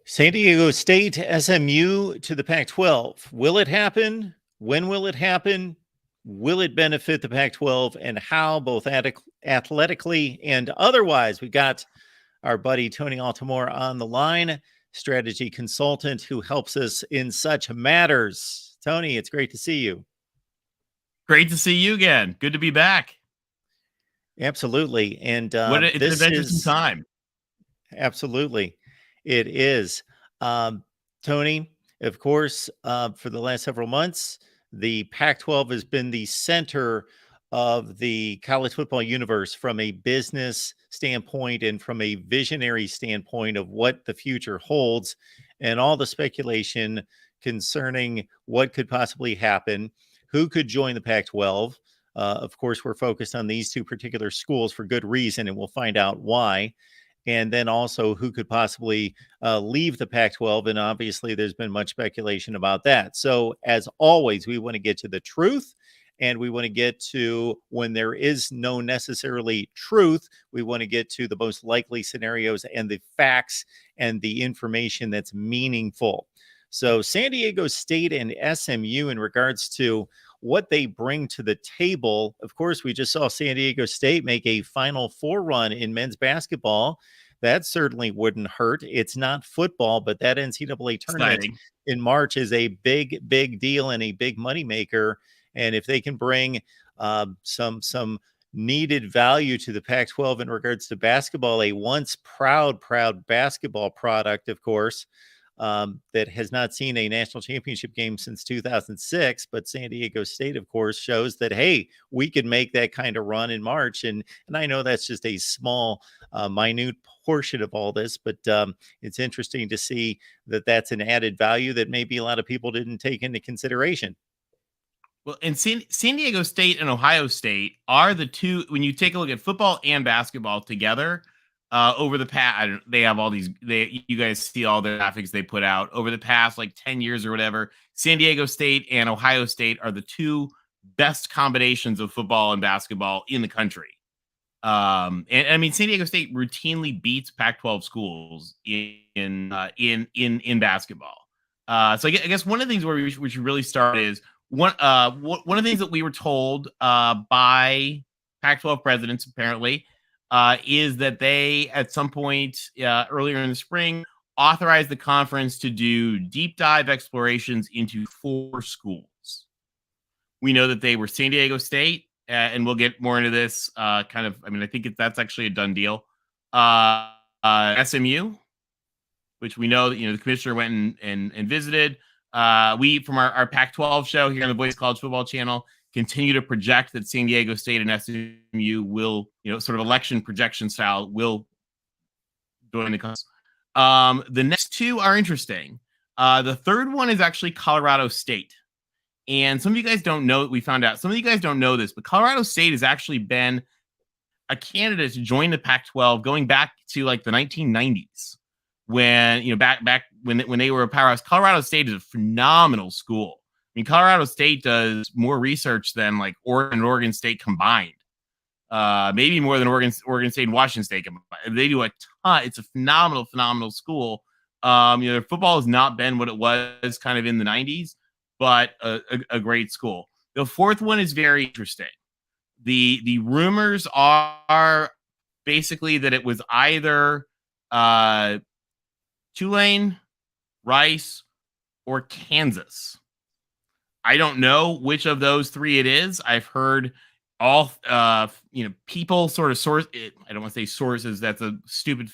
San Diego State, SMU to the Pac-12. Will it happen? When will it happen? Will it benefit the Pac-12 and how, both athletically and otherwise? We got our buddy Tony Altamore on the line, strategy consultant who helps us in such matters. Tony, it's great to see you. Great to see you again. Good to be back. Absolutely. And It's an interesting time. Absolutely. It is. Tony, of course, for the last several months, the Pac 12 has been the center of the college football universe from a business standpoint and from a visionary standpoint of what the future holds and all the speculation concerning what could possibly happen, who could join the Pac 12. Of course, we're focused on these two particular schools for good reason, and we'll find out why. And then also who could possibly leave the Pac 12. And obviously, there's been much speculation about that. So, as always, we want to get to the truth. And we want to get to when there is no necessarily truth, we want to get to the most likely scenarios and the facts and the information that's meaningful. So, San Diego State and SMU, in regards to what they bring to the table. Of course, we just saw San Diego State make a Final Four run in men's basketball. That certainly wouldn't hurt. It's not football, but that NCAA tournament in March is a big, big deal and a big moneymaker. And if they can bring some needed value to the Pac-12 in regards to basketball, a once proud basketball product, of course, that has not seen a national championship game since 2006. But San Diego State, of course, shows that, hey, we could make that kind of run in March. And I know that's just a small, minute portion of all this, but it's interesting to see that that's an added value that maybe a lot of people didn't take into consideration. Well, and San Diego State and Ohio State are the two, when you take a look at football and basketball together, over the past, they have all these, you guys see all the graphics they put out over the past like 10 years or whatever. San Diego State and Ohio State are the two best combinations of football and basketball in the country. And I mean, San Diego State routinely beats Pac-12 schools in basketball. So I guess one of the things where we should really start is one of the things that we were told by Pac-12 presidents apparently is that they at some point earlier in the spring authorized the conference to do deep dive explorations into 4 schools. We know that they were San Diego State, and we'll get more into this I think that's actually a done deal. SMU, which we know that, the commissioner went and visited. We, from our Pac-12 show here on the Voice College Football channel, continue to project that San Diego State and SMU will, sort of election projection style, will join the conference. The next 2 are interesting. The third one is actually Colorado State. And some of you guys don't know, we found out, some of you guys don't know this, but Colorado State has actually been a candidate to join the Pac-12 going back to like the 1990s. When, back when they were a powerhouse. Colorado State is a phenomenal school. I mean, Colorado State does more research than like Oregon and Oregon State combined. Maybe more than Oregon State and Washington State combined. They do a ton. It's a phenomenal school. Their football has not been what it was kind of in the 90s, but a great school. The fourth one is very interesting. The rumors are basically that it was either Tulane, Rice, or Kansas. I don't know which of those 3 it is. I've heard all, people sort of source it. I don't want to say sources. That's a stupid,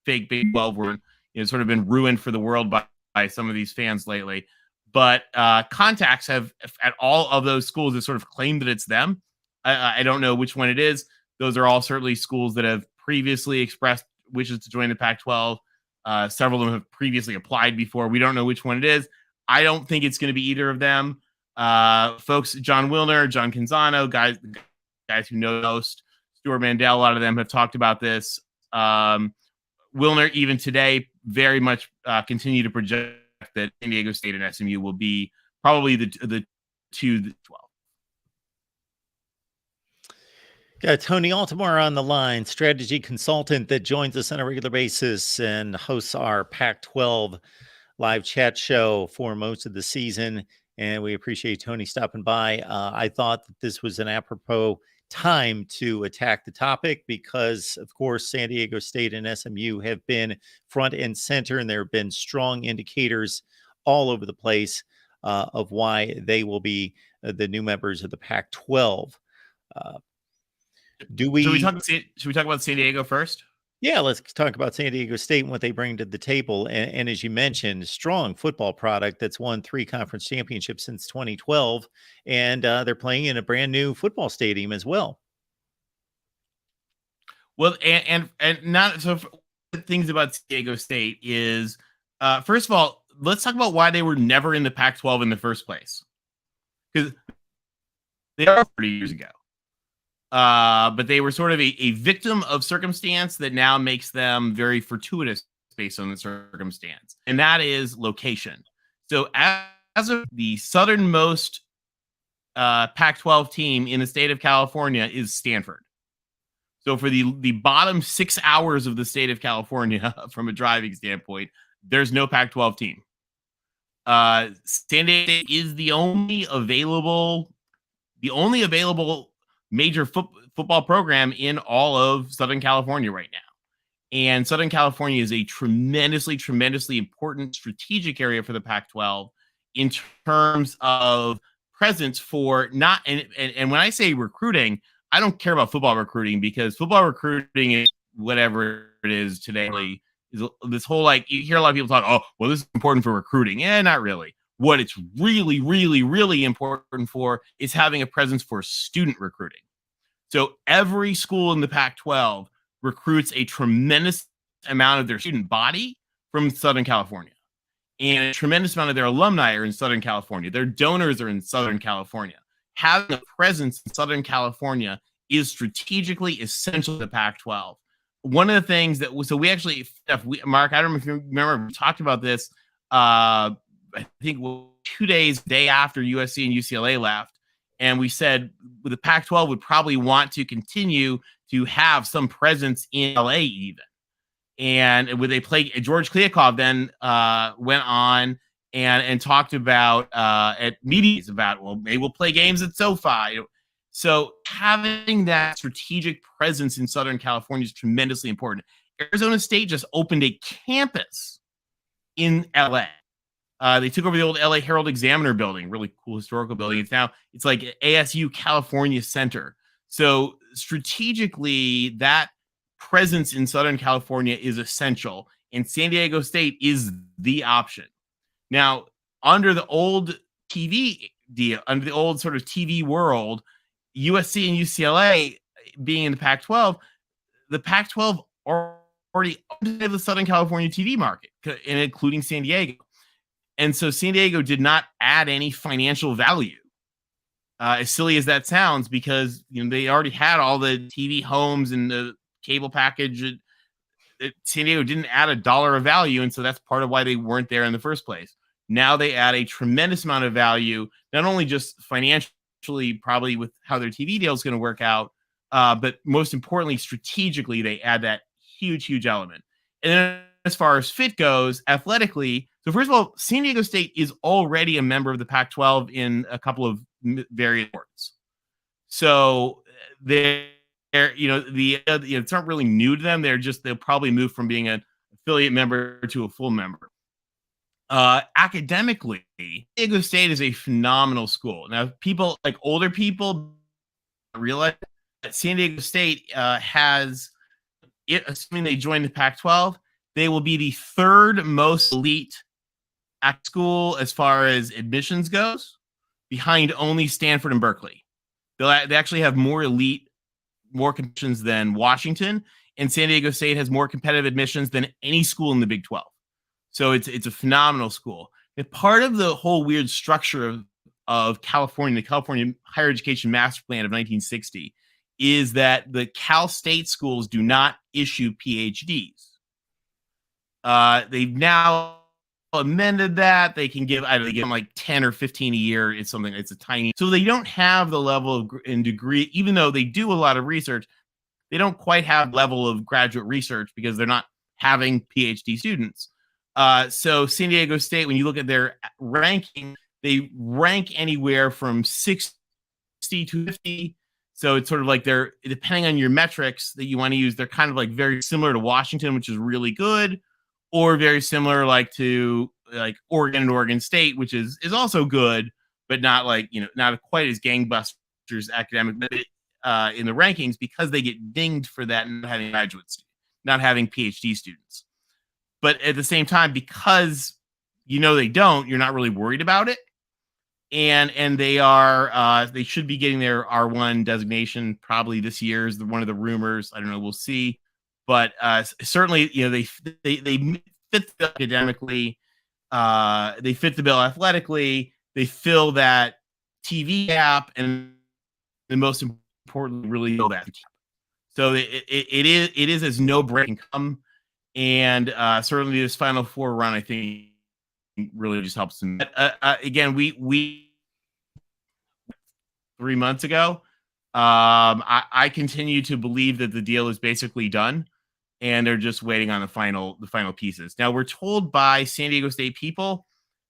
fake Big 12 word. It's sort of been ruined for the world by some of these fans lately. But contacts have at all of those schools have sort of claimed that it's them. I don't know which one it is. Those are all certainly schools that have previously expressed wishes to join the Pac-12. Several of them have previously applied before. We don't know which one it is. I don't think it's going to be either of them. Folks, John Wilner, John Canzano, guys who know most, Stuart Mandel, a lot of them have talked about this. Wilner, even today, very much continue to project that San Diego State and SMU will be probably the 2 12. Got Tony Altomare on the line, strategy consultant that joins us on a regular basis and hosts our Pac 12 live chat show for most of the season. And we appreciate Tony stopping by. I thought that this was an apropos time to attack the topic because, of course, San Diego State and SMU have been front and center, and there have been strong indicators all over the place of why they will be the new members of the Pac 12. Do Should we we? talk about San Diego first? Yeah, let's talk about San Diego State and what they bring to the table. And as you mentioned, strong football product that's won 3 conference championships since 2012, and they're playing in a brand new football stadium as well. Well, and not so. Things about San Diego State is, first of all, let's talk about why they were never in the Pac-12 in the first place, because they are 30 years ago. But they were sort of a victim of circumstance that now makes them very fortuitous based on the circumstance, and that is location. So as of the southernmost Pac-12 team in the state of California is Stanford. So for the bottom 6 hours of the state of California, from a driving standpoint, there's no Pac-12 team. San Diego State is the only available major football program in all of Southern California right now. And Southern California is a tremendously important strategic area for the Pac-12 in terms of presence for not, and when I say recruiting, I don't care about football recruiting, because football recruiting is whatever it is today. Is this whole, like, you hear a lot of people talk, oh, well, this is important for recruiting. Yeah, not really. What it's really important for is having a presence for student recruiting. So every school in the Pac-12 recruits a tremendous amount of their student body from Southern California, and a tremendous amount of their alumni are in Southern California. Their donors are in Southern California. Having a presence in Southern California is strategically essential to the Pac-12. One of the things that, so we actually, Mark, I don't know if you remember, we talked about this, I think 2 days, day after USC and UCLA left. And we said the Pac-12 would probably want to continue to have some presence in LA even. And when they played, George Kliakov then went on and talked about at meetings about, well, maybe we'll play games at SoFi. So having that strategic presence in Southern California is tremendously important. Arizona State just opened a campus in LA. They took over the old LA Herald Examiner building, really cool historical building. It's like ASU California Center. So strategically, that presence in Southern California is essential, and San Diego State is the option. Now, under the old TV deal, under the old sort of TV world, USC and UCLA being in the Pac-12, the Pac-12 already owned the Southern California TV market, including San Diego. And so San Diego did not add any financial value, as silly as that sounds, because they already had all the TV homes and the cable package. San Diego didn't add $1 of value, and so that's part of why they weren't there in the first place. Now they add a tremendous amount of value, not only just financially, probably with how their TV deal is going to work out, but most importantly, strategically, they add that huge element. And then as far as fit goes, athletically, so first of all, San Diego State is already a member of the Pac-12 in a couple of various sports. So it's not really new to them. They'll probably move from being an affiliate member to a full member. Academically, San Diego State is a phenomenal school. Now, people, like older people, realize that San Diego State has, assuming they join the Pac-12, they will be the third most elite school as far as admissions goes, behind only Stanford and Berkeley. They actually have more competitions than Washington, and San Diego State has more competitive admissions than any school in the Big 12. So it's a phenomenal school. And part of the whole weird structure of California, the California Higher Education Master Plan of 1960, is that the Cal State schools do not issue PhDs. They've now amended that. They can give, I don't know, they give them like 10 or 15 a year. It's something, it's a tiny, so they don't have the level of and degree, even though they do a lot of research, they don't quite have level of graduate research because they're not having PhD students. So San Diego State, when you look at their ranking, they rank anywhere from 60 to 50. So it's sort of like they're, depending on your metrics that you want to use, they're kind of like very similar to Washington, which is really good, or very similar like to like Oregon and Oregon State, which is also good, but not like, not quite as gangbusters academic in the rankings, because they get dinged for that and not having graduates, not having PhD students. But at the same time, because they don't, you're not really worried about it. And they are they should be getting their R1 designation probably this year is one of the rumors. I don't know, we'll see. But certainly, they fit the bill academically, they fit the bill athletically, they fill that TV gap, and the most importantly, really fill that gap. So it is as no break can come, and certainly this Final Four run, I think, really just helps them. Again, we 3 months ago, I continue to believe that the deal is basically done, and they're just waiting on the final pieces. Now, we're told by San Diego State people,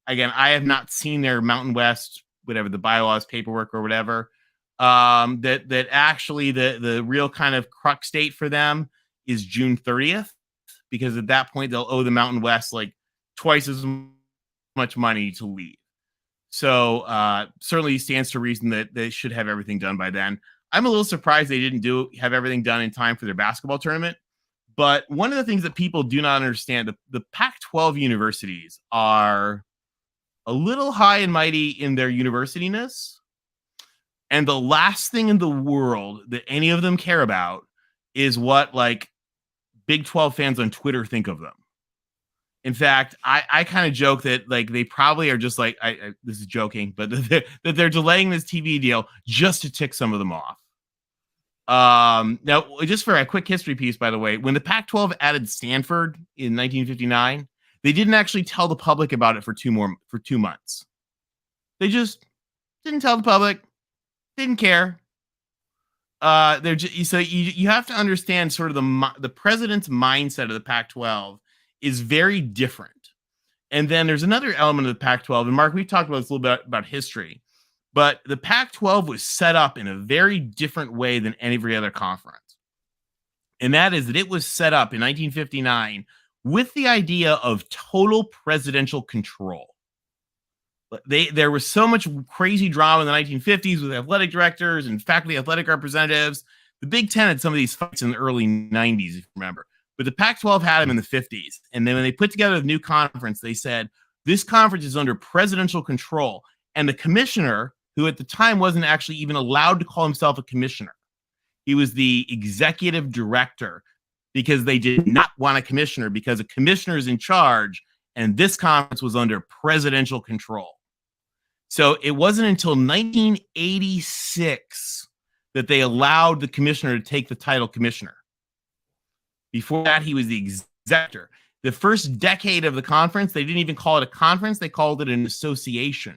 again, I have not seen their Mountain West, whatever the bylaws, paperwork, or whatever, that actually the real kind of crux date for them is June 30th, because at that point they'll owe the Mountain West like twice as much money to leave. So certainly stands to reason that they should have everything done by then. I'm a little surprised they didn't have everything done in time for their basketball tournament. But one of the things that people do not understand, the Pac-12 universities are a little high and mighty in their universityness. And the last thing in the world that any of them care about is what like Big 12 fans on Twitter think of them. In fact, I kind of joke that like they probably are just like, this is joking, but that they're delaying this TV deal just to tick some of them off. Now, just for a quick history piece, by the way, when the Pac-12 added Stanford in 1959, they didn't actually tell the public about it for 2 months. They just didn't tell the public, didn't care. They're just, so you have to understand sort of the president's mindset of the Pac-12 is very different. And then there's another element of the Pac-12, and Mark, we've talked about this a little bit about history, but the Pac-12 was set up in a very different way than every other conference. And that is that it was set up in 1959 with the idea of total presidential control. There was so much crazy drama in the 1950s with athletic directors and faculty athletic representatives. The Big Ten had some of these fights in the early 90s, if you remember. But the Pac-12 had them in the 50s. And then when they put together the new conference, they said, this conference is under presidential control. And the commissioner, who at the time wasn't actually even allowed to call himself a commissioner, he was the executive director, because they did not want a commissioner, because a commissioner is in charge, and this conference was under presidential control. So it wasn't until 1986 that they allowed the commissioner to take the title commissioner. Before that, he was the executor. The first decade of the conference, they didn't even call it a conference. They called it an association,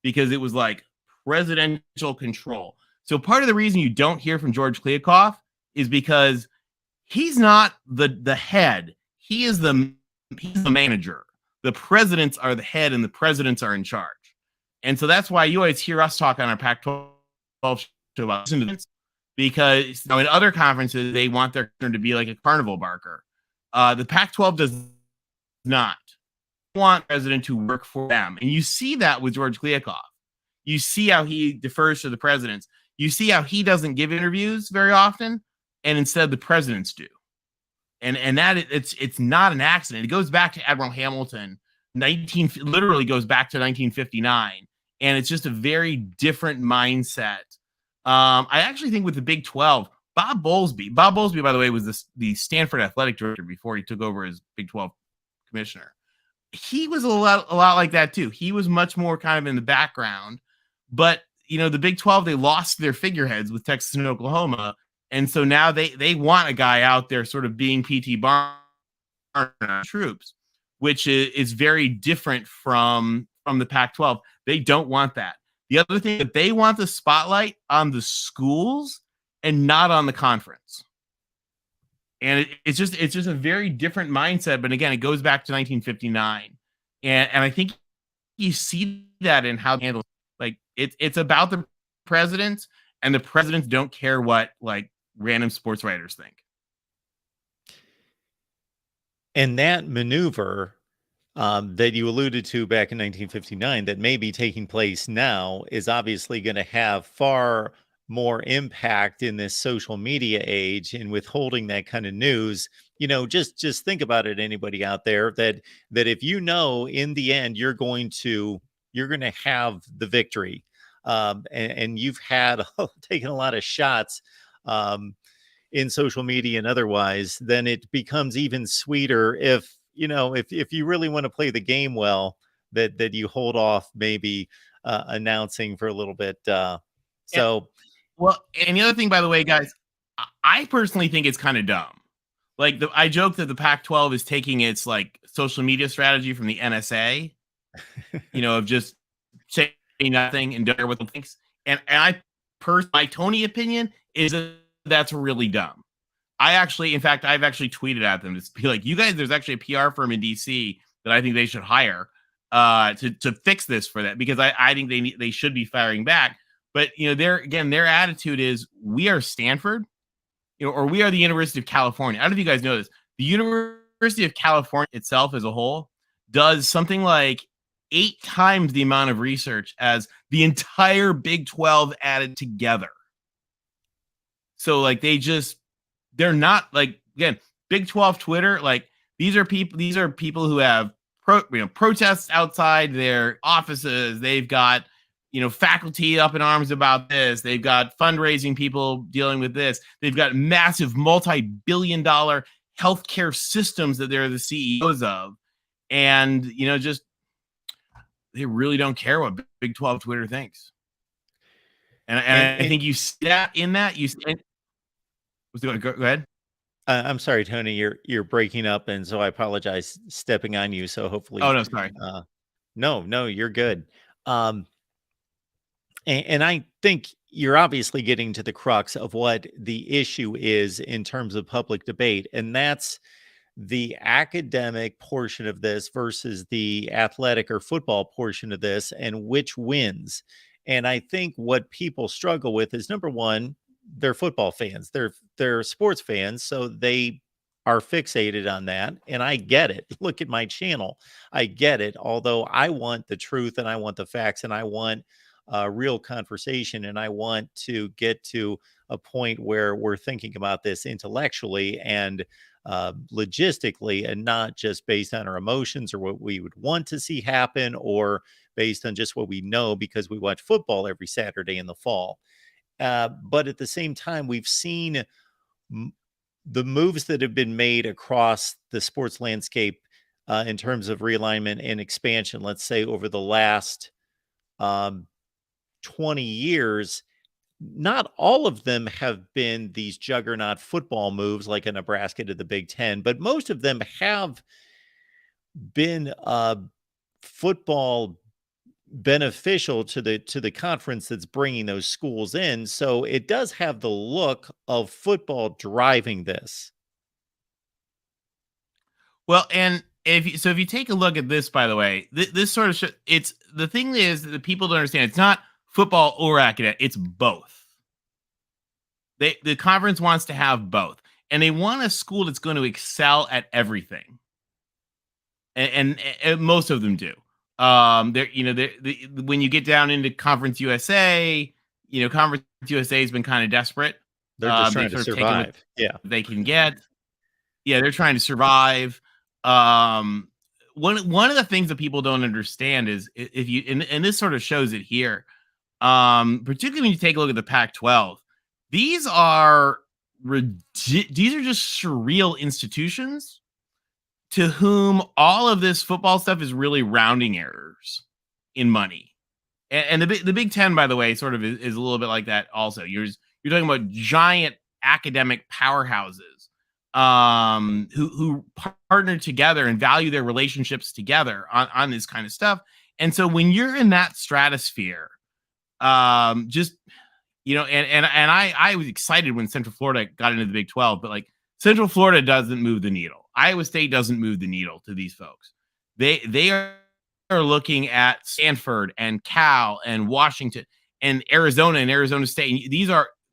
because it was like presidential control. So part of the reason you don't hear from George Kliavkoff is because he's not the head. He's the manager. The presidents are the head, and the presidents are in charge. And so that's why you always hear us talk on our Pac-12 show about this, because in other conferences, they want their to be like a carnival barker. The Pac-12 does not want the president to work for them. And you see that with George Kliavkoff. You see how he defers to the presidents. You see how he doesn't give interviews very often, and instead the presidents do. And that it's not an accident. It goes back to Admiral Hamilton. Literally goes back to 1959, and it's just a very different mindset. I actually think with the Big 12, Bob Bowlesby, by the way, was the Stanford athletic director before he took over as Big 12 commissioner. He was a lot like that too. He was much more kind of in the background, but the Big 12, they lost their figureheads with Texas and Oklahoma, and so now they want a guy out there sort of being P.T. Barnum troops. which is very different from the Pac-12. They don't want that. The other thing that they want the spotlight on the schools and not on the conference. And it's just a very different mindset. But again, it goes back to 1959. And I think you see that in how they handle, like, it's about the president, and the presidents don't care what like random sports writers think. And that maneuver that you alluded to back in 1959 that may be taking place now is obviously going to have far more impact in this social media age, and withholding that kind of news. Just think about it, anybody out there, that if in the end you're going to have the victory, and you've had taken a lot of shots in social media and otherwise, then it becomes even sweeter if you really want to play the game well, that you hold off maybe announcing for a little bit. And the other thing, by the way, guys, I personally think it's kind of dumb. Like, I joke that the Pac-12 is taking its like social media strategy from the NSA, of just saying nothing and don't care what it thinks. And my Tony opinion is that that's really dumb. I've actually tweeted at them to be like, you guys, there's actually a PR firm in DC that I think they should hire to fix this for that, because I think they should be firing back. But their attitude is, we are Stanford, or we are the University of California. I don't know if you guys know this. The University of California itself as a whole does something like 8 times the amount of research as the entire Big 12 added together. So like they're not, like, again, Big 12 Twitter, like, these are people who have protests outside their offices. They've got faculty up in arms about this. They've got fundraising people dealing with this. They've got massive multi-billion-dollar healthcare systems that they're the CEOs of, and just they really don't care what Big 12 Twitter thinks. And I think you see that in that go ahead. I'm sorry, Tony, you're breaking up, and so I apologize stepping on you. So hopefully, oh no, sorry, no, you're good. And I think you're obviously getting to the crux of what the issue is in terms of public debate, and that's the academic portion of this versus the athletic or football portion of this, and which wins. And I think what people struggle with is, number one, they're football fans, they're sports fans, so they are fixated on that. And I get it. Look at my channel. I get it. Although I want the truth, and I want the facts, and I want real conversation, and I want to get to a point where we're thinking about this intellectually and logistically, and not just based on our emotions or what we would want to see happen, or based on just what we know because we watch football every Saturday in the fall. But at the same time, we've seen the moves that have been made across the sports landscape in terms of realignment and expansion, let's say over the last 20 years. Not all of them have been these juggernaut football moves like a Nebraska to the Big Ten, but most of them have been football beneficial to the conference that's bringing those schools in. So it does have the look of football driving this. Well, and if you take a look at this, by the way, this sort of it's the thing is that people don't understand. It's not football or academic; it's both. The conference wants to have both, and they want a school that's going to excel at everything, and most of them do. When you get down into Conference USA, Conference USA has been kind of desperate. They're just trying to survive. Yeah, they can get. Yeah, they're trying to survive. One of the things that people don't understand is, if you and this sort of shows it here, particularly when you take a look at the Pac-12, these are just surreal institutions to whom all of this football stuff is really rounding errors in money. And the Big Ten, by the way, sort of is a little bit like that also. You're talking about giant academic powerhouses who partner together and value their relationships together on this kind of stuff. And so when you're in that stratosphere, just and I was excited when Central Florida got into the Big 12, but like Central Florida doesn't move the needle. Iowa State doesn't move the needle to these folks. They are looking at Stanford and Cal and Washington and Arizona and Arizona State.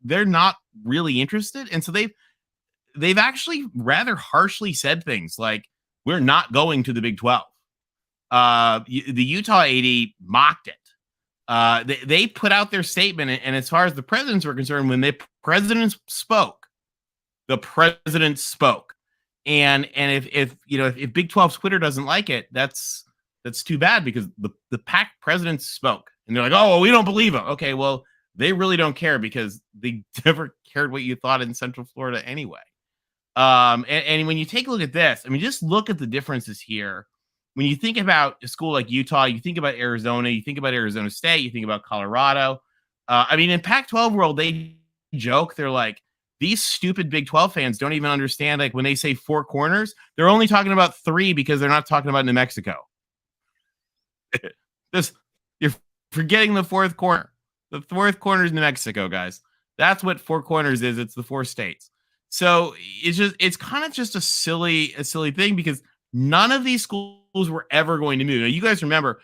They're not really interested, and so they've actually rather harshly said things like, "We're not going to the Big 12." The Utah AD mocked it. They put out their statement, and as far as the presidents were concerned, when the president spoke, and if Big 12's Twitter doesn't like it, that's too bad, because the PAC presidents spoke, and they're like, "Oh, well, we don't believe them." Okay, well, they really don't care, because they never cared what you thought in Central Florida anyway. And when you take a look at this, I mean, just look at the differences here. When you think about a school like Utah, you think about Arizona, you think about Arizona State, you think about Colorado. I mean, in Pac-12 world, they joke. They're like, these stupid Big 12 fans don't even understand, like, when they say 4 corners, they're only talking about 3 because they're not talking about New Mexico. You're forgetting the 4th corner. The 4th corner is New Mexico, guys. That's what 4 corners is. It's the 4 states. So it's kind of just a silly thing, because none of these schools were ever going to move. Now, you guys remember,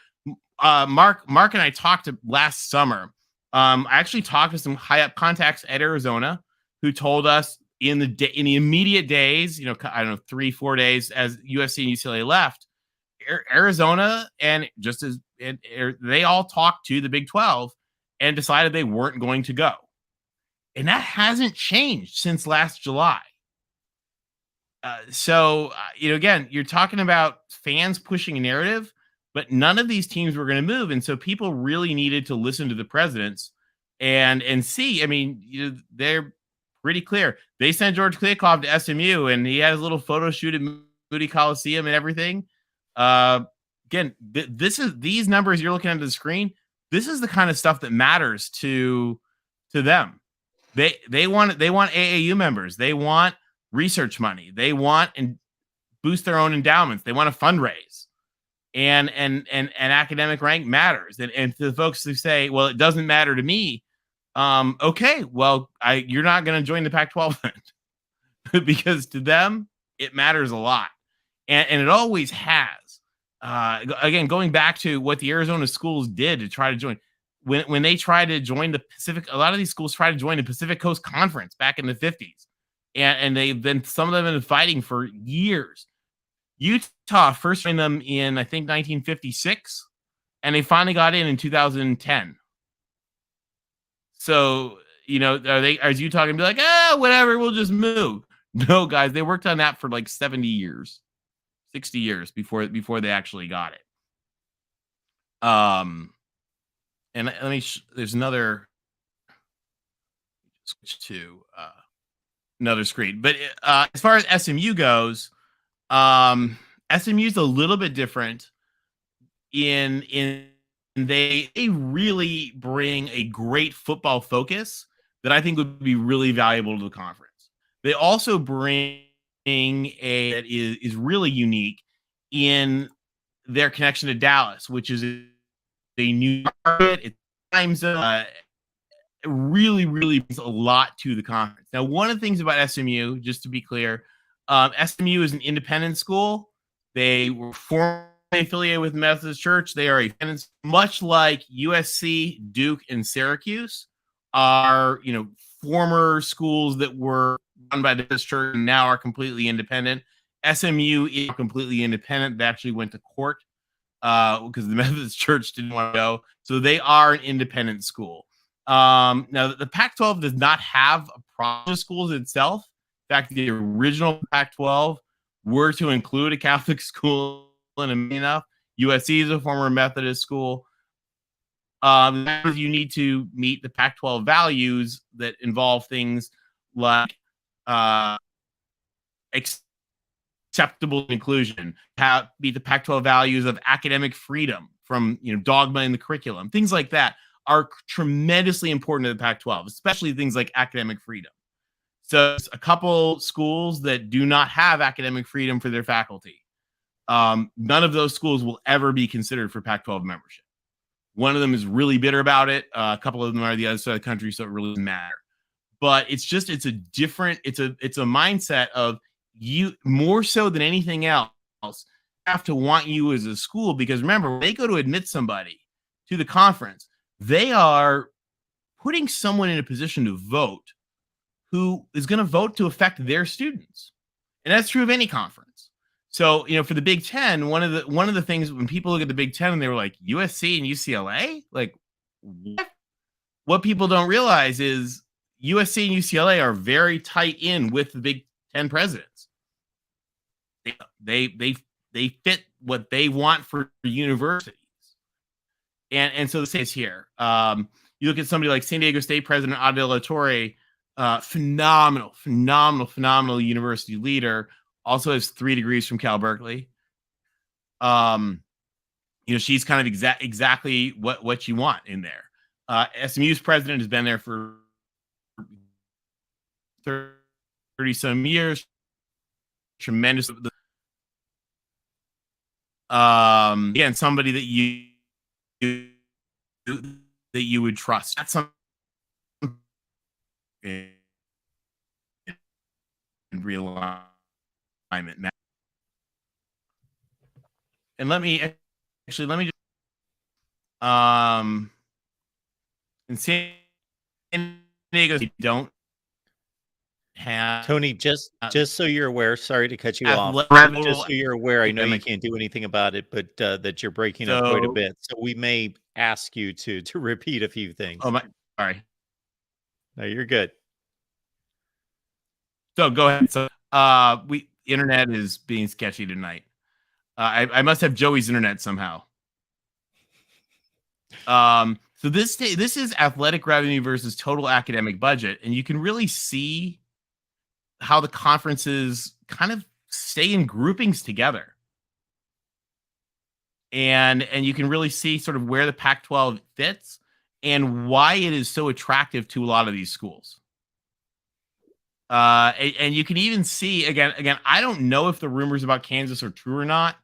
Mark and I talked last summer. I actually talked to some high up contacts at Arizona who told us in the immediate days, I don't know, 3-4 days as USC and UCLA left, Arizona they all talked to the Big 12 and decided they weren't going to go. And that hasn't changed since last July. Again, you're talking about fans pushing a narrative, but none of these teams were going to move. And so people really needed to listen to the presidents and see. I mean, they're pretty clear. They sent George Kliavkoff to SMU, and he had his little photo shoot at Moody Coliseum and everything. Again, these numbers you're looking at the screen. This is the kind of stuff that matters to them. They want AAU members. They want research money. They want and boost their own endowments. They want to fundraise, and academic rank matters. And to the folks who say, "Well, it doesn't matter to me," okay, well, you're not going to join the Pac-12 then, because to them it matters a lot, and it always has. Again, going back to what the Arizona schools did to try to join. When they tried to join the Pacific, a lot of these schools tried to join the Pacific Coast Conference back in the 50s. And they've been, some of them have been fighting for years. Utah first joined them in, I think, 1956, and they finally got in 2010. So, is Utah going to be like, whatever, we'll just move? No, guys, they worked on that for like 70 years, 60 years before they actually got it. And there's another, switch to another screen. But as far as SMU goes, SMU is a little bit different in they really bring a great football focus that I think would be really valuable to the conference. They also bring that is really unique in their connection to Dallas, which is a new market. It's time zone. Really brings a lot to the conference. Now, one of the things about SMU, just to be clear, SMU is an independent school. They were formerly affiliated with Methodist Church. They are much like USC, Duke, and Syracuse are, former schools that were run by the Methodist Church and now are completely independent. SMU is completely independent. They actually went to court because the Methodist Church didn't want to go. So they are an independent school. Now, the Pac-12 does not have a problem with schools itself. In fact, the original Pac-12 were to include a Catholic school, and enough. USC is a former Methodist school. You need to meet the Pac-12 values that involve things like acceptable inclusion, meet the Pac-12 values of academic freedom from dogma in the curriculum. Things like that are tremendously important to the Pac-12, especially things like academic freedom. So a couple schools that do not have academic freedom for their faculty. None of those schools will ever be considered for Pac-12 membership. One of them is really bitter about it. A couple of them are the other side of the country, so it really doesn't matter. But it's a mindset of, you more so than anything else have to want you as a school, because remember, when they go to admit somebody to the conference, they are putting someone in a position to vote who is going to vote to affect their students. And that's true of any conference. So, for the Big Ten, one of the things when people look at the Big Ten and they were like, USC and UCLA, like, what people don't realize is USC and UCLA are very tight in with the Big Ten presidents. They fit what they want for universities. And so this is here. You look at somebody like San Diego State President Adela Torre, phenomenal university leader, also has 3 degrees from Cal Berkeley. She's kind of exactly what you want in there. SMU's president has been there for 30 some years. Tremendous. Again, somebody that you would trust. That's something in realignment. And let me just in San Diego, you don't have, Tony, just so you're aware, sorry to cut you off. Just so you're aware, I know you can't do anything about it, but that you're breaking up quite a bit. So we may ask you to repeat a few things. Oh, sorry. No, you're good. So go ahead. So internet is being sketchy tonight. I must have Joey's internet somehow. So this is athletic revenue versus total academic budget, and you can really see how the conferences kind of stay in groupings together. And you can really see sort of where the Pac-12 fits and why it is so attractive to a lot of these schools. And you can even see again, I don't know if the rumors about Kansas are true or not.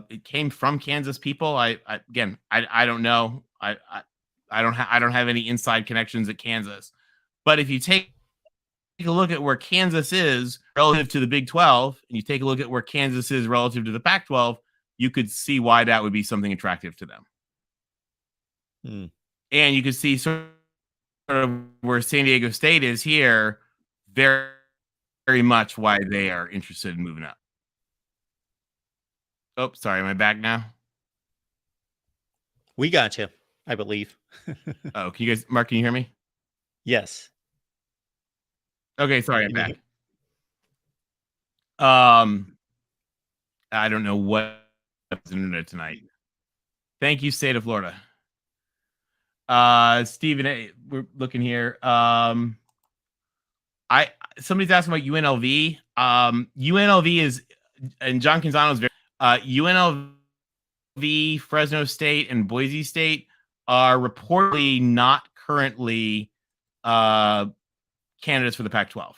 It came from Kansas people. I don't know. I don't have any inside connections at Kansas. But if you take a look at where Kansas is relative to the Big 12, and you take a look at where Kansas is relative to the Pac-12, you could see why that would be something attractive to them. And you could see sort of where San Diego State is here, very, very much why they are interested in moving up. Oh, sorry. Am I back now? We got you, I believe. Oh, can you guys, Mark, can you hear me? Yes. Okay, sorry, I'm back. I don't know what internet tonight. Thank you, State of Florida. Stephen, we're looking here. Somebody's asking about UNLV. UNLV is, and John Canzano's very UNLV, Fresno State, and Boise State are reportedly not currently candidates for the Pac-12.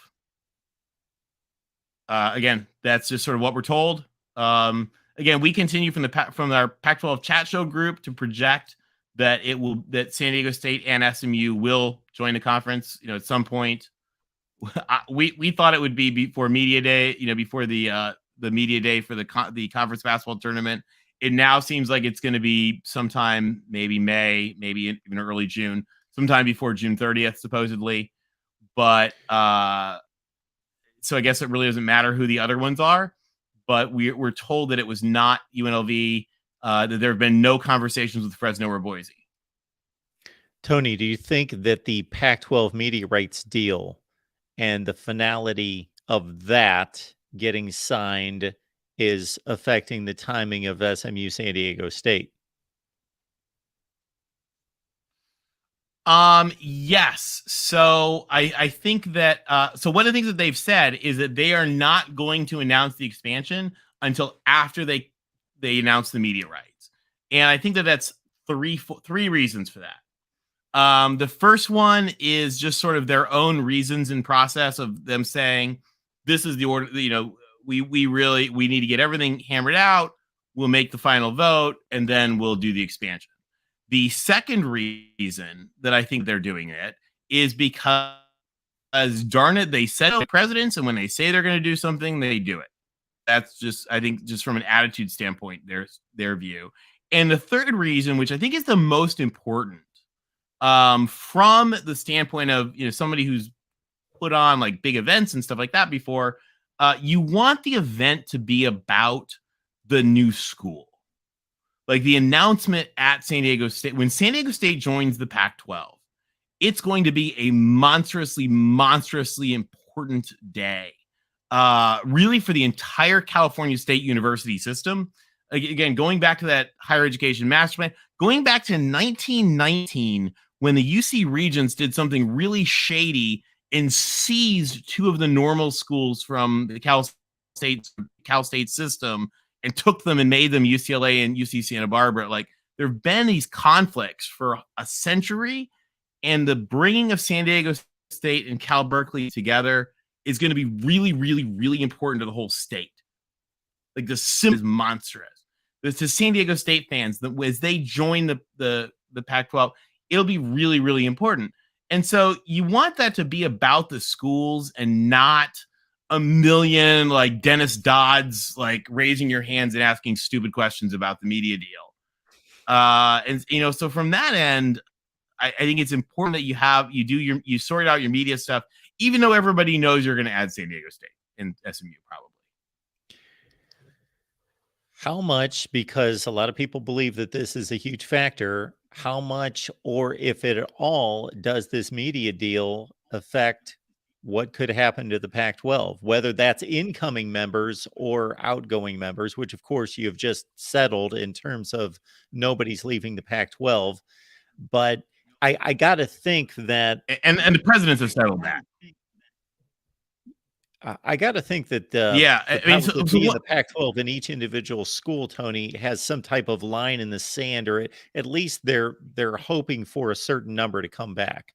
Again, that's just sort of what we're told. Again, we continue from our Pac-12 chat show group to project that that San Diego State and SMU will join the conference. At some point. We thought it would be before media day. Before the media day for the conference basketball tournament. It now seems like it's going to be sometime, maybe May, maybe even early June, sometime before June 30th, supposedly. But so I guess it really doesn't matter who the other ones are. But we're told that it was not UNLV, that there have been no conversations with Fresno or Boise. Tony, do you think that the Pac-12 media rights deal and the finality of that getting signed is affecting the timing of SMU San Diego State? Yes. So I think that so one of the things that they've said is that they are not going to announce the expansion until after they announce the media rights. And I think that that's three reasons for that. The first one is just sort of their own reasons and process of them saying, this is the order, we need to get everything hammered out. We'll make the final vote and then we'll do the expansion. The second reason that I think they're doing it is because, darn it, they said presidents, and when they say they're going to do something, they do it. That's just, I think, just from an attitude standpoint, their view. And the third reason, which I think is the most important, from the standpoint of somebody who's put on like big events and stuff like that before, you want the event to be about the new school. Like the announcement at San Diego State, when San Diego State joins the Pac-12, it's going to be a monstrously important day, really for the entire California State University system. Again, going back to that higher education master plan, going back to 1919, when the UC Regents did something really shady and seized two of the normal schools from the Cal State system and took them and made them UCLA and UC Santa Barbara. Like, there have been these conflicts for a century, and the bringing of San Diego State and Cal Berkeley together is going to be really important to the whole state. Like, the symbol is monstrous. To San Diego State fans, as they join the Pac-12, it'll be really important. And so you want that to be about the schools and not a million like Dennis Dodds like raising your hands and asking stupid questions about the media deal. So from that end, I think it's important that you sort out your media stuff, even though everybody knows you're going to add San Diego State and SMU probably. How much, because a lot of people believe that this is a huge factor, how much, or if at all, does this media deal affect what could happen to the Pac-12, whether that's incoming members or outgoing members, which of course you have just settled in terms of nobody's leaving the Pac-12. But I got to think that, and the presidents have settled that. I got to think that the Pac-12 in each individual school, Tony, has some type of line in the sand, or at least they're hoping for a certain number to come back.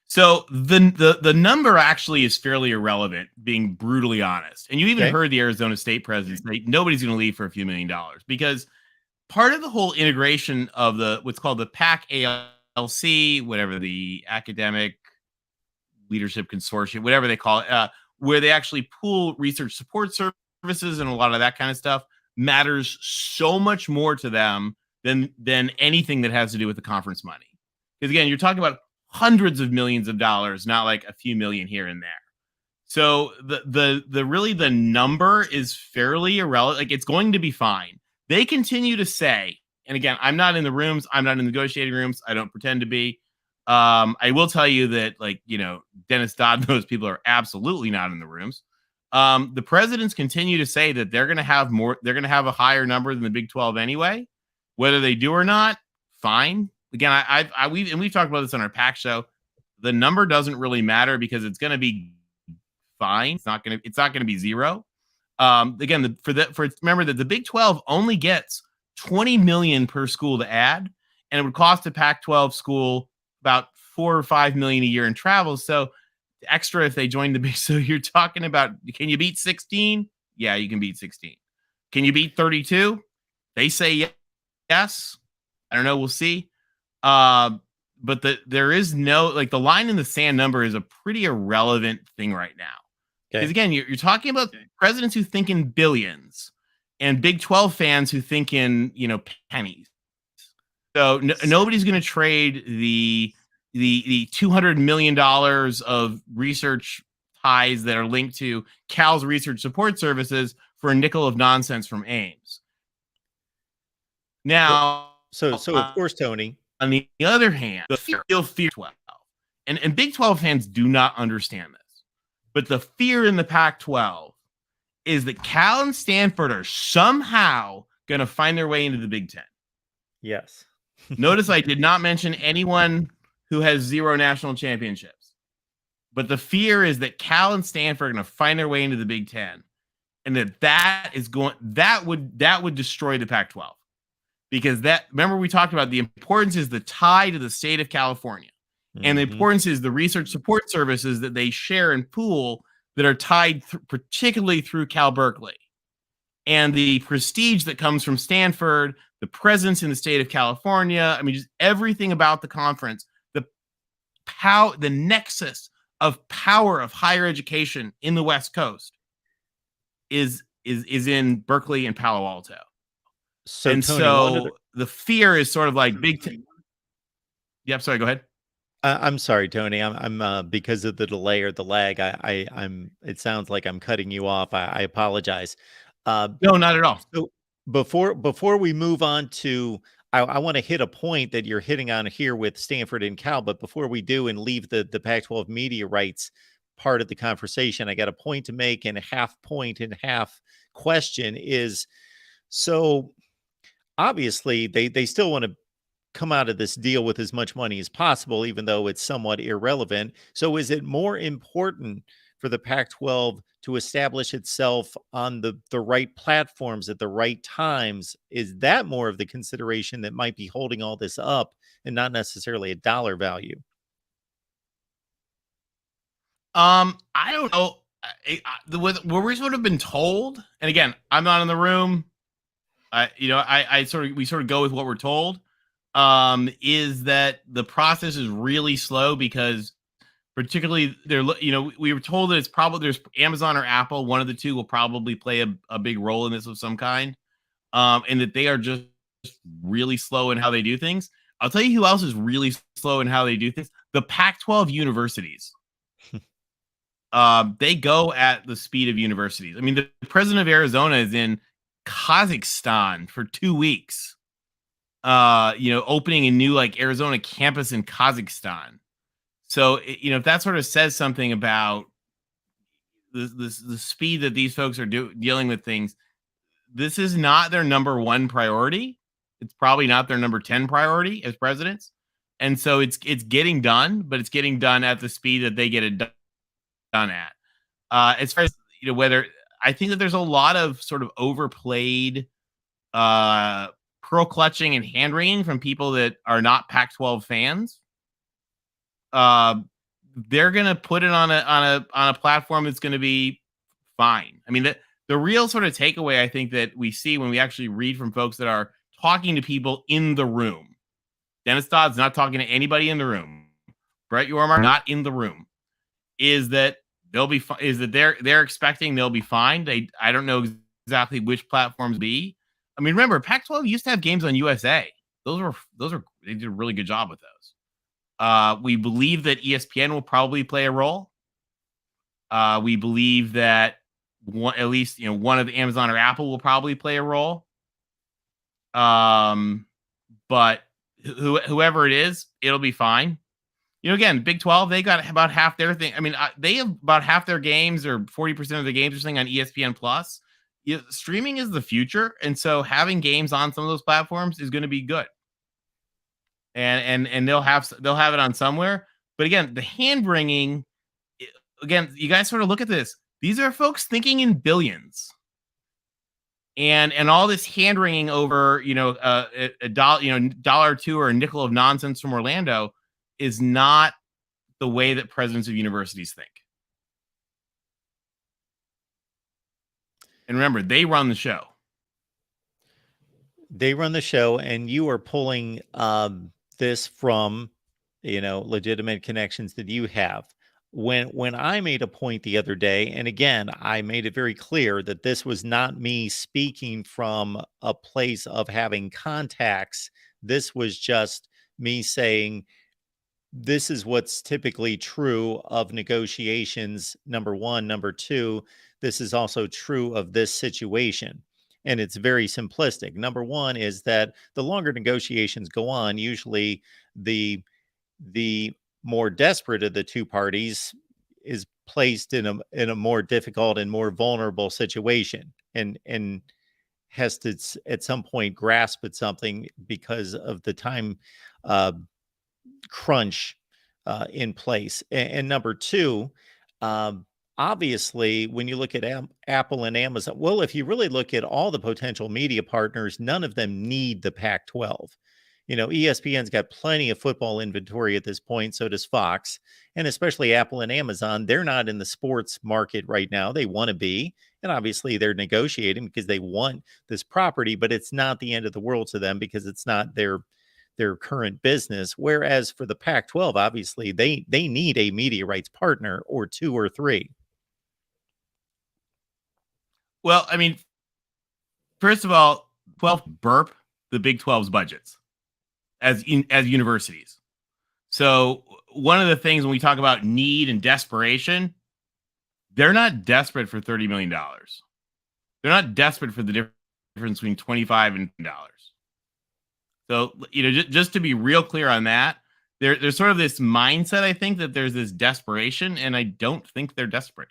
So the number actually is fairly irrelevant, being brutally honest. And you even heard the Arizona State president say nobody's going to leave for a few $1 million, because part of the whole integration of what's called the PAC ALC, whatever, the Academic Leadership Consortium, whatever they call it, where they actually pool research support services and a lot of that kind of stuff, matters so much more to them than anything that has to do with the conference money. Because again, you're talking about hundreds of millions of dollars, not like a few million here and there. So the number is fairly irrelevant. Like, it's going to be fine. They continue to say, and again, I'm not in the rooms, I'm not in negotiating rooms, I don't pretend to be. I will tell you that, Dennis Dodd, those people are absolutely not in the rooms. The presidents continue to say that they're going to have a higher number than the Big 12 anyway. Whether they do or not, fine. Again, we've talked about this on our PAC show. The number doesn't really matter because it's going to be fine. It's not going to be zero. Again, remember that the Big 12 only gets $20 million per school to add, and it would cost a Pac-12 school about $4 or $5 million a year in travel. So extra if they join the Big. So you're talking about, can you beat 16? Yeah, you can beat 16. Can you beat 32? They say yes. I don't know. We'll see. But there is no, the line in the sand number is a pretty irrelevant thing right now. Because again, you're talking about presidents who think in billions and Big 12 fans who think in, pennies. So nobody's going to trade the $200 million of research ties that are linked to Cal's research support services for a nickel of nonsense from Ames. Now, so of course, Tony, on the other hand, the fear 12, and Big 12 fans do not understand this, but the fear in the Pac-12 is that Cal and Stanford are somehow going to find their way into the Big Ten. Yes. Notice I did not mention anyone who has 0 national championships, but the fear is that Cal and Stanford are going to find their way into the Big Ten, and that would destroy the Pac-12, because that, remember we talked about the importance is the tie to the state of California. And the Mhm. importance is the research support services that they share and pool that are tied particularly through Cal Berkeley. And the prestige that comes from Stanford, the presence in the state of California, I mean, just everything about the conference, the nexus of power of higher education in the West Coast is in Berkeley and Palo Alto. So And Tony, one of the so the fear is sort of like Yep, sorry, go ahead. I'm sorry, Tony. I'm because of the delay or the lag. I'm. It sounds like I'm cutting you off. I apologize. Uh, No, not at all. so before we move on to, I want to hit a point that you're hitting on here with Stanford and Cal. But before we do and leave the Pac-12 media rights part of the conversation, I got a point to make, and a half point and half question is, so obviously they still want to come out of this deal with as much money as possible, even though it's somewhat irrelevant. So, is it more important for the Pac 12 to establish itself on the right platforms at the right times? Is that more of the consideration that might be holding all this up and not necessarily a dollar value? I don't know. What we're sort of been told, and again, I'm not in the room. I sort of we sort of go with what we're told. Is that the process is really slow because particularly we were told that it's probably there's Amazon or Apple, one of the two will probably play a big role in this of some kind, and that they are just really slow in how they do things. I'll tell you who else is really slow in how they do things: the Pac-12 universities. They go at the speed of universities. I mean, the president of Arizona is in Kazakhstan for 2 weeks. Opening a new like Arizona campus in Kazakhstan. So, if that sort of says something about the speed that these folks are dealing with things, this is not their number one priority. It's probably not their number 10 priority as presidents. And so it's getting done, but it's getting done at the speed that they get it done at. As far as whether I think that there's a lot of sort of overplayed pearl clutching and hand wringing from people that are not Pac-12 fans. They're gonna put it on a platform that's gonna be fine. I mean, the real sort of takeaway I think that we see when we actually read from folks that are talking to people in the room. Dennis Dodd's not talking to anybody in the room. Brett Yormark not in the room. Is that they'll be is that they're expecting they'll be fine. I don't know exactly which platforms be. I mean, remember Pac-12 used to have games on USA. Those were they did a really good job with those. We believe that ESPN will probably play a role. We believe that at least one of Amazon or Apple will probably play a role. But whoever it is, it'll be fine. Again, Big 12, they got about half their thing. I mean, they have about half their games or 40% of the games or something on ESPN Plus. Streaming is the future, and so having games on some of those platforms is going to be good. And they'll have it on somewhere. But again, the hand wringing. Again, you guys sort of look at this. These are folks thinking in billions. And all this hand wringing over a dollar or two or a nickel of nonsense from Orlando is not the way that presidents of universities think. And remember, they run the show. They run the show, and you are pulling this from legitimate connections that you have. When I made a point the other day, and again, I made it very clear that this was not me speaking from a place of having contacts. This was just me saying, this is what's typically true of negotiations, number one. Number two, this is also true of this situation. And it's very simplistic. Number one is that the longer negotiations go on, usually the more desperate of the two parties is placed in a more difficult and more vulnerable situation, and has to at some point grasp at something because of the time uh, crunch in place. And number two, obviously, when you look at Apple and Amazon, well, if you really look at all the potential media partners, none of them need the Pac 12. ESPN's got plenty of football inventory at this point, so does Fox. And especially Apple and Amazon, they're not in the sports market right now. They want to be. And obviously, they're negotiating because they want this property, but it's not the end of the world to them because it's not their current business. Whereas for the Pac 12, obviously, they need a media rights partner or two or three. Well, I mean, first of all, 12 burp the Big 12's budgets as universities. So one of the things when we talk about need and desperation, they're not desperate for $30 million. They're not desperate for the difference between 25 and $10. So, just to be real clear on that, there's sort of this mindset, I think, that there's this desperation, and I don't think they're desperate.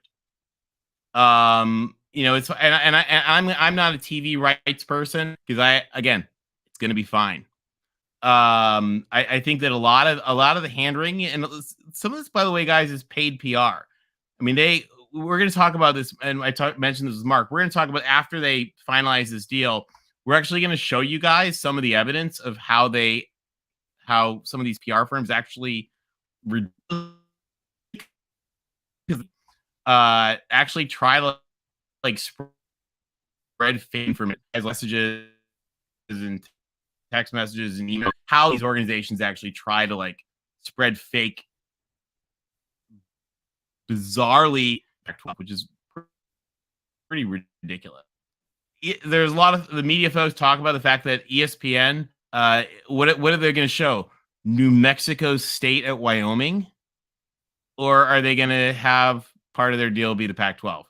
It's I'm not a TV rights person because it's going to be fine. I think that a lot of the hand-wringing, and some of this, by the way, guys, is paid PR. I mean, we're going to talk about this, and mentioned this with Mark. We're going to talk about after they finalize this deal. We're actually going to show you guys some of the evidence of how some of these PR firms actually actually try to spread fake information as messages and text messages and email. How these organizations actually try to spread fake, bizarrely, which is pretty ridiculous. There's a lot of the media folks talk about the fact that ESPN, what are they going to show? New Mexico State at Wyoming? Or are they going to have part of their deal be the Pac-12?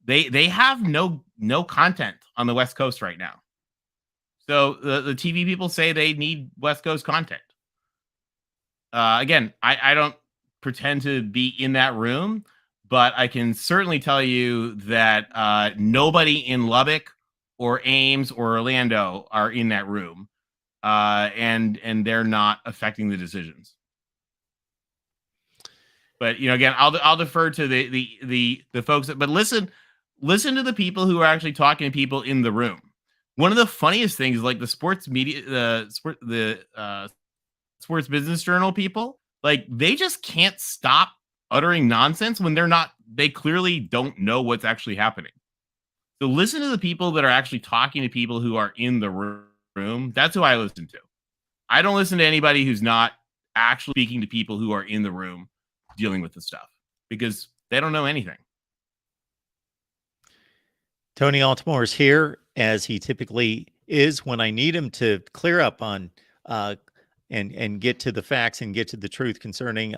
They have no content on the West Coast right now. So the TV people say they need West Coast content. Again, I don't pretend to be in that room, but I can certainly tell you that nobody in Lubbock or Ames or Orlando are in that room, and they're not affecting the decisions. But again, I'll defer to the folks. But listen to the people who are actually talking to people in the room. One of the funniest things, like the sports media, the Sports Business Journal people, they just can't stop uttering nonsense when they clearly don't know what's actually happening. So listen to the people that are actually talking to people who are in the room. That's who I listen to. I don't listen to anybody who's not actually speaking to people who are in the room dealing with the stuff because they don't know anything. Tony Altimore is here, as he typically is when I need him to clear up on and get to the facts and get to the truth concerning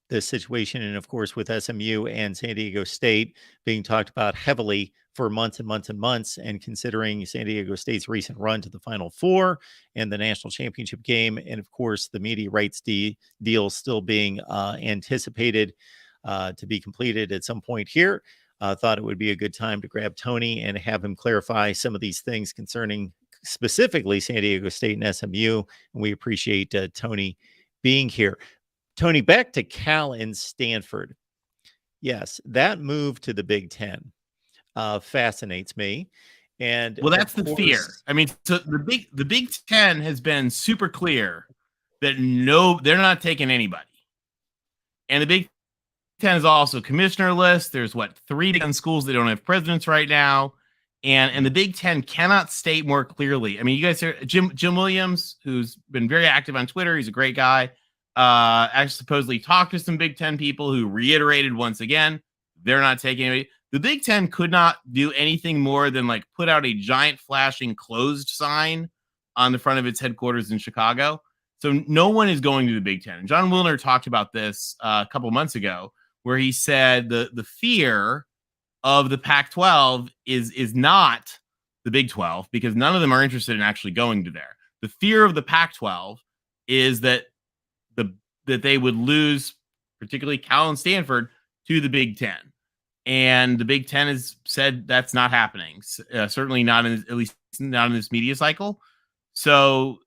the situation. And of course, with SMU and San Diego State being talked about heavily for months and months and months, and considering San Diego State's recent run to the Final Four and the national championship game, and of course, the media rights deal still being anticipated to be completed at some point here. Thought it would be a good time to grab Tony and have him clarify some of these things concerning specifically San Diego State and SMU. And we appreciate Tony being here. Tony, back to Cal and Stanford. Yes, that move to the Big Ten fascinates me. And well, that's the fear. I mean, so the Big Ten has been super clear that they're not taking anybody. And the Big Ten is also commissionerless. There's 3 Big Ten schools that don't have presidents right now. And the Big Ten cannot state more clearly. I mean, you guys hear Jim Williams, who's been very active on Twitter. He's a great guy. Actually supposedly talked to some Big Ten people who reiterated once again, they're not taking anybody. The Big Ten could not do anything more than put out a giant flashing closed sign on the front of its headquarters in Chicago. So no one is going to the Big Ten. And John Wilner talked about this a couple months ago, where he said the fear of the Pac-12 is not the Big 12, because none of them are interested in actually going to there. The fear of the Pac-12 is that they would lose, particularly Cal and Stanford, to the Big Ten. And the Big Ten has said that's not happening. Certainly not at least not in this media cycle. So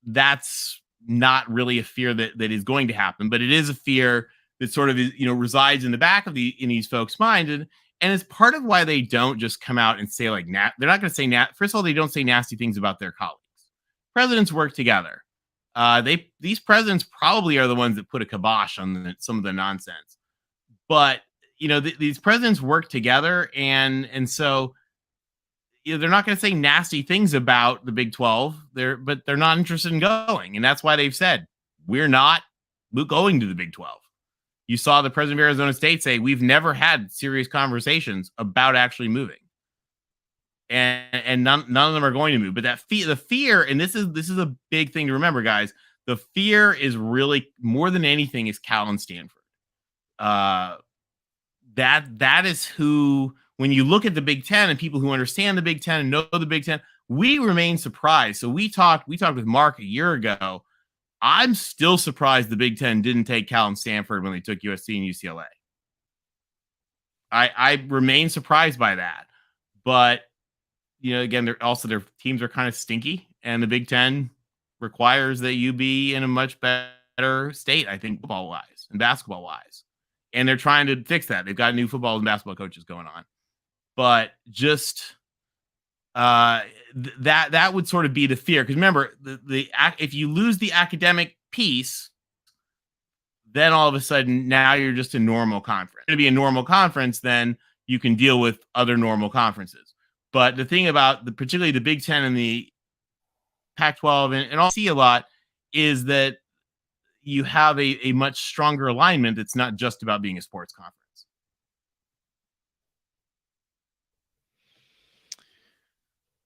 that's not really a fear that is going to happen, but it is a fear that sort of resides in the back of in these folks' minds, and it's part of why they don't just come out and say like they're not going to say first of all, they don't say nasty things about their colleagues. Presidents work together. These presidents probably are the ones that put a kibosh on some of the nonsense, but these presidents work together, and so they're not going to say nasty things about the Big 12. But they're not interested in going, and that's why they've said we're not going to the Big 12. You saw the president of Arizona State say we've never had serious conversations about actually moving, and none of them are going to move. But the fear, and this is a big thing to remember, guys. The fear is really more than anything is Cal and Stanford. That is who. When you look at the Big Ten and people who understand the Big Ten and know the Big Ten, we remain surprised. So we talked with Mark a year ago. I'm still surprised the Big Ten didn't take Cal and Stanford when they took USC and UCLA. I remain surprised by that. But, again, their teams are kind of stinky, and the Big Ten requires that you be in a much better state, I think, football-wise and basketball-wise. And they're trying to fix that. They've got new football and basketball coaches going on. But just that would sort of be the fear. Because remember, if you lose the academic piece, then all of a sudden now you're just a normal conference. If it's going to be a normal conference, then you can deal with other normal conferences. But the thing about particularly the Big Ten and the Pac-12 and I'll see a lot is that you have a much stronger alignment that's not just about being a sports conference.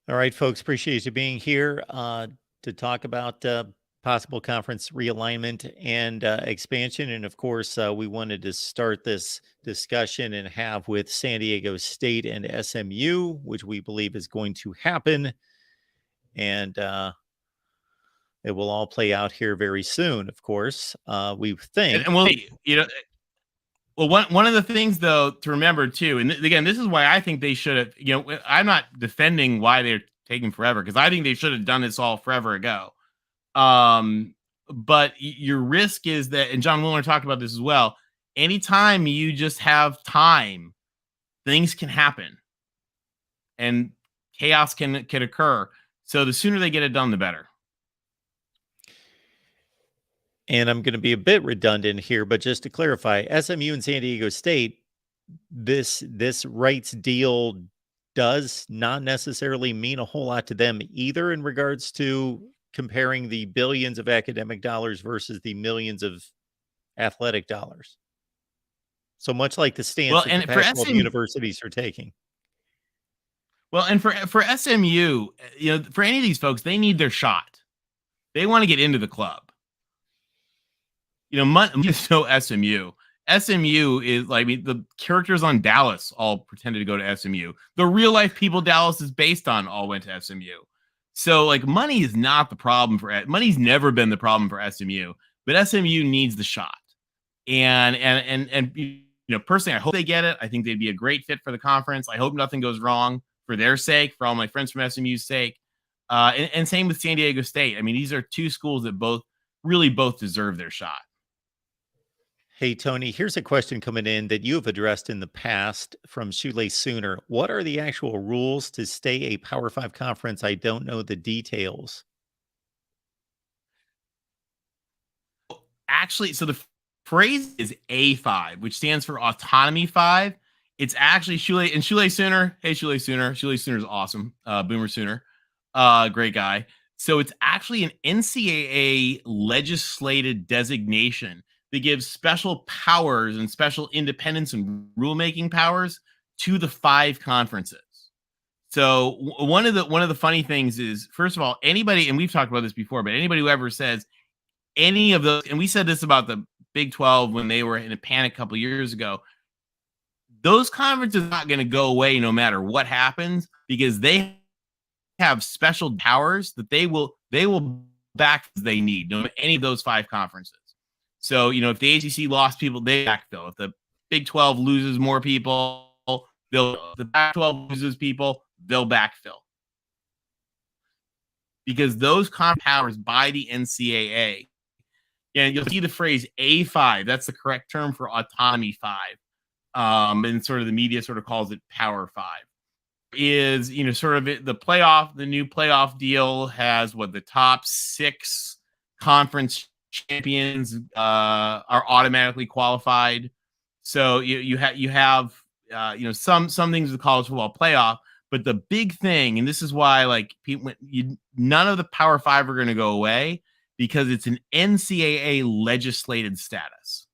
All right, folks, appreciate you being here to talk about possible conference realignment and expansion. And of course, we wanted to start this discussion and have with San Diego State and SMU, which we believe is going to happen. And it will all play out here very soon, of course. We think. And we'll, well, one of the things, though, to remember, too, and again, this is why I think they should have, I'm not defending why they're taking forever, because I think they should have done this all forever ago. But your risk is that, and John Wilner talked about this as well, anytime you just have time, things can happen and chaos can occur. So the sooner they get it done, the better. And I'm going to be a bit redundant here, but just to clarify, SMU and San Diego State, this rights deal does not necessarily mean a whole lot to them either in regards to comparing the billions of academic dollars versus the millions of athletic dollars. So much like the stance that the Pac-12 universities are taking. Well, and for SMU, for any of these folks, they need their shot. They want to get into the club. SMU. SMU is like, the characters on Dallas all pretended to go to SMU. The real life people Dallas is based on all went to SMU. So like money is not the problem money's never been the problem for SMU, but SMU needs the shot. And personally, I hope they get it. I think they'd be a great fit for the conference. I hope nothing goes wrong for their sake, for all my friends from SMU's sake. And same with San Diego State. I mean, these are two schools that both deserve their shot. Hey, Tony, here's a question coming in that you have addressed in the past from Shoelace Sooner. What are the actual rules to stay a Power 5 conference? I don't know the details. Actually, so the phrase is A5, which stands for Autonomy 5. It's actually Shoelace Sooner. Hey, Shoelace Sooner. Shoelace Sooner is awesome. Boomer Sooner. Great guy. So it's actually an NCAA legislated designation that gives special powers and special independence and rulemaking powers to the 5 conferences. So one of the funny things is, first of all, anybody, and we've talked about this before, but anybody who ever says any of those, and we said this about the Big 12 when they were in a panic a couple of years ago, those conferences are not going to go away no matter what happens, because they have special powers that they will back as they need, any of those 5 conferences. So, if the ACC lost people, they backfill. If the Big 12 loses more people, if the Pac-12 loses people, they'll backfill. Because those powers by the NCAA Yeah, you'll see the phrase A5. That's the correct term for autonomy 5. And sort of the media sort of calls it Power 5. Is, sort of the new playoff deal has what the top 6 conference champions are automatically qualified. So you have some things with college football playoff, but the big thing, and this is why like people, none of the Power 5 are going to go away, because it's an NCAA legislated status.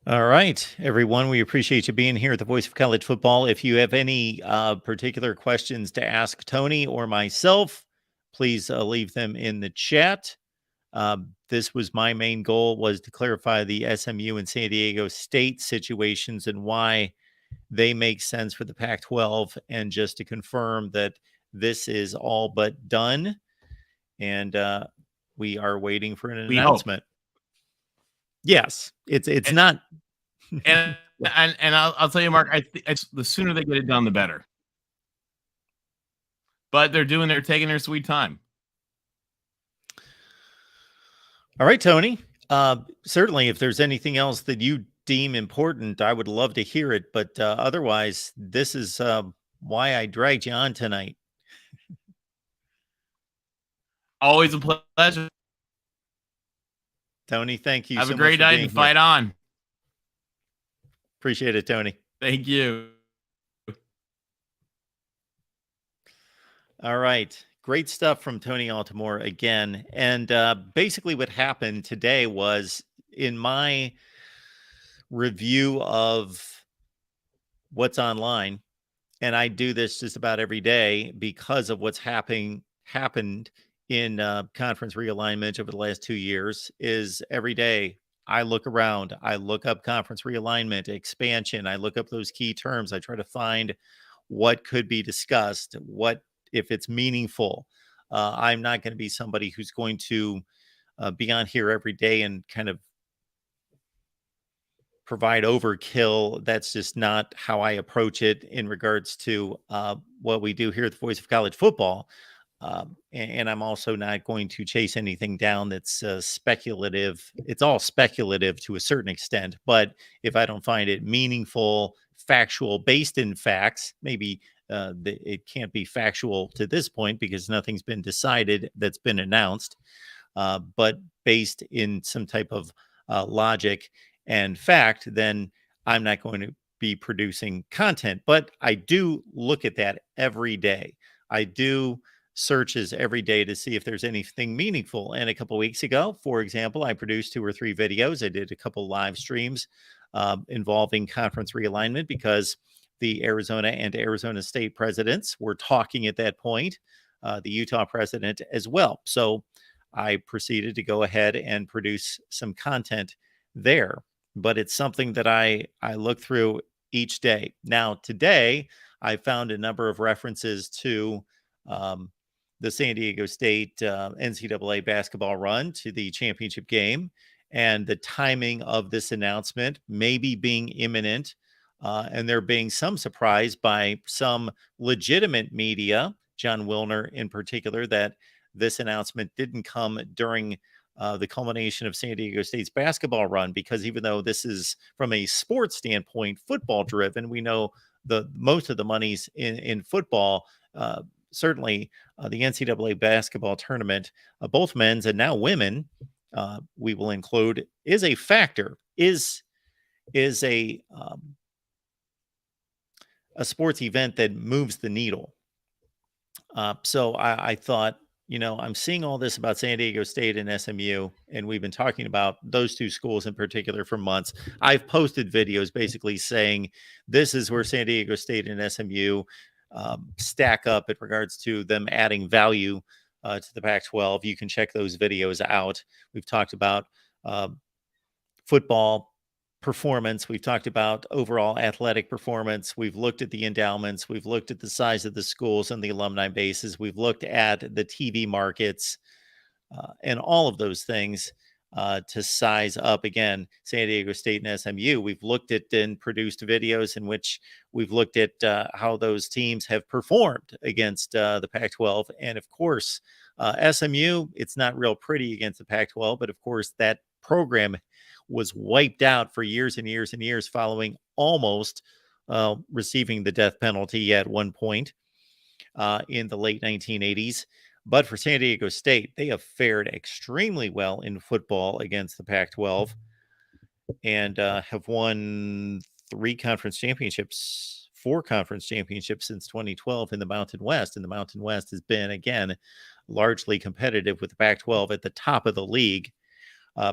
All right, everyone. We appreciate you being here at the Voice of College Football. If you have any particular questions to ask Tony or myself, please leave them in the chat. This was my main goal, was to clarify the SMU and San Diego State situations and why they make sense for the Pac-12, and just to confirm that this is all but done, and we are waiting for an announcement. Yes, it's not. And I'll tell you, Mark, I think the sooner they get it done, the better. But they're taking their sweet time. All right, Tony. Certainly, if there's anything else that you deem important, I would love to hear it. But otherwise, this is why I dragged you on tonight. Always a pleasure. Tony, thank you. Have a great night and fight on. Appreciate it, Tony. Thank you. All right. Great stuff from Tony Altimore again. And basically what happened today was, in my review of what's online, and I do this just about every day because of what's happened in conference realignment over the last 2 years, is every day I look around, I look up conference realignment, expansion, I look up those key terms, I try to find what could be discussed, what if it's meaningful. I'm not going to be somebody who's going to be on here every day and kind of provide overkill. That's just not how I approach it in regards to what we do here at the Voice of College Football. And I'm also not going to chase anything down that's speculative. It's all speculative to a certain extent, but if I don't find it meaningful, factual, based in facts, maybe it can't be factual to this point because nothing's been decided that's been announced, but based in some type of logic and fact, then I'm not going to be producing content. But I do look at that every day. I do searches every day to see if there's anything meaningful. And a couple of weeks ago, for example, I produced 2 or 3 videos. I did a couple live streams involving conference realignment because the Arizona and Arizona State presidents were talking at that point, the Utah president as well. So I proceeded to go ahead and produce some content there. But it's something that I look through each day. Now, today, I found a number of references to the San Diego State NCAA basketball run to the championship game, and the timing of this announcement maybe being imminent, and there being some surprise by some legitimate media, John Wilner in particular, that this announcement didn't come during the culmination of San Diego State's basketball run, because even though this is from a sports standpoint, football driven, we know the most of the money's in football. Certainly the NCAA basketball tournament, both men's and now women, we will include, is a factor, is a sports event that moves the needle. So I thought, I'm seeing all this about San Diego State and SMU, and we've been talking about those 2 schools in particular for months. I've posted videos basically saying this is where San Diego State and SMU stack up in regards to them adding value to the Pac-12. You can check those videos out. We've talked about football performance. We've talked about overall athletic performance. We've looked at the endowments. We've looked at the size of the schools and the alumni bases. We've looked at the TV markets and all of those things. to size up again San Diego State and SMU. We've looked at and produced videos in which we've looked at how those teams have performed against the Pac-12. And of course, SMU, it's not real pretty against the Pac-12, but of course, that program was wiped out for years and years and years following almost receiving the death penalty at one point in the late 1980s. But for San Diego State, they have fared extremely well in football against the Pac 12 and have won four conference championships since 2012 in the Mountain West. And the Mountain West has been, again, largely competitive with the Pac 12 at the top of the league.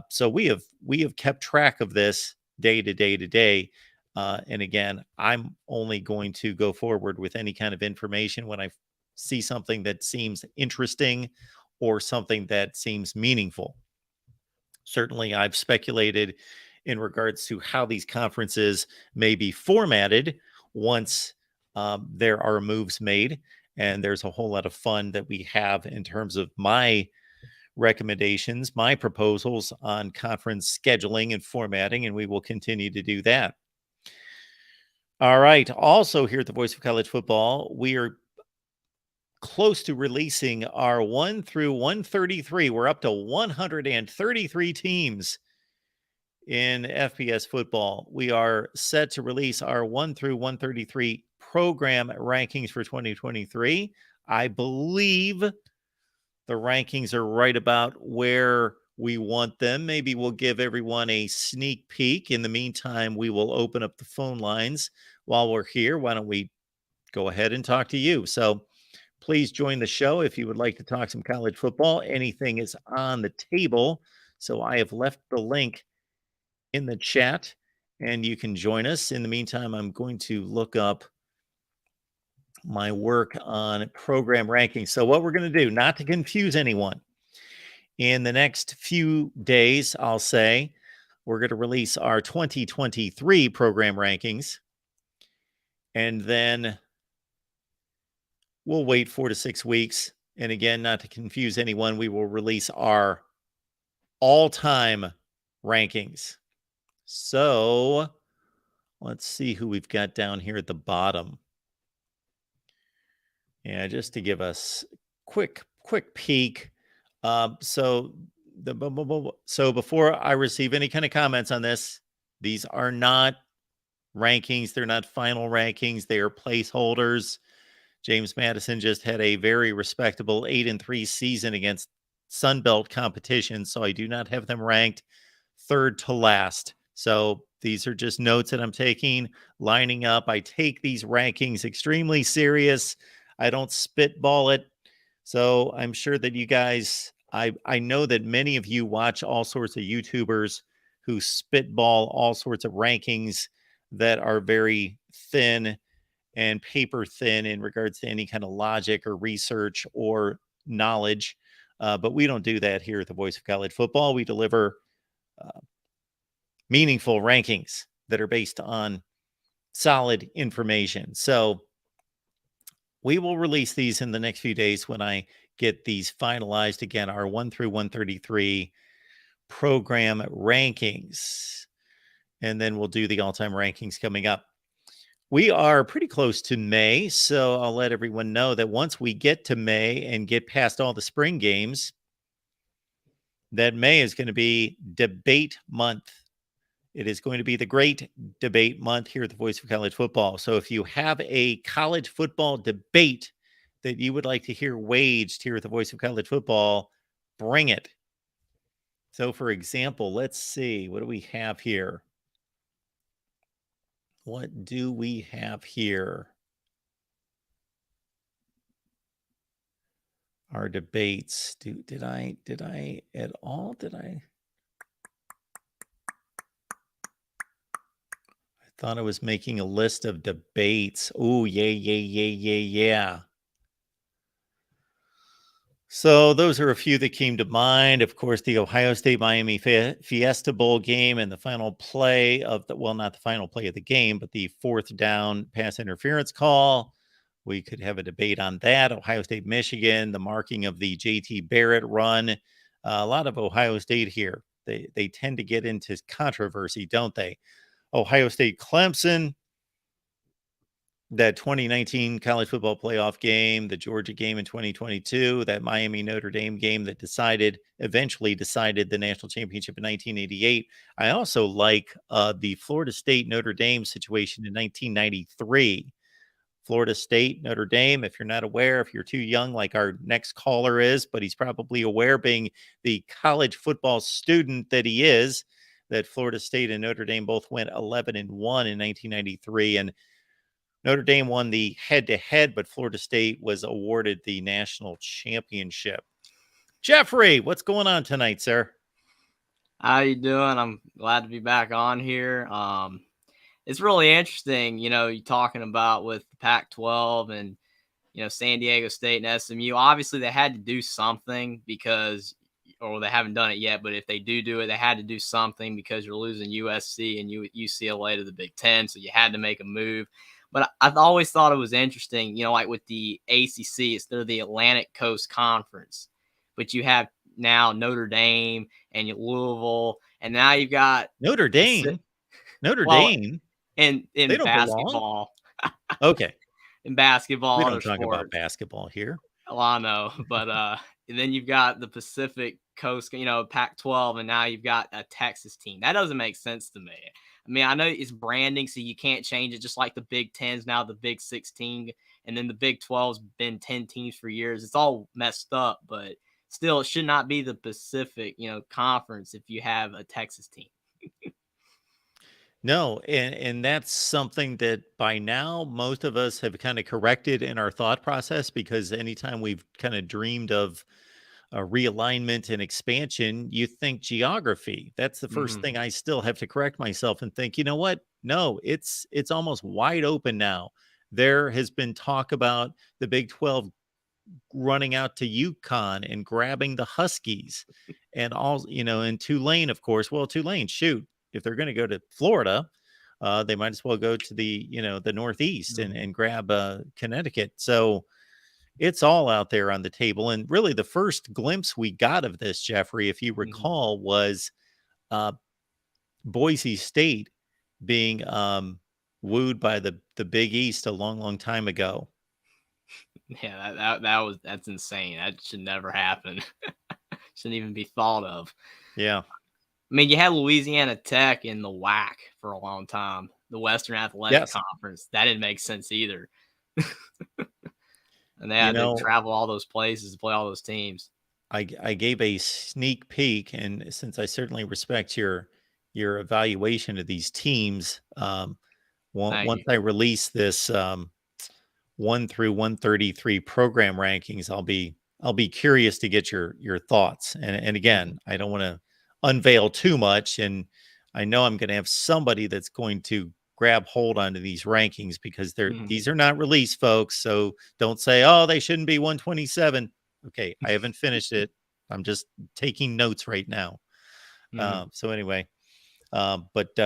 So we have kept track of this day to day to day. And again, I'm only going to go forward with any kind of information when I see something that seems interesting or something that seems meaningful. Certainly, I've speculated in regards to how these conferences may be formatted once there are moves made. And there's a whole lot of fun that we have in terms of my recommendations, my proposals on conference scheduling and formatting, and we will continue to do that. All right. Also, here at the Voice of College Football, we are close to releasing our 1 through 133. We're up to 133 teams in FBS football. We are set to release our 1 through 133 program rankings for 2023. I believe the rankings are right about where we want them. Maybe we'll give everyone a sneak peek. In the meantime, we will open up the phone lines while we're here. Why don't we go ahead and talk to you? So please join the show if you would like to talk some college football. Anything is on the table. So I have left the link in the chat and you can join us. In the meantime, I'm going to look up my work on program rankings. So what we're going to do, not to confuse anyone, in the next few days, I'll say, we're going to release our 2023 program rankings. And then we'll wait 4 to 6 weeks. And again, not to confuse anyone, we will release our all-time rankings. So let's see who we've got down here at the bottom. Yeah, just to give us quick peek. So before I receive any kind of comments on this, these are not rankings. They're not final rankings. They are placeholders. James Madison just had a very respectable 8-3 season against Sunbelt competition, so I do not have them ranked third to last. So these are just notes that I'm taking, lining up. I take these rankings extremely serious. I don't spitball it. So I'm sure that you guys, I know that many of you watch all sorts of YouTubers who spitball all sorts of rankings that are very thin and paper thin in regards to any kind of logic or research or knowledge. But we don't do that here at the Voice of College Football. We deliver meaningful rankings that are based on solid information. So we will release these in the next few days when I get these finalized. Again, our 1 through 133 program rankings. And then we'll do the all-time rankings coming up. We are pretty close to May, so I'll let everyone know that once we get to May and get past all the spring games, that May is going to be debate month. It is going to be the great debate month here at the Voice of College Football. So if you have a college football debate that you would like to hear waged here at the Voice of College Football, bring it. So for example, let's see, what do we have here? What do we have here? Our debates. Did I at all? I thought I was making a list of debates. Oh, yeah. So those are a few that came to mind. Of course, the Ohio State-Miami Fiesta Bowl game and the final play of the, well, not the final play of the game, but the fourth down pass interference call. We could have a debate on that. Ohio State-Michigan, the marking of the JT Barrett run. A lot of Ohio State here. They tend to get into controversy, don't they? Ohio State, Clemson, that 2019 college football playoff game, the Georgia game in 2022, that Miami Notre Dame game that eventually decided the national championship in 1988. I also like the Florida State Notre Dame situation in 1993. Florida State, Notre Dame. If you're not aware, if you're too young, like our next caller is, but he's probably aware, being the college football student that he is, that Florida State and Notre Dame both went 11-1 in 1993. And Notre Dame won the head-to-head, but Florida State was awarded the national championship. Jeffrey, what's going on tonight, sir? How you doing? I'm glad to be back on here. It's really interesting, you talking about with the Pac-12 and, San Diego State and SMU. Obviously, they had to do something because, or they haven't done it yet, but if they do it, they had to do something because you're losing USC and UCLA to the Big Ten, so you had to make a move. But I've always thought it was interesting, like with the ACC, they're the Atlantic Coast Conference, but you have now Notre Dame and Louisville, and now you've got Notre Dame. Notre well, Dame. In They don't basketball. Okay. In basketball, We other don't talk sports. about basketball here. Well, I know, but and then you've got the Pacific Coast, Pac-12, and now you've got a Texas team. That doesn't make sense to me. I mean, I know it's branding, so you can't change it. Just like the Big Ten's now the Big 16, and then the Big 12's been 10 teams for years. It's all messed up, but still, it should not be the Pacific, Conference if you have a Texas team. No, and that's something that by now most of us have kind of corrected in our thought process, because anytime we've kind of dreamed of a realignment and expansion, you think geography. That's the first thing I still have to correct myself and think, you know what? No, it's almost wide open now. There has been talk about the Big 12 running out to UConn and grabbing the Huskies, and all, in Tulane, of course. Well, Tulane, shoot, if they're going to go to Florida, they might as well go to the Northeast and grab Connecticut. So it's all out there on the table. And really, the first glimpse we got of this, Jeffrey, if you recall, was Boise State being wooed by the Big East a long, long time ago. Yeah, that's insane. That should never happen. Shouldn't even be thought of. Yeah. I mean, you had Louisiana Tech in the WAC for a long time, the Western Athletic Conference. That didn't make sense either. And they had to travel all those places to play all those teams. I gave a sneak peek, and since I certainly respect your evaluation of these teams, once I release this 1 through 133 program rankings, I'll be curious to get your thoughts. And again, I don't want to unveil too much, and I know I'm going to have somebody that's going to grab hold onto these rankings, because these are not released, folks. So don't say, oh, they shouldn't be 127. Okay, I haven't finished it. I'm just taking notes right now. So anyway, but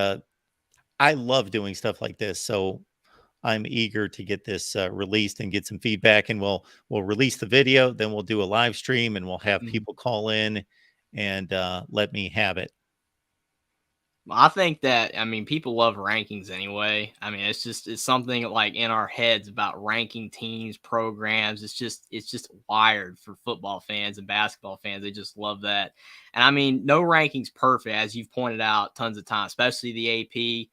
I love doing stuff like this. So I'm eager to get this released and get some feedback, and we'll release the video, then we'll do a live stream, and we'll have people call in and let me have it. I think that, people love rankings anyway. It's something like in our heads about ranking teams, programs. It's just wired for football fans and basketball fans. They just love that. And no ranking's perfect, as you've pointed out tons of times, especially the AP.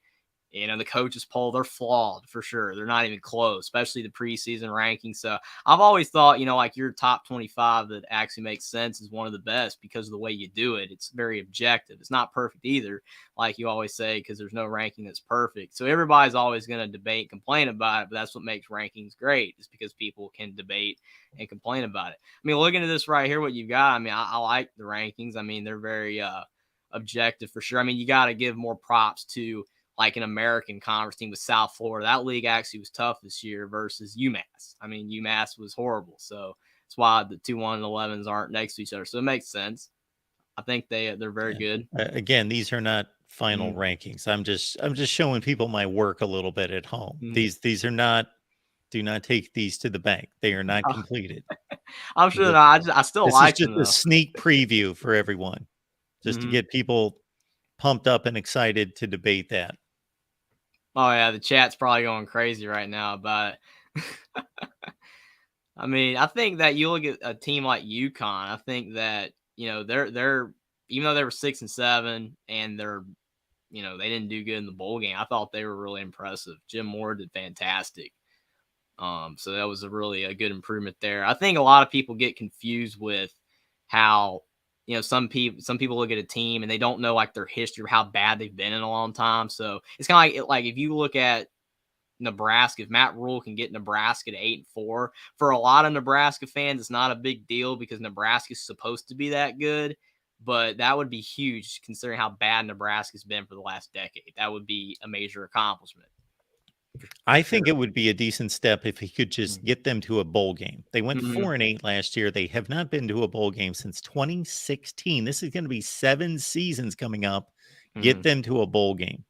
The coaches poll, they're flawed for sure. They're not even close, especially the preseason rankings. So I've always thought, like your top 25 that actually makes sense is one of the best because of the way you do it. It's very objective. It's not perfect either, like you always say, because there's no ranking that's perfect. So everybody's always going to debate and complain about it, but that's what makes rankings great, is because people can debate and complain about it. Looking at this right here, what you've got, I like the rankings. They're very objective for sure. You got to give more props to like an American Conference team with South Florida. That league actually was tough this year versus UMass. UMass was horrible. So that's why the 2-1 and 11s aren't next to each other. So it makes sense. I think they're very good. Again, these are not final rankings. I'm just showing people my work a little bit at home. These are not, do not take these to the bank. They are not completed. I'm sure that I still like them. This is just a sneak preview for everyone. just to Mhm. get people pumped up and excited to debate that. Oh yeah, the chat's probably going crazy right now about it. I mean, I think that you look at a team like UConn. I think that they're even though they were 6-7 and they didn't do good in the bowl game. I thought they were really impressive. Jim Moore did fantastic. So that was a good improvement there. I think a lot of people get confused with how some people look at a team and they don't know like their history or how bad they've been in a long time. So it's kind of like if you look at Nebraska, if Matt Rule can get Nebraska to 8-4, for a lot of Nebraska fans, it's not a big deal because Nebraska's supposed to be that good. But that would be huge considering how bad Nebraska's been for the last decade. That would be a major accomplishment. I Sure. think it would be a decent step if he could just get them to a bowl game. They went Mhm. 4-8 last year. They have not been to a bowl game since 2016. This is going to be 7 seasons coming up. Get Mhm. them to a bowl game.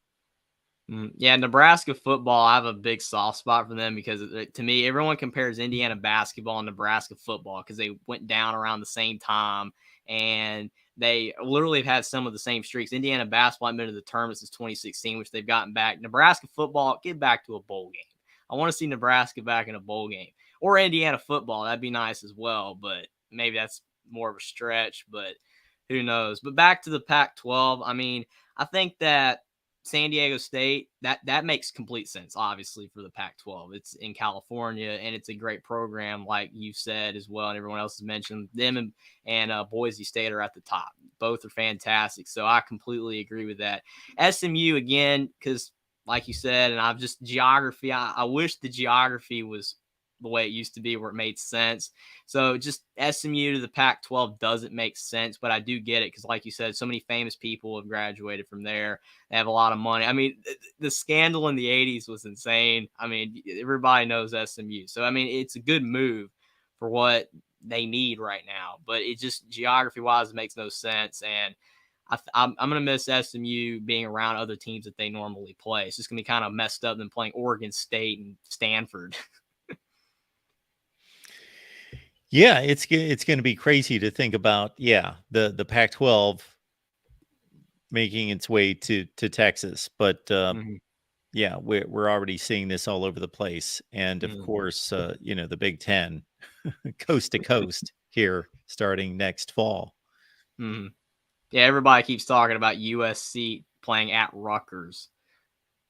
Yeah, Nebraska football, I have a big soft spot for them because to me, everyone compares Indiana basketball and Nebraska football because they went down around the same time and they literally have had some of the same streaks. Indiana basketball hasn't been to the tournament since 2016, which they've gotten back. Nebraska football, get back to a bowl game. I want to see Nebraska back in a bowl game or Indiana football. That'd be nice as well, but maybe that's more of a stretch, but who knows? But back to the Pac-12, I mean, I think that San Diego State, that makes complete sense, obviously, for the Pac-12. It's in California, and it's a great program, like you said as well, and everyone else has mentioned. Them and Boise State are at the top. Both are fantastic, so I completely agree with that. SMU, again, because like you said, and I've just geography, I wish the geography was the way it used to be where it made sense. So just SMU to the Pac-12 doesn't make sense, but I do get it because, like you said, so many famous people have graduated from there. They have a lot of money. I mean, the scandal in the 80s was insane. I mean, everybody knows SMU. So, I mean, it's a good move for what they need right now, but it just geography-wise makes no sense. And I'm going to miss SMU being around other teams that they normally play. It's just going to be kind of messed up than playing Oregon State and Stanford. Yeah, it's going to be crazy to think about. Yeah, the Pac-12 making its way to Texas, but Mhm. yeah, we're already seeing this all over the place, and of Mhm. course, the Big Ten, coast to coast here, starting next fall. Mhm. Yeah, everybody keeps talking about USC playing at Rutgers.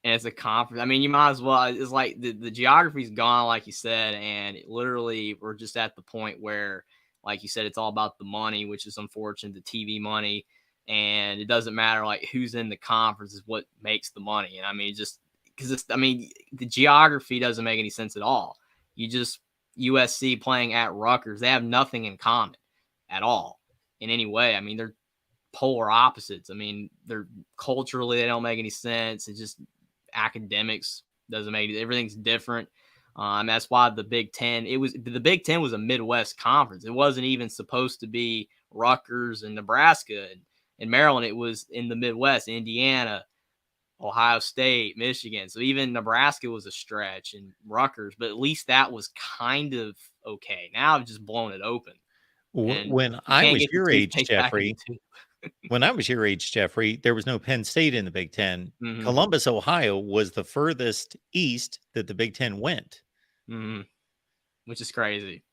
And it's a conference. I mean, you might as well. It's like the geography's gone, like you said, and literally we're just at the point where, like you said, it's all about the money, which is unfortunate, the TV money, and it doesn't matter like who's in the conference is what makes the money. And I mean, just because the geography doesn't make any sense at all. You just USC playing at Rutgers, they have nothing in common at all in any way. I mean, they're polar opposites. I mean, they're culturally they don't make any sense. It's just academics doesn't make it. Everything's different. That's why the Big Ten was a Midwest conference. It wasn't even supposed to be Rutgers and Nebraska and Maryland. It was in the Midwest, Indiana, Ohio State, Michigan. So even Nebraska was a stretch and Rutgers, but at least that was kind of okay. Now I've just blown it open and When you I can't was get the your age, toothpaste back in the Jeffrey, tube. there was no Penn State in the Big Ten. Mm-hmm. Columbus, Ohio, was the furthest east that the Big Ten went. Mm-hmm. Which is crazy.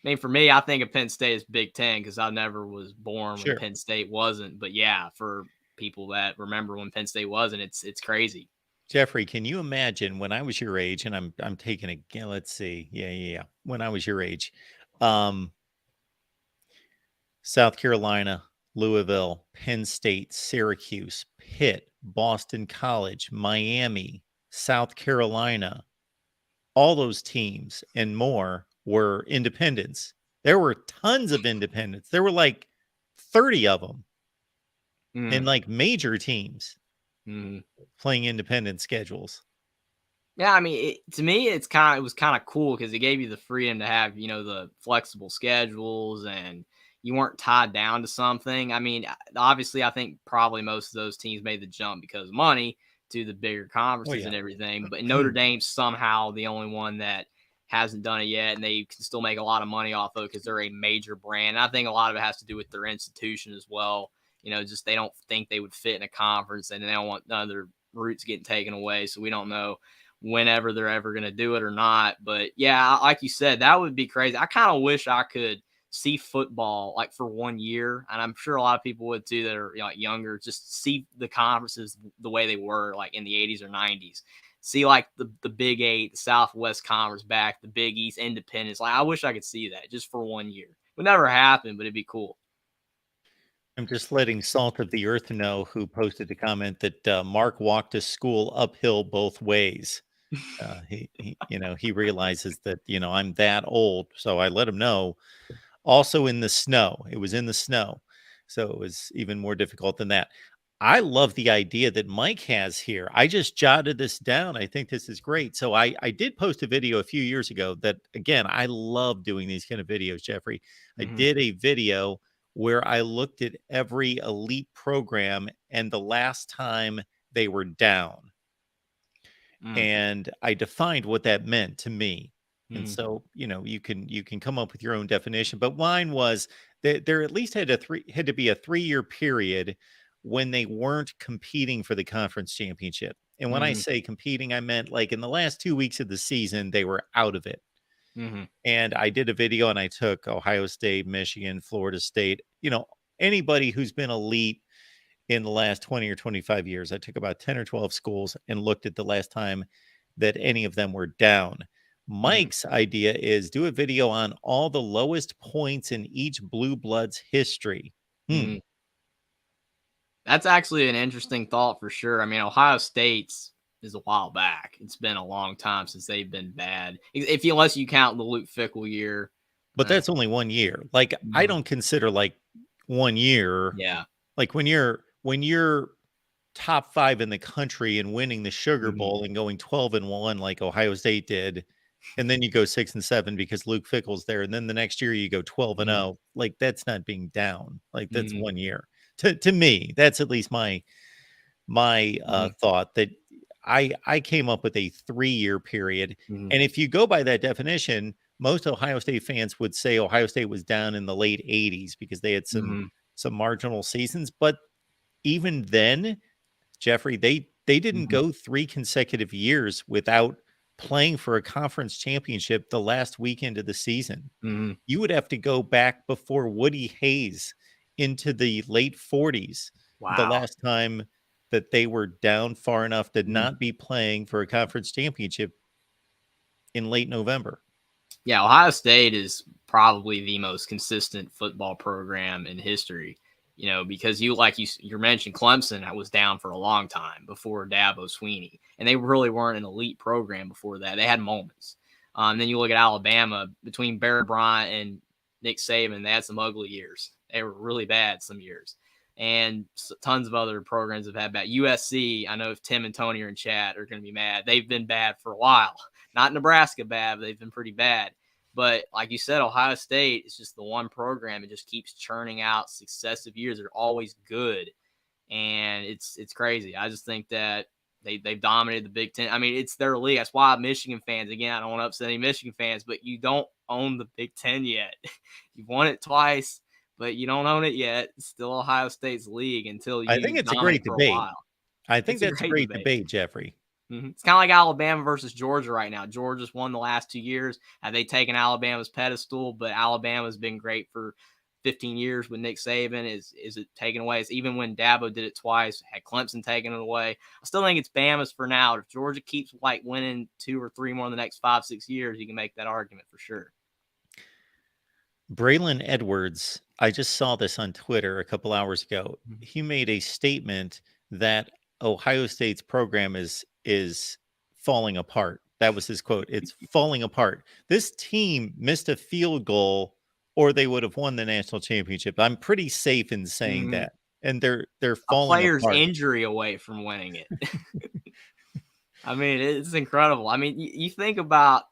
I mean, for me, I think of Penn State as Big Ten because I never was born when Sure. Penn State wasn't. But yeah, for people that remember when Penn State wasn't, it's crazy. Jeffrey, can you imagine when I was your age, and I'm taking again, let's see. Yeah. When I was your age, South Carolina, Louisville, Penn State, Syracuse, Pitt, Boston College, Miami, South Carolina, all those teams and more were independents. There were tons of independents. There were like 30 of them and like major teams playing independent schedules. Yeah, I mean, to me, it was kind of cool because it gave you the freedom to have the flexible schedules and you weren't tied down to something. I mean, obviously, I think probably most of those teams made the jump because of money to the bigger conferences yeah. and everything. But Notre Dame's somehow the only one that hasn't done it yet, and they can still make a lot of money off of it because they're a major brand. And I think a lot of it has to do with their institution as well. just they don't think they would fit in a conference, and they don't want none of their roots getting taken away. So we don't know whenever they're ever going to do it or not. But yeah, like you said, that would be crazy. I kind of wish I could see football like for 1 year, and I'm sure a lot of people would too that are like younger, just see the conferences the way they were like in the 80s or 90s. See like the Big Eight, the Southwest Conference back, the Big East, Independence. Like I wish I could see that just for 1 year. It would never happen, but it'd be cool. I'm just letting Salt of the Earth know, who posted a comment that Mark walked to school uphill both ways. He realizes that, I'm that old. So I let him know. Also in the snow. It was in the snow. So it was even more difficult than that. I love the idea that Mike has here. I just jotted this down. I think this is great. So I did post a video a few years ago that, again, I love doing these kind of videos, Jeffrey. I did a video where I looked at every elite program and the last time they were down. And I defined what that meant to me. And so, you can come up with your own definition, but mine was that there at least had to be a 3-year period when they weren't competing for the conference championship. And when I say competing, I meant like in the last 2 weeks of the season, they were out of it. And I did a video and I took Ohio State, Michigan, Florida State, anybody who's been elite in the last 20 or 25 years. I took about 10 or 12 schools and looked at the last time that any of them were down. Mike's idea is do a video on all the lowest points in each Blue Bloods history. That's actually an interesting thought for sure. I mean, Ohio State's is a while back. It's been a long time since they've been bad. Unless you count the Luke Fickell year. But that's only 1 year. Like I don't consider like 1 year. Yeah. Like when you're top 5 in the country and winning the Sugar Bowl and going 12-1 like Ohio State did, and then you go 6-7 because Luke Fickell's there, and then the next year you go 12-0. Like that's not being down. Like that's 1 year. To me, that's at least my thought, that I came up with a 3-year period. And if you go by that definition, most Ohio State fans would say Ohio State was down in the late 80s because they had some marginal seasons. But even then, Jeffrey, they didn't go 3 consecutive years without playing for a conference championship the last weekend of the season. You would have to go back before Woody Hayes into the late 40s. The last time that they were down far enough to not be playing for a conference championship in late November. Yeah, Ohio State is probably the most consistent football program in history. Because you mentioned, Clemson was down for a long time before Dabo Swinney, and they really weren't an elite program before that. They had moments. Then you look at Alabama, between Barry Bryant and Nick Saban, they had some ugly years. They were really bad some years. And tons of other programs have had bad. USC, I know if Tim and Tony are in chat, are going to be mad. They've been bad for a while. Not Nebraska bad, but they've been pretty bad. But like you said, Ohio State is just the one program that just keeps churning out successive years. They're always good. And it's crazy. I just think that they've dominated the Big Ten. I mean, it's their league. That's why Michigan fans, again, I don't want to upset any Michigan fans, but you don't own the Big Ten yet. You've won it twice, but you don't own it yet. It's still Ohio State's league until you I think it's a great debate. I think It's that's a great debate, Jeffrey. It's kind of like Alabama versus Georgia right now. Georgia's won the last 2 years. Have they taken Alabama's pedestal? But Alabama's been great for 15 years with Nick Saban. Is it taken away? It's even when Dabo did it twice, had Clemson taken it away. I still think it's Bama's for now. If Georgia keeps winning 2 or 3 more in the next 5-6 years, you can make that argument for sure. Braylon Edwards, I just saw this on Twitter a couple hours ago. He made a statement that Ohio State's program is falling apart. That was his quote. It's falling apart. This team missed a field goal or they would have won the national championship. I'm pretty safe in saying that. And they're falling a player's apart. Injury away from winning it. I mean, it's incredible. I mean, you think about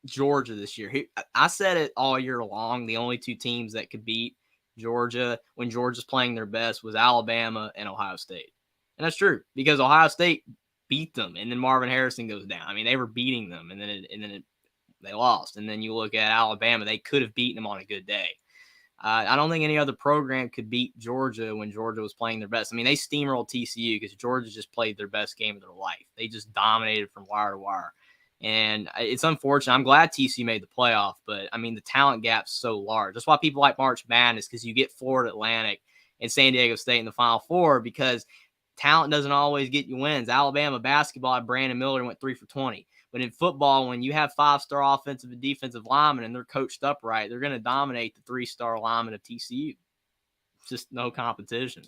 Georgia this year. I said it all year long. The only 2 teams that could beat Georgia when Georgia's playing their best was Alabama and Ohio State. And that's true because Ohio State beat them, and then Marvin Harrison goes down. I mean, they were beating them, and then they lost. And then you look at Alabama; they could have beaten them on a good day. I don't think any other program could beat Georgia when Georgia was playing their best. I mean, they steamrolled TCU because Georgia just played their best game of their life. They just dominated from wire to wire. And it's unfortunate. I'm glad TCU made the playoff, but I mean, the talent gap's so large. That's why people like March Madness, because you get Florida Atlantic and San Diego State in the Final Four, because talent doesn't always get you wins. Alabama basketball, Brandon Miller went 3 for 20. But in football, when you have 5-star offensive and defensive linemen and they're coached up right, they're going to dominate the 3-star linemen of TCU. It's just no competition.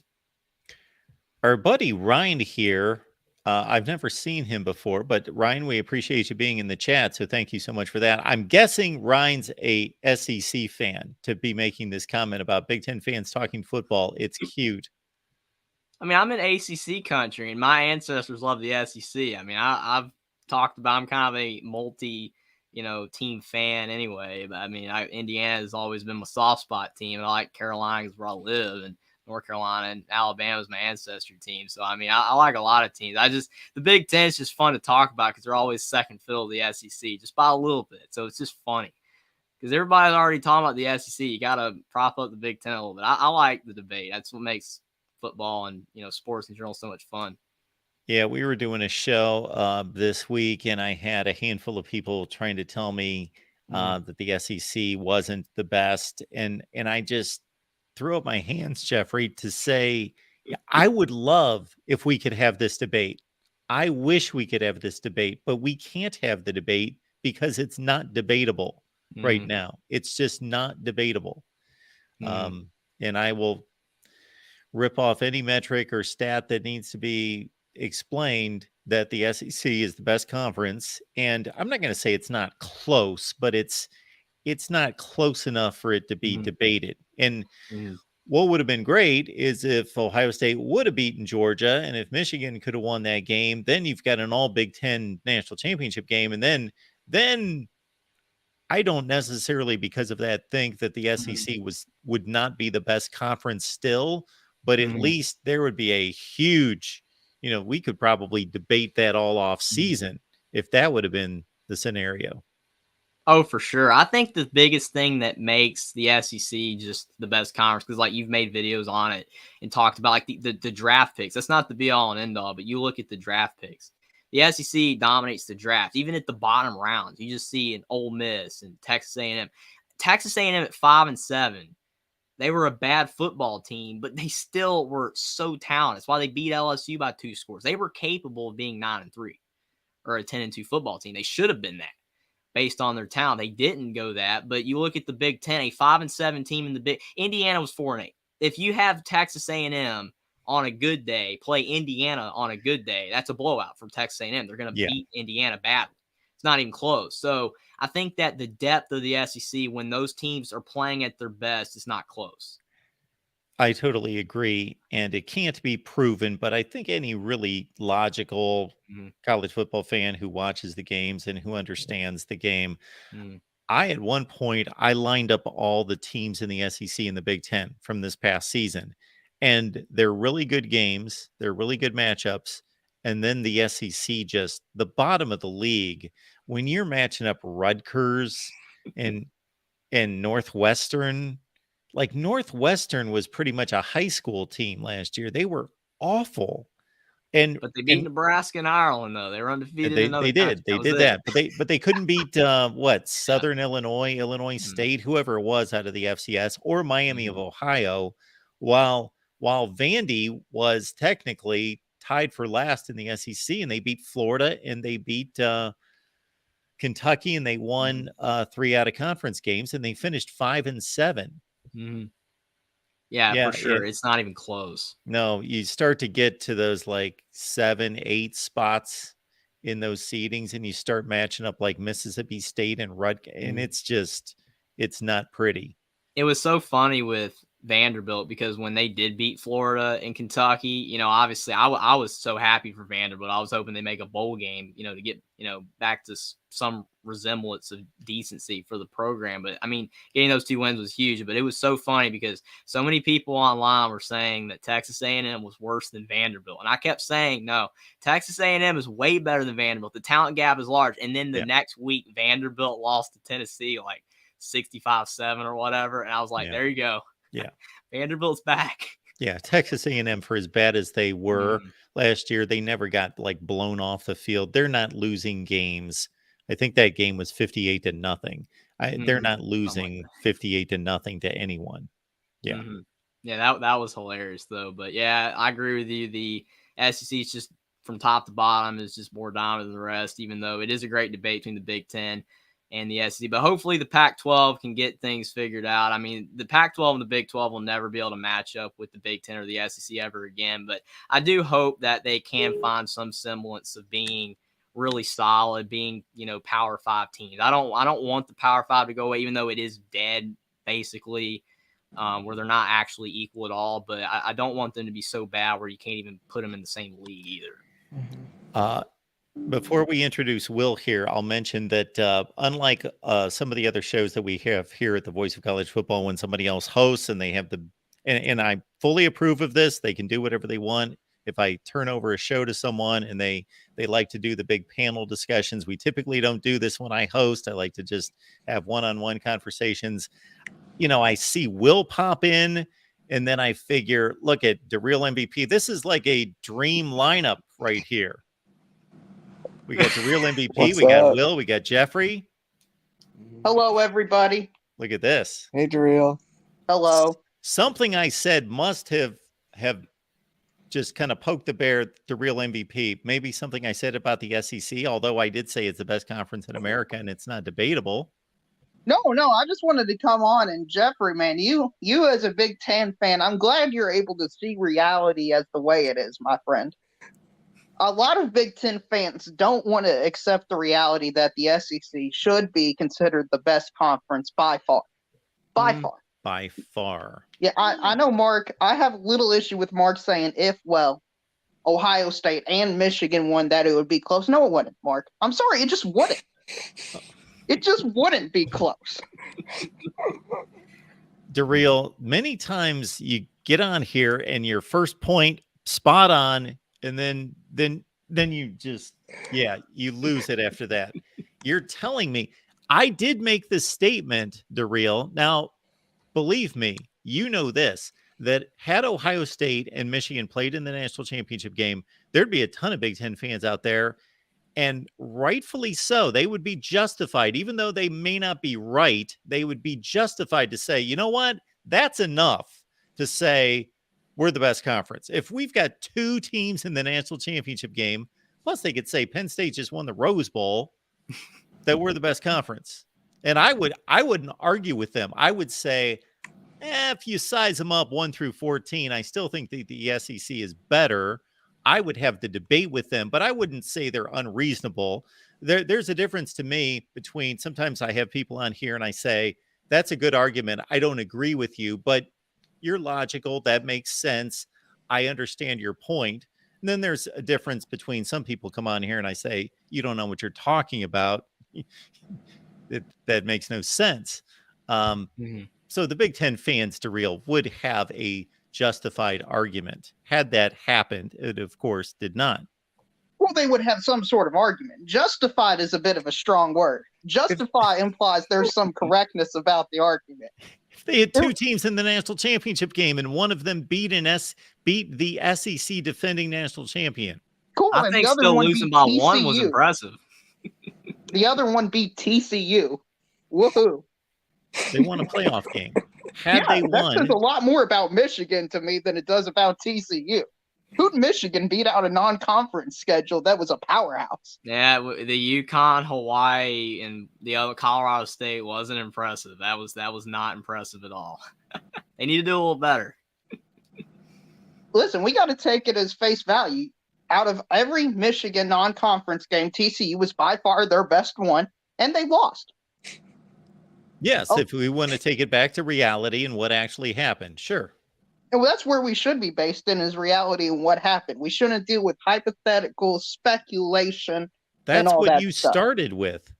Our buddy Ryan here, I've never seen him before, but Ryan, we appreciate you being in the chat, so thank you so much for that. I'm guessing Ryan's a SEC fan to be making this comment about Big Ten fans talking football. It's cute. I mean, I'm in ACC country, and my ancestors love the SEC. I mean, I've talked about, I'm kind of a team fan anyway. But I mean, Indiana has always been my soft spot team, and I like Carolina because where I live, and North Carolina and Alabama is my ancestry team. So I mean, I like a lot of teams. The Big Ten is just fun to talk about because they're always second fiddle to the SEC, just by a little bit. So it's just funny because everybody's already talking about the SEC. You got to prop up the Big Ten a little bit. I like the debate. That's what makes football and sports in general so much fun. Yeah, we were doing a show this week, and I had a handful of people trying to tell me that the SEC wasn't the best, and I just threw up my hands, Jeffrey, to say I would love if we could have this debate. I wish we could have this debate, but we can't have the debate because it's not debatable right now. It's just not debatable. And I will rip off any metric or stat that needs to be explained that the SEC is the best conference. And I'm not going to say it's not close, but it's not close enough for it to be debated. And what would have been great is if Ohio State would have beaten Georgia, and if Michigan could have won that game, then you've got an all Big Ten national championship game. And then I don't necessarily, because of that, think that the SEC would not be the best conference still, but at least there would be a huge, we could probably debate that all off season if that would have been the scenario. Oh, for sure. I think the biggest thing that makes the SEC just the best conference, because like you've made videos on it and talked about like the draft picks. That's not the be all and end all, but you look at the draft picks. The SEC dominates the draft, even at the bottom rounds. You just see an Ole Miss and Texas A&M. Texas A&M at 5-7. They were a bad football team, but they still were so talented. That's why they beat LSU by 2 scores. They were capable of being 9-3 or a 10-2 football team. They should have been that based on their talent. They didn't go that, but you look at the Big Ten, a 5-7 team in the Big. Indiana was 4-8. If you have Texas A&M on a good day play Indiana on a good day, that's a blowout from Texas A&M. They're going to beat Indiana badly. It's not even close. So I think that the depth of the SEC when those teams are playing at their best is not close. I totally agree, and it can't be proven, but I think any really logical college football fan who watches the games and who understands the game, at one point, I lined up all the teams in the SEC and the Big Ten from this past season, and they're really good games. They're really good matchups. And then the SEC, just the bottom of the league, when you're matching up Rutgers and Northwestern, like Northwestern was pretty much a high school team last year. They were awful. But they beat Nebraska and Ireland, though. They were undefeated. They did that. But they couldn't beat Southern Illinois State, whoever it was out of the FCS, or Miami of Ohio, while Vandy was technically tied for last in the SEC, and they beat Florida and they beat Kentucky, and they won 3 out of conference games, and they finished 5-7. Yeah, for sure. It's not even close. No, you start to get to those like 7, 8 spots in those seedings, and you start matching up like Mississippi State and Rutgers, and it's not pretty. It was so funny with Vanderbilt because when they did beat Florida and Kentucky, obviously I was so happy for Vanderbilt. I was hoping they make a bowl game, to get, back to some resemblance of decency for the program. But I mean, getting those 2 wins was huge, but it was so funny because so many people online were saying that Texas A&M was worse than Vanderbilt. And I kept saying, no, Texas A&M is way better than Vanderbilt. The talent gap is large. And then the next week, Vanderbilt lost to Tennessee. Like, 65-7 or whatever. And I was like, Yeah. there you go. Yeah. Vanderbilt's back. Yeah, Texas A&M, for as bad as they were last year, they never got like blown off the field. They're not losing games. I think that game was 58-0. They're not losing 58-0 to anyone. Yeah. Yeah, that was hilarious though. But yeah, I agree with you. The SEC is just from top to bottom is just more dominant than the rest, even though it is a great debate between the Big Ten and the SEC. But hopefully the Pac-12 can get things figured out. I mean, the Pac-12 and the Big 12 will never be able to match up with the Big Ten or the SEC ever again. But I do hope that they can find some semblance of being really solid, being, Power 5 teams. I don't want the Power 5 to go away, even though it is dead basically, where they're not actually equal at all. But I don't want them to be so bad where you can't even put them in the same league either. Before we introduce Will here, I'll mention that unlike some of the other shows that we have here at the Voice of College Football, when somebody else hosts and they have and I fully approve of this, they can do whatever they want. If I turn over a show to someone and they like to do the big panel discussions, we typically don't do this when I host. I like to just have one-on-one conversations. I see Will pop in, and then I figure, look at the real MVP. This is like a dream lineup right here. We got the real MVP. We got Will. We got Jeffrey. Hello, everybody. Look at this. Hey, Darrell. Hello. Something I said must have just kind of poked the bear, the real MVP. Maybe something I said about the SEC, although I did say it's the best conference in America, and it's not debatable. No, I just wanted to come on, and Jeffrey, man, you as a Big Ten fan, I'm glad you're able to see reality as the way it is, my friend. A lot of Big Ten fans don't want to accept the reality that the SEC should be considered the best conference by far. By far. Yeah, I know, Mark. I have little issue with Mark saying Ohio State and Michigan won that it would be close. No, it wouldn't, Mark. I'm sorry, it just wouldn't. It just wouldn't be close. Darrell, many times you get on here and your first point spot on, and then you just you lose it after that. You're telling me I did make this statement, Darrell. Now, believe me, you know this, that had Ohio State and Michigan played in the national championship game, there'd be a ton of Big Ten fans out there. And rightfully so, they would be justified, even though they may not be right, they would be justified to say, you know what, that's enough to say we're the best conference. If we've got two teams in the national championship game, plus they could say Penn State just won the Rose Bowl, that we're the best conference. And I wouldn't argue with them. I would say, if you size them up 1 through 14, I still think that the SEC is better. I would have the debate with them, but I wouldn't say they're unreasonable. There's a difference to me between, sometimes I have people on here and I say, that's a good argument. I don't agree with you, but you're logical. That makes sense. I understand your point. And then there's a difference between some people come on here and I say, you don't know what you're talking about. That makes no sense. So the Big Ten fans, Darrell, would have a justified argument. Had that happened, it of course did not. Well, they would have some sort of argument. Justified is a bit of a strong word. Justify implies there's some correctness about the argument. If they had two teams in the national championship game and one of them beat the SEC defending national champion. Cool. I think still losing by one was impressive. The other one beat TCU. Woohoo. They won a playoff game. Had they won, that says a lot more about Michigan to me than it does about TCU. Who'd Michigan beat out a non-conference schedule that was a powerhouse? Yeah, the UConn, Hawaii, and the other Colorado State wasn't impressive. That was not impressive at all. They need to do a little better. Listen, we got to take it as face value. Out of every Michigan non-conference game, TCU was by far their best one, and they lost. Yes, if we want to take it back to reality and what actually happened, sure. And that's where we should be based in, is reality and what happened. We shouldn't deal with hypothetical speculation. That's and all what that you stuff. Started with.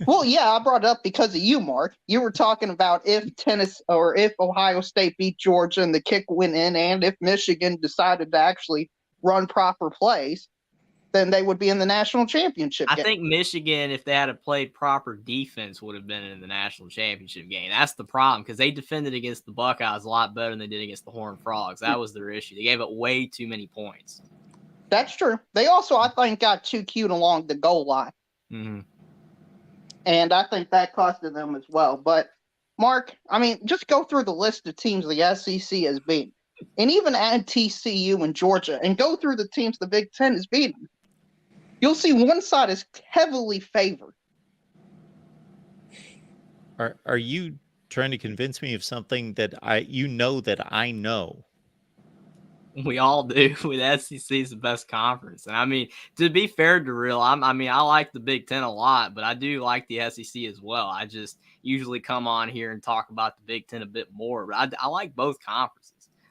Well, yeah, I brought it up because of you, Mark. You were talking about if Ohio State beat Georgia and the kick went in, and if Michigan decided to actually run proper plays. then they would be in the national championship I game. think Michigan, if they had played proper defense, would have been in the national championship game. That's the problem, because they defended against the Buckeyes a lot better than they did against the Horned Frogs. That was their issue. They gave up way too many points. That's true. They also, I think, got too cute along the goal line. Mm-hmm. And I think that costed them as well. But, Mark, I mean, just go through the list of teams the SEC has beaten. And even add TCU and Georgia and go through the teams the Big Ten has beaten. You'll see one side is heavily favored. Are you trying to convince me of something that I know? We all do. With SEC is the best conference. And I mean, to be fair to real, I like the Big Ten a lot, but I do like the SEC as well. I just usually come on here and talk about the Big Ten a bit more, but I like both conferences.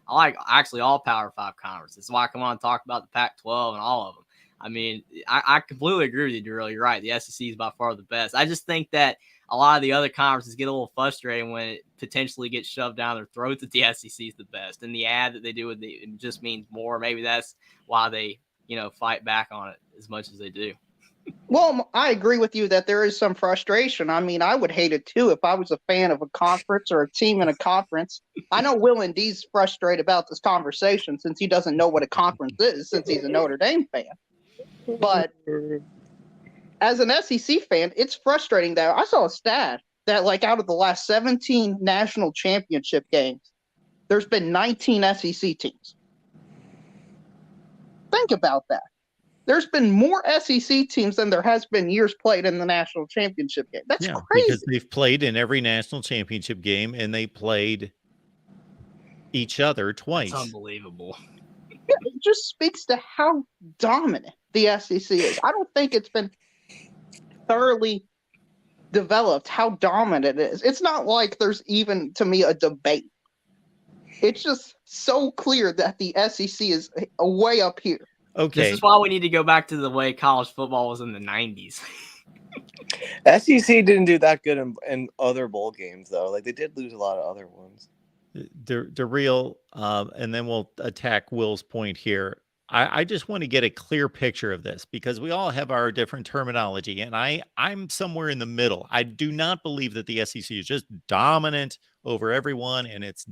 I like actually all Power 5 conferences. That's why I come on and talk about the Pac-12 and all of them. I mean, I completely agree with you, Darrell. You're right. The SEC is by far the best. I just think that a lot of the other conferences get a little frustrating when it potentially gets shoved down their throats that the SEC is the best. And the ad that they do with it just means more. Maybe that's why they, fight back on it as much as they do. Well, I agree with you that there is some frustration. I mean, I would hate it too if I was a fan of a conference or a team in a conference. I know Will and D's frustrated about this conversation since he doesn't know what a conference is since he's a Notre Dame fan. But as an SEC fan, it's frustrating that I saw a stat that like out of the last 17 national championship games, there's been 19 SEC teams. Think about that. There's been more SEC teams than there has been years played in the national championship game. That's crazy. Because they've played in every national championship game and they played each other twice. It's unbelievable. Yeah, it just speaks to how dominant the SEC is. I don't think it's been thoroughly developed how dominant it is. It's not like there's even, to me, a debate. It's just so clear that the SEC is way up here. Okay. This is why we need to go back to the way college football was in the 90s. SEC didn't do that good in other bowl games, though. Like, they did lose a lot of other ones. The real, and then we'll attack Will's point here. I just want to get a clear picture of this because we all have our different terminology, and I'm somewhere in the middle. I do not believe that the SEC is just dominant over everyone, and it's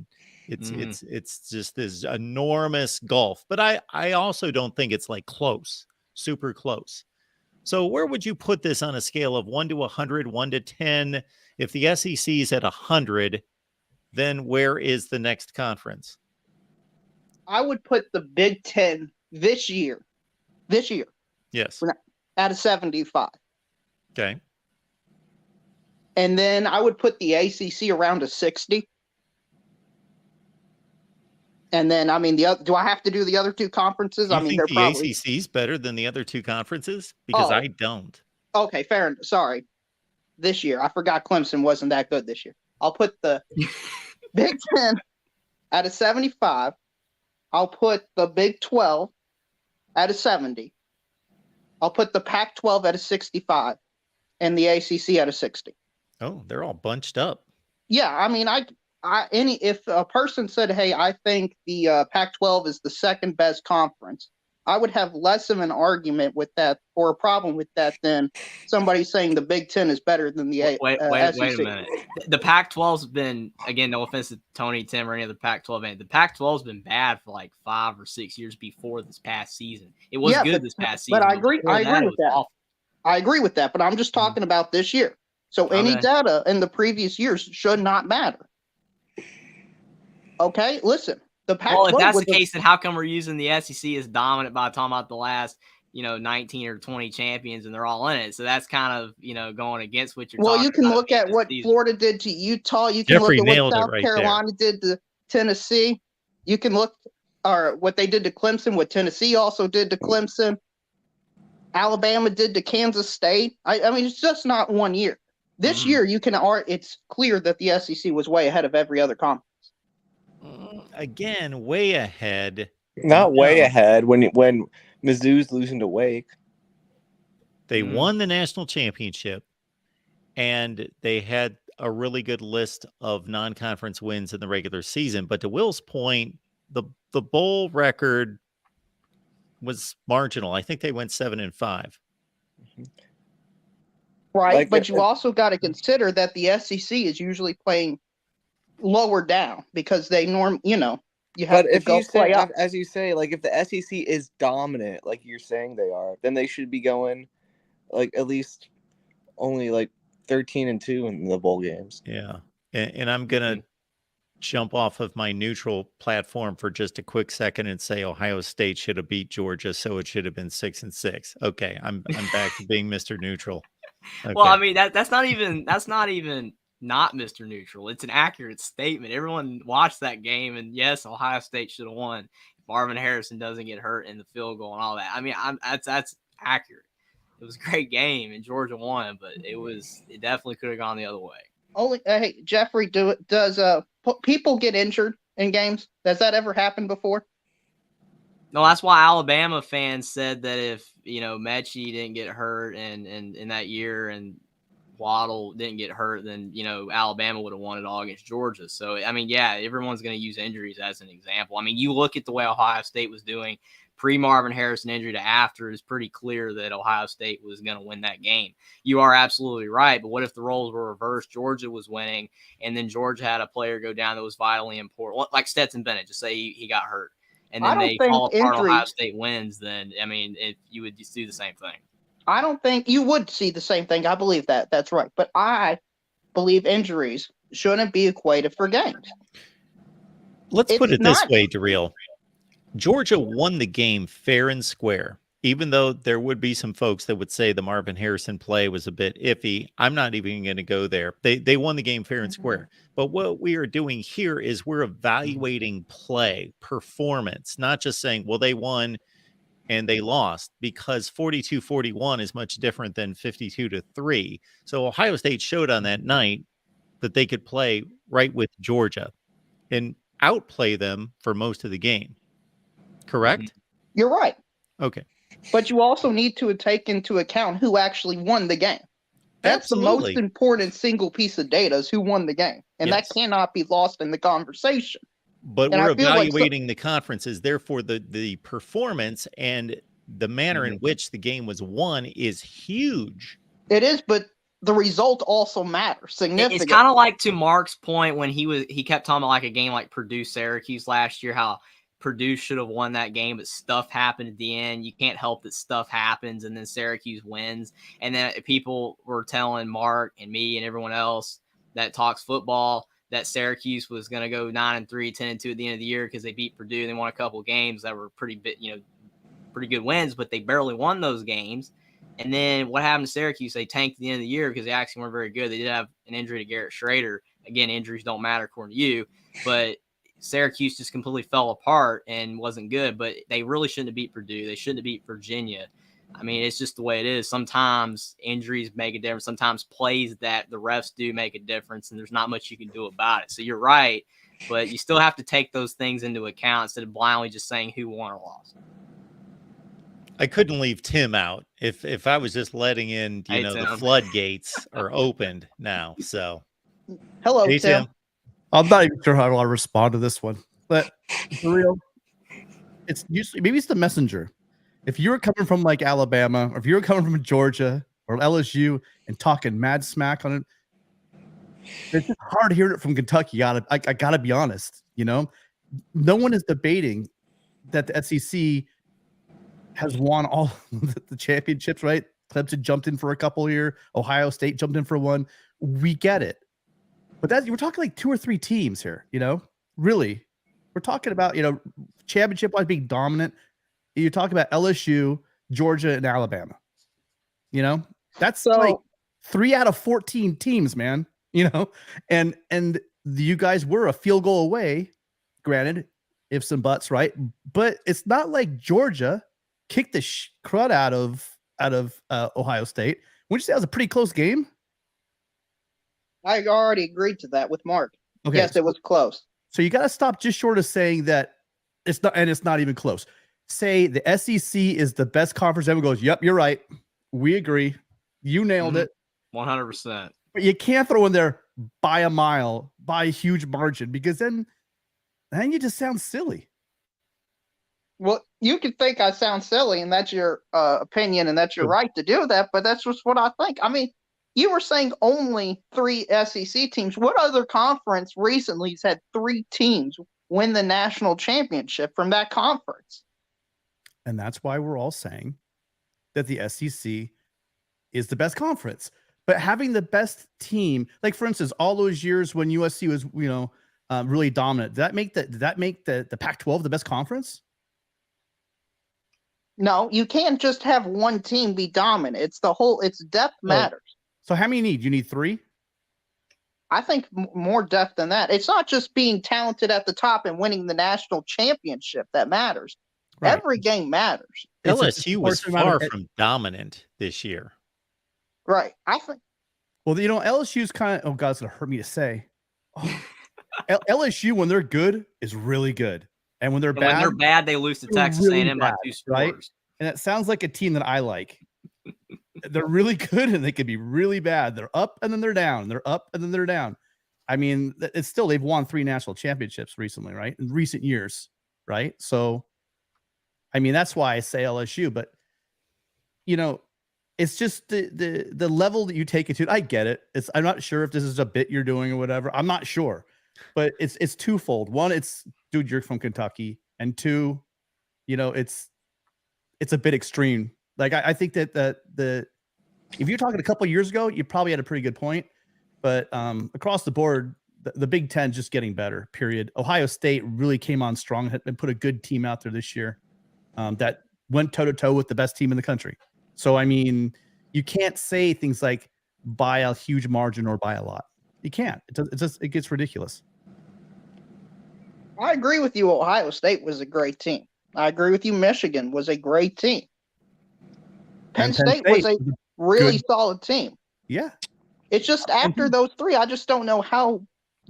just this enormous gulf. But I also don't think it's like close, super close. So where would you put this on a scale of 1 to 100, 1 to 10? If the SEC is at 100, then where is the next conference? I would put the Big Ten this year, Yes, at a 75. Okay. And then I would put the ACC around a 60. And then, I mean, do I have to do the other two conferences? I mean, they're probably ACC is better than the other two conferences because I don't. Okay, fair enough. Sorry. This year, I forgot Clemson wasn't that good this year. I'll put the Big Ten at a 75. I'll put the Big 12 at a 70. I'll put the Pac-12 at a 65 and the ACC at a 60. Oh, they're all bunched up. Yeah, I mean, if a person said, "Hey, I think the Pac-12 is the second best conference," I would have less of an argument with that or a problem with that than somebody saying the Big Ten is better than the wait SEC. a minute. The Pac-12's been, again, no offense to Tony, Tim, or any other Pac-12, the Pac-12's been bad for like 5 or 6 years before this past season. It was good this past season. But I agree with that. Awful. I agree with that, but I'm just talking about this year. So any data in the previous years should not matter. Okay, listen. The Pac-12 well, if that's the case, then how come we're using the SEC as dominant by talking about the last, 19 or 20 champions and they're all in it? So that's kind of, going against what you're talking about. Well, you can look at what Florida did to Utah. You can look at what South Carolina did to Tennessee. You can look or what they did to Clemson, what Tennessee also did to Clemson. Alabama did to Kansas State. I mean, it's just not 1 year. This year, it's clear that the SEC was way ahead of every other conference. Again, way ahead. Not way ahead when Mizzou's losing to Wake. They won the national championship, and they had a really good list of non-conference wins in the regular season. But to Will's point, the bowl record, was marginal. I think they went 7-5. Right, Like, but you also got to consider that the SEC is usually playing lower down because they you have But to if go you say, play up. as you say, like if the SEC is dominant, like you're saying they are, then they should be going like at least only like 13-2 in the bowl games. Yeah. And I'm going to jump off of my neutral platform for just a quick second and say Ohio State should have beat Georgia, so it should have been 6-6. Okay, I'm back to being Mr. Neutral. Okay. Well, I mean that's not even not Mr. Neutral. It's an accurate statement. Everyone watched that game, and yes, Ohio State should have won. Marvin Harrison doesn't get hurt in the field goal and all that. I mean, that's accurate. It was a great game, and Georgia won, but it definitely could have gone the other way. Only hey Jeffrey, does people get injured in games? Does that ever happen before? No, that's why Alabama fans said that if Mechie didn't get hurt and in that year and Waddle didn't get hurt, then Alabama would have won it all against Georgia. So I mean, yeah, everyone's going to use injuries as an example. I mean, you look at the way Ohio State was doing pre Marvin Harrison injury to after, it's pretty clear that Ohio State was going to win that game. You are absolutely right, but what if the roles were reversed? Georgia was winning, and then Georgia had a player go down that was vitally important, like Stetson Bennett. Just say he got hurt, and then they fall apart. Ohio State wins. Then I mean, you would just do the same thing. I don't think you would see the same thing. I believe that. That's right. But I believe injuries shouldn't be equated for games. Let's put it this way, Darrell. Georgia won the game fair and square, even though there would be some folks that would say the Marvin Harrison play was a bit iffy. I'm not even going to go there. They won the game fair and square. But what we are doing here is we're evaluating play, performance, not just saying, well, they won and they lost, because 42-41 is much different than 52-3. So Ohio State showed on that night that they could play right with Georgia and outplay them for most of the game. Correct? You're right. Okay. But you also need to take into account who actually won the game. That's Absolutely. the most important single piece of data is who won the game. And Yes. that cannot be lost in the conversation. But And we're I feel like evaluating the conferences. Therefore, the performance and the manner in which the game was won is huge. It is, but the result also matters significantly. It's kind of like to Mark's point when he kept talking about like a game like Purdue-Syracuse last year, how Purdue should have won that game, but stuff happened at the end. You can't help that stuff happens, and then Syracuse wins. And then people were telling Mark and me and everyone else that talks football that Syracuse was going to go 9-3, 10-2 at the end of the year because they beat Purdue. They won a couple of games that were pretty good wins, but they barely won those games. And then what happened to Syracuse? They tanked at the end of the year because they actually weren't very good. They did have an injury to Garrett Schrader. Again, injuries don't matter according to you, but Syracuse just completely fell apart and wasn't good. But they really shouldn't have beat Purdue. They shouldn't have beat Virginia. I mean, it's just the way it is. Sometimes injuries make a difference. Sometimes plays that the refs do make a difference, and there's not much you can do about it. So you're right, but you still have to take those things into account instead of blindly just saying who won or lost. I couldn't leave Tim out. If I was just letting in, the floodgates are opened now. So, hello, hey, Tim. I'm not even sure how I want to respond to this one, but for real, it's usually maybe it's the messenger. If you were coming from like Alabama, or if you were coming from Georgia or LSU and talking mad smack on it, it's just hard hearing it from Kentucky. I gotta be honest. No one is debating that the SEC has won all the championships, right? Clemson jumped in for a couple here. Ohio State jumped in for one. We get it. But we're talking like 2 or 3 teams here, really. We're talking about, championship-wise being dominant. You're talking about LSU, Georgia, and Alabama. That's like 3 out of 14 teams, man. And you guys were a field goal away, granted, ifs and buts, right? But it's not like Georgia kicked the crud out of Ohio State. Wouldn't you say that was a pretty close game? I already agreed to that with Mark. Okay, yes, it was close. So you got to stop just short of saying that it's not, and it's not even close. Say the SEC is the best conference. Everyone goes, "Yep, you're right. We agree. You nailed it, 100%." But you can't throw in there by a mile, by a huge margin, because then you just sound silly. Well, you could think I sound silly, and that's your opinion, and that's your right to do that, but that's just what I think. I mean, you were saying only 3 SEC teams. What other conference recently has had 3 teams win the national championship from that conference? And that's why we're all saying that the SEC is the best conference. But having the best team, like for instance, all those years when USC was, really dominant, did that make the Pac-12 the best conference? No, you can't just have one team be dominant. It's depth matters. So how many need? You need 3? I think more depth than that. It's not just being talented at the top and winning the national championship that matters. Right. Every game matters. LSU was far from dominant this year. Right. I think. Well, LSU's kind of, oh God, it's going to hurt me to say. LSU, when they're good, is really good. And when they're bad, they lose to Texas A&M by 2 scores. Right? And it sounds like a team that I like. They're really good and they can be really bad. They're up and then they're down. They're up and then they're down. I mean, it's still, they've won 3 national championships recently, right? In recent years, right? So, I mean, that's why I say LSU, but it's just the level that you take it to. I get it. I'm not sure if this is a bit you're doing or whatever. I'm not sure, but it's twofold. One, it's dude, you're from Kentucky, and 2, it's a bit extreme. Like I think that if you're talking a couple of years ago, you probably had a pretty good point, but across the board, the Big Ten just getting better. Period. Ohio State really came on strong and put a good team out there this year that went toe to toe with the best team in the country. So I mean, you can't say things like by a huge margin or by a lot. You can't. It gets ridiculous. I agree with you. Ohio State was a great team. I agree with you. Michigan was a great team. Penn State was a really solid team. Yeah. It's just after those 3, I just don't know how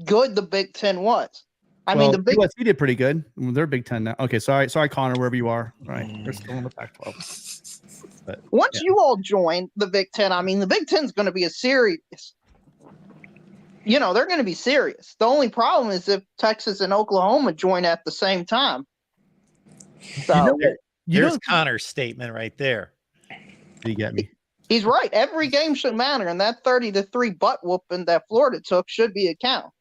good the Big Ten was. I mean, the USC did pretty good. They're Big Ten now. Okay, sorry, Connor, wherever you are. All right, they're still in the Pac-12. But, once you all join the Big Ten, I mean, the Big Ten's going to be a serious. They're going to be serious. The only problem is if Texas and Oklahoma join at the same time. So there's Connor's statement right there. Did you get me? He's right. Every game should matter, and that 30-3 butt whooping that Florida took should be a count.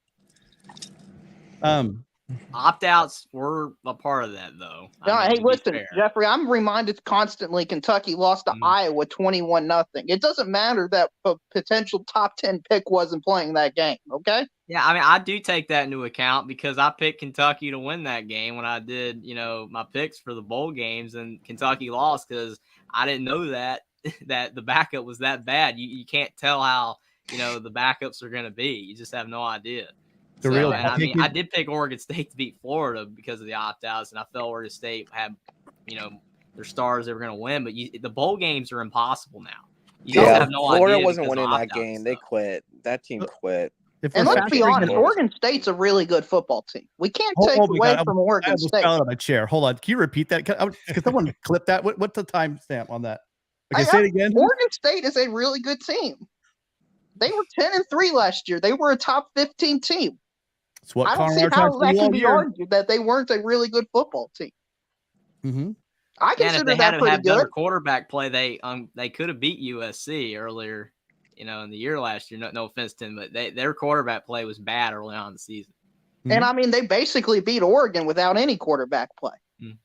Opt-outs were a part of that, though. No, hey, listen, Jeffrey, I'm reminded constantly Kentucky lost to Iowa 21-0. It doesn't matter that a potential top 10 pick wasn't playing that game, okay? Yeah, I mean, I do take that into account because I picked Kentucky to win that game when I did, my picks for the bowl games, and Kentucky lost because I didn't know that the backup was that bad. You can't tell how, the backups are going to be. You just have no idea. I did pick Oregon State to beat Florida because of the opt-outs, and I felt Oregon State had, their stars they were going to win. But the bowl games are impossible now. You just have no idea. Florida wasn't winning that game. They quit. That team quit. And let's be honest, Oregon State's a really good football team. We can't take away from Oregon State. I was out of my chair. Hold on. Can you repeat that? Can someone clip that? What's the timestamp on that? Okay, say it again. Oregon State is a really good team. They were 10-3 last year. They were a top 15 team. I don't see how that can be argued that they weren't a really good football team. Mm-hmm. I consider that pretty good. Better quarterback play, they could have beat USC earlier, in the year last year. No offense to them, but their quarterback play was bad early on in the season. Mm-hmm. And I mean, they basically beat Oregon without any quarterback play. Mm-hmm.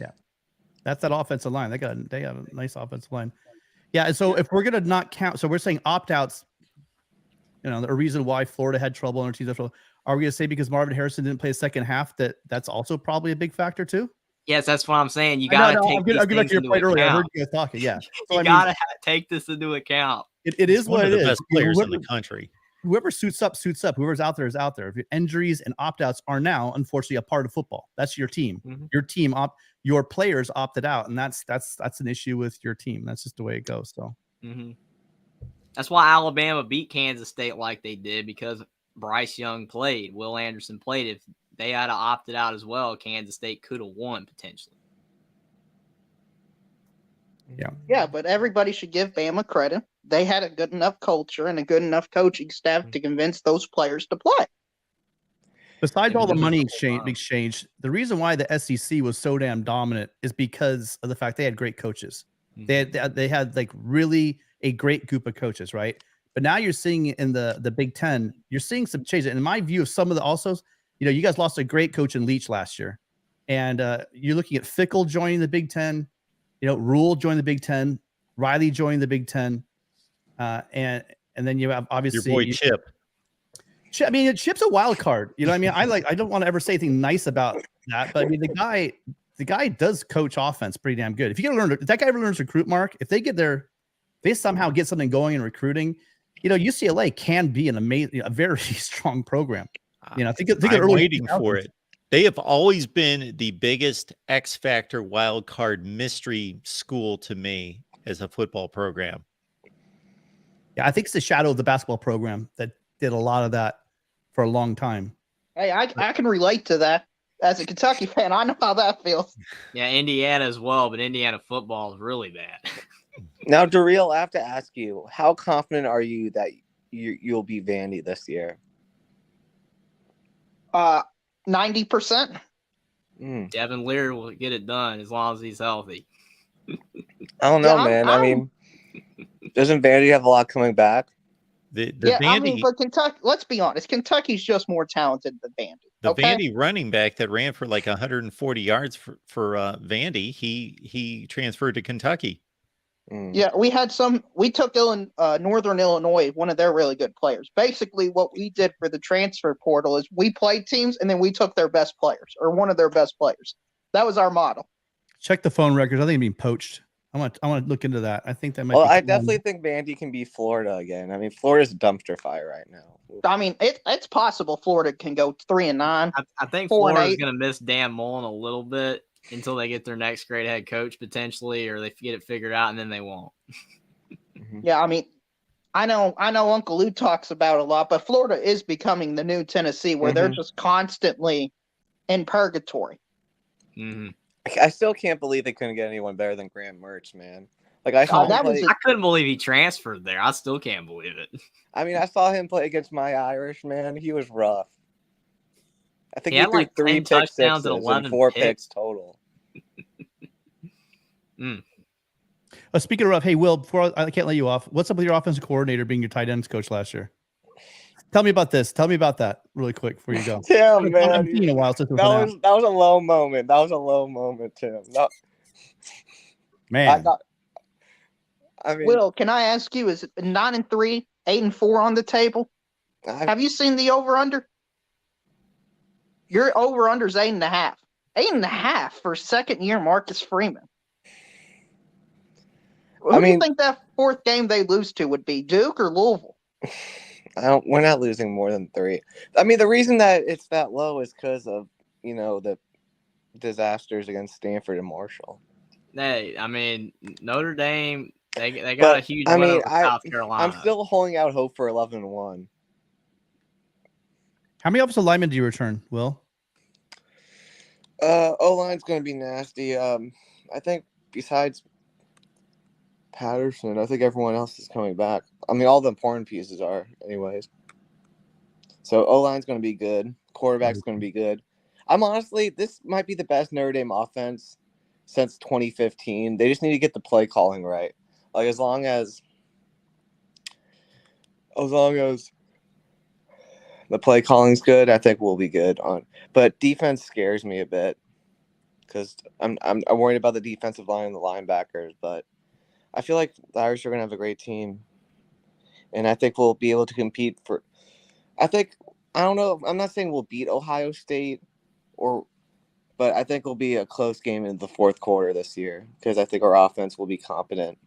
Yeah, that's that offensive line. They got a nice offensive line. Yeah, and so if we're gonna not count, so we're saying opt-outs. A reason why Florida had trouble and our teams had trouble. Are we going to say because Marvin Harrison didn't play a second half that's also probably a big factor too? Yes, that's what I'm saying. You got to take these things into account. I heard you guys talking. Yeah, so you got to take this into account. It is what it is. One of the best players in the country. Whoever suits up. Whoever's out there is out there. If injuries and opt-outs are now, unfortunately, a part of football. That's your team. Mm-hmm. Your team your players opted out, and that's an issue with your team. That's just the way it goes. So. Mm-hmm. That's why Alabama beat Kansas State like they did, because Bryce Young played. Will Anderson played. If they had opted out as well, Kansas State could have won potentially. Yeah, but everybody should give Bama credit. They had a good enough culture and a good enough coaching staff to convince those players to play. Besides Maybe all the those money are cool exchange, the reason why the SEC was so damn dominant is because of the fact they had great coaches. They had like really a great group of coaches, right? But now you're seeing in the Big Ten, you're seeing some changes. In my view, of some of the also, you guys lost a great coach in Leach last year, and you're looking at Fickle joining the Big Ten, Rule joined the Big Ten, Riley joined the Big Ten, and then you have obviously Your boy Chip. I mean, Chip's a wild card. You know what I mean? I don't want to ever say anything nice about that, but I mean, the guy does coach offense pretty damn good. If that guy ever learns recruit, Mark, if they somehow get something going in recruiting, UCLA can be a very strong program. Think I'm waiting for it. They have always been the biggest X factor wild card mystery school to me as a football program. Yeah, I think it's the shadow of the basketball program that did a lot of that for a long time. Hey, I can relate to that. As a Kentucky fan, I know how that feels. Yeah, Indiana as well, but Indiana football is really bad. Now, Darrell, I have to ask you, how confident are you that you'll be Vandy this year? 90%. Devin Leary will get it done as long as he's healthy. I don't know, man. I mean, doesn't Vandy have a lot coming back? Vandy, but Kentucky. Let's be honest. Kentucky's just more talented than Vandy. The Vandy running back that ran for like 140 yards for Vandy, he transferred to Kentucky. Yeah, we took Northern Illinois, one of their really good players. Basically, what we did for the transfer portal is we played teams and then we took their best players or one of their best players. That was our model. Check the phone records. I think being poached. I want to look into that. I think that might. Well, I definitely think Vandy can be Florida again. I mean, Florida's a dumpster fire right now. I mean, it's possible Florida can go 3-9. I think Florida's going to miss Dan Mullen a little bit until they get their next great head coach potentially, or they get it figured out, and then they won't. Yeah, I mean, I know Uncle Lou talks about it a lot, but Florida is becoming the new Tennessee, where they're just constantly in purgatory. I still can't believe they couldn't get anyone better than Graham Mertz, man. Like I couldn't believe he transferred there. I still can't believe it. I mean, I saw him play against my Irish, man. He was rough. I think he had like 3 touchdowns and 11 and 4 picks total. Speaking of rough, hey Will, before I can't let you off, what's up with your offensive coordinator being your tight ends coach last year? Tell me about this. Tell me about that really quick before you go. Damn, man. In a while since that was a low moment. That was a low moment, Tim. No. Man. I mean, Will, can I ask you, is it 9-3, 8-4 on the table? Have you seen the over-under? Your over-under is 8.5. 8.5 for second-year Marcus Freeman. Who do you think that fourth game they lose to would be, Duke or Louisville? We're not losing more than 3. I mean, the reason that it's that low is because of, the disasters against Stanford and Marshall. Hey, I mean, Notre Dame, they got a huge win over South Carolina. I'm still holding out hope for 11-1. How many offensive linemen do you return, Will? O-line's going to be nasty. I think besides Patterson, I think everyone else is coming back. I mean, all the important pieces are, anyways. So O-line's going to be good. Quarterback's going to be good. This might be the best Notre Dame offense since 2015. They just need to get the play calling right. Like as long as the play calling's good, I think we'll be good on. But defense scares me a bit because I'm worried about the defensive line and the linebackers. But I feel like the Irish are going to have a great team, and I think we'll be able to compete for. I don't know. I'm not saying we'll beat Ohio State, but I think it'll be a close game in the fourth quarter this year because I think our offense will be competent.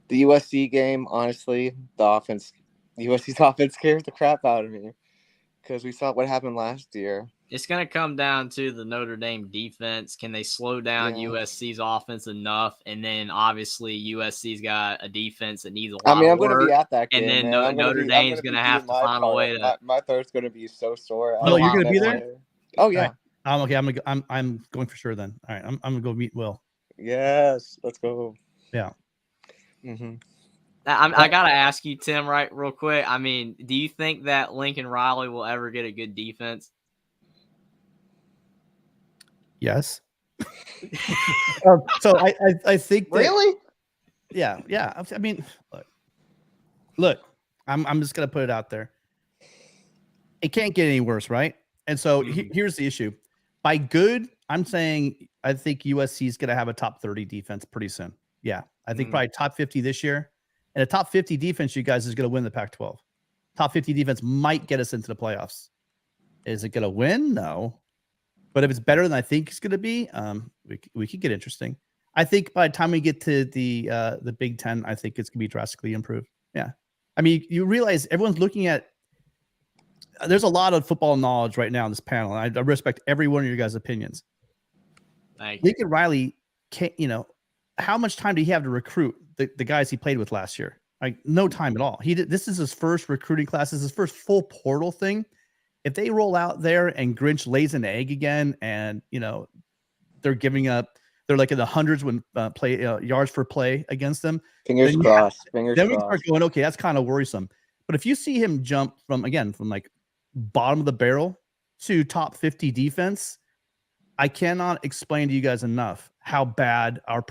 The USC game, honestly, USC's offense scares the crap out of me because we saw what happened last year. It's going to come down to the Notre Dame defense. Can they slow down USC's offense enough? And then obviously USC's got a defense that needs a lot of work. I'm going to be at that game. And then Notre Dame's going to have to find a way to. My throat's going to be so sore. Oh, you're going to be there? Oh yeah. Right. Okay. I'm going for sure then. All right. I'm going to go meet Will. Yes. Let's go. Yeah. I gotta ask you, Tim, right, real quick. I mean, do you think that Lincoln Riley will ever get a good defense? Yes. So I think that, Really? yeah. I mean, look, I'm just gonna put it out there. It can't get any worse, right? And so here's the issue. By good, I'm saying I think USC is gonna have a top 30 defense pretty soon. Yeah, I think probably top 50 this year, and a top 50 defense, you guys, is gonna win the Pac-12. Top 50 defense might get us into the playoffs. Is it gonna win? No. But if it's better than I think it's going to be, we could get interesting. I think by the time we get to the Big Ten, I think it's going to be drastically improved. Yeah, I mean, you realize everyone's looking at. There's a lot of football knowledge right now in this panel, and I respect every one of your guys' opinions. Lincoln Riley, how much time did he have to recruit the guys he played with last year? Like no time at all. This is his first recruiting class. This is his first full portal thing. If they roll out there and Grinch lays an egg again, and they're giving up, they're like in the hundreds when yards per play against them. Fingers crossed. Fingers then crossed. we start going, okay, that's kind of worrisome. But if you see him jump from like bottom of the barrel to top 50 defense, I cannot explain to you guys enough how bad our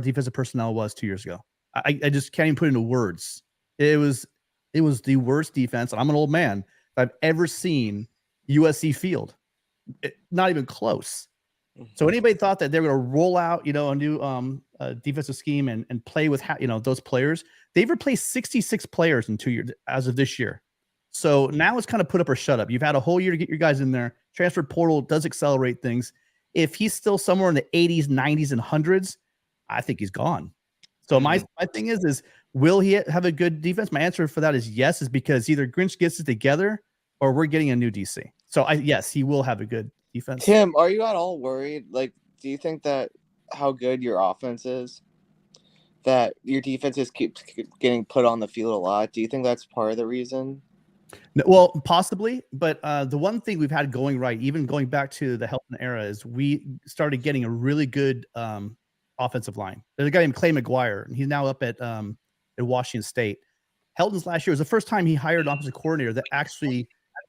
defensive personnel was 2 years ago. I just can't even put it into words. It was the worst defense, and I'm an old man, I've ever seen USC field. Not even close. So anybody thought that they're going to roll out, a new defensive scheme and play with, those players? They've replaced 66 players in 2 years as of this year. So now it's kind of put up or shut up. You've had a whole year to get your guys in there. Transfer portal does accelerate things. If he's still somewhere in the 80s, 90s, and 100s, I think he's gone. So my thing is will he have a good defense? My answer for that is yes, is because either Grinch gets it together or we're getting a new DC. So yes, he will have a good defense. Tim, are you at all worried? Like, do you think that how good your offense is, that your defenses keep getting put on the field a lot? Do you think that's part of the reason? No, well, possibly, but the one thing we've had going right, even going back to the Helton era, is we started getting a really good offensive line. There's a guy named Clay McGuire, and he's now up at Washington State. Helton's last year was the first time he hired an offensive coordinator that actually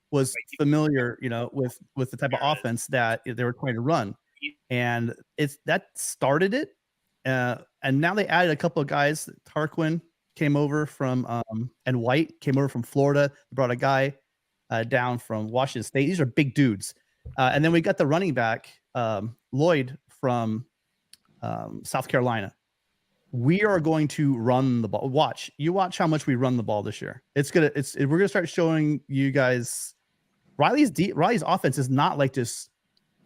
was familiar, with the type of offense that they were trying to run, and that started it. And now they added a couple of guys. Tarquin came over from and White came over from Florida. They brought a guy down from Washington State. These are big dudes. And then we got the running back Lloyd from South Carolina. We are going to run the ball. Watch how much we run the ball this year. We're gonna start showing you guys. Riley's offense is not like just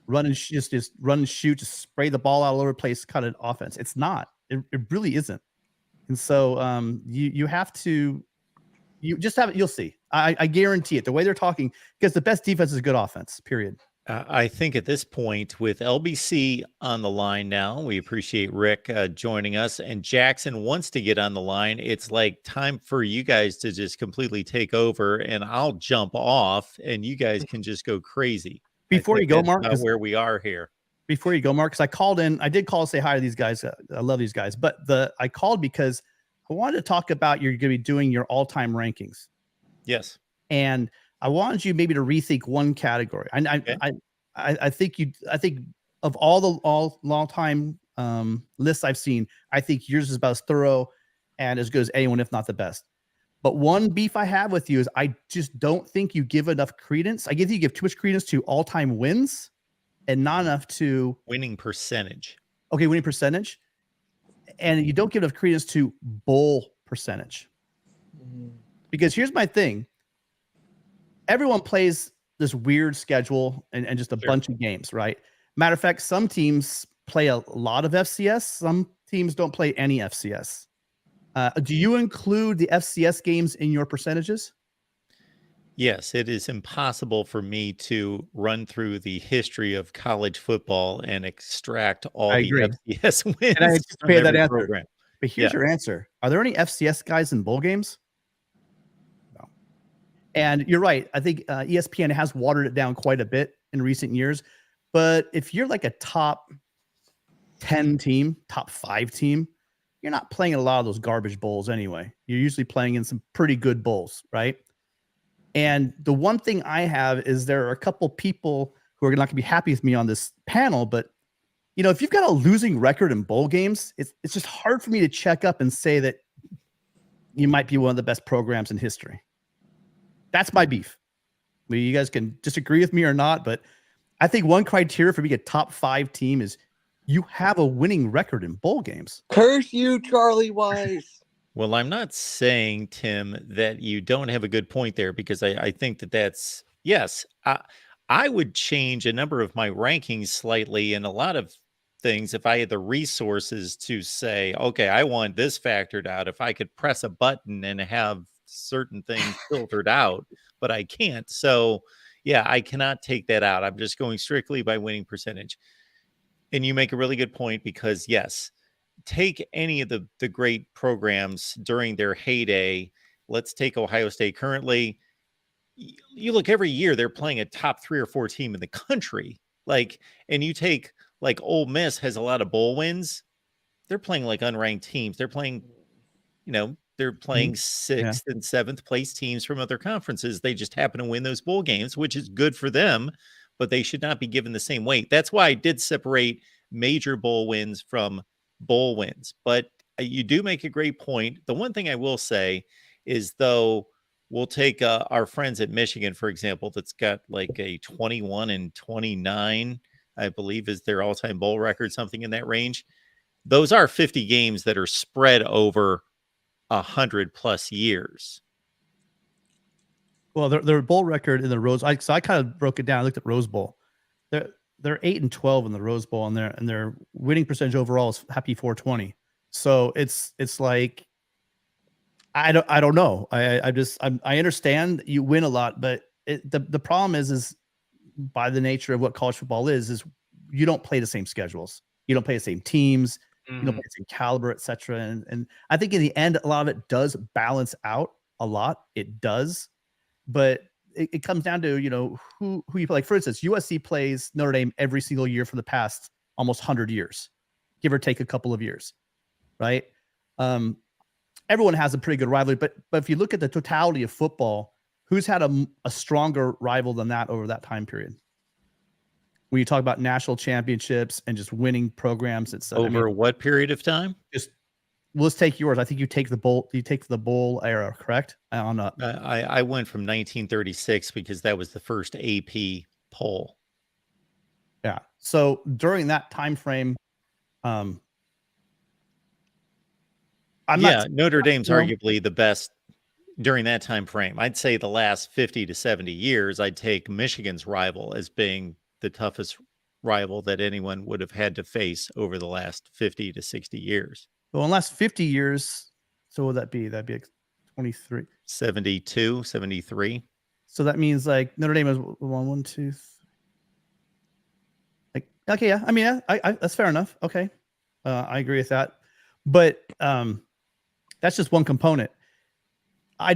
run and just run and shoot, just spray the ball all over the place kind of offense. It's not. It really isn't. And so you have to, you'll see. I guarantee it. The way they're talking, because the best defense is a good offense, period. I think at this point, with LBC on the line now, we appreciate Rick joining us, and Jackson wants to get on the line. It's like time for you guys to just completely take over, and I'll jump off, and you guys can just go crazy. Before you go, Mark, where we are here. Before you go, Mark, because I did call to say hi to these guys. I love these guys, but I called because I wanted to talk about you're going to be doing your all-time rankings. Yes. And I wanted you maybe to rethink one category. I think of all long time lists I've seen, I think yours is about as thorough and as good as anyone, if not the best. But one beef I have with you is I just don't think you give enough credence. I think you give too much credence to all-time wins and not enough to winning percentage. Okay, winning percentage. And you don't give enough credence to bowl percentage. Because here's my thing. Everyone plays this weird schedule and just a bunch of games, right? Matter of fact, some teams play a lot of FCS. Some teams don't play any FCS. Do you include the FCS games in your percentages? Yes, it is impossible for me to run through the history of college football and extract all the FCS wins. And I anticipated that answer. Program. But here's your answer. Are there any FCS guys in bowl games? No. And you're right. I think ESPN has watered it down quite a bit in recent years. But if you're like a top 10 team, top 5 team, you're not playing in a lot of those garbage bowls anyway. You're usually playing in some pretty good bowls, right? And the one thing I have is there are a couple people who are not going to be happy with me on this panel, but if you've got a losing record in bowl games, it's just hard for me to check up and say that you might be one of the best programs in history. That's my beef. You guys can disagree with me or not, but I think one criteria for being a top 5 team is you have a winning record in bowl games. Curse you, Charlie Weiss. Well, I'm not saying, Tim, that you don't have a good point there, because I think that's yes. I would change a number of my rankings slightly in a lot of things if I had the resources to say, okay, I want this factored out. If I could press a button and have certain things filtered out, but I can't. So yeah, I cannot take that out. I'm just going strictly by winning percentage. And you make a really good point, because yes, take any of the great programs during their heyday. Let's take Ohio State currently. You look every year, they're playing a top 3 or 4 team in the country. And you take Ole Miss has a lot of bowl wins. They're playing like unranked teams. They're playing, they're playing 6th and 7th place teams from other conferences. They just happen to win those bowl games, which is good for them, but they should not be given the same weight. That's why I did separate major bowl wins from bowl wins. But you do make a great point. The one thing I will say is, though, we'll take our friends at Michigan, for example, that's got like a 21-29, I believe, is their all-time bowl record, something in that range. Those are 50 games that are spread over 100+ years. Well, their bowl record in the Rose, so I kind of broke it down. I looked at Rose Bowl. They're 8-12 in the Rose Bowl, and their winning percentage overall is happy 420. So it's like, I don't know. I understand you win a lot, but the problem is by the nature of what college football is you don't play the same schedules. You don't play the same teams. You don't play the same caliber, etc. And I think in the end, a lot of it does balance out a lot. It does, but it comes down to who you play. Like, for instance, USC plays Notre Dame every single year for the past almost 100 years, give or take a couple of years, right? Everyone has a pretty good rivalry, but if you look at the totality of football, who's had a stronger rival than that over that time period? When you talk about national championships and just winning programs, it's over what period of time? Let's take yours. I think you take the bowl. You take the bowl era, correct? I went from 1936 because that was the first AP poll. Yeah. So during that time frame, Notre Dame's arguably the best during that time frame. I'd say the last 50 to 70 years, I'd take Michigan's rival as being the toughest rival that anyone would have had to face over the last 50 to 60 years. Well, in the last 50 years, so what would that be? That'd be 23. 72, 73. So that means like Notre Dame is 1, 2, 3. Like, okay, yeah. I mean, I that's fair enough. Okay. I agree with that. But that's just one component. I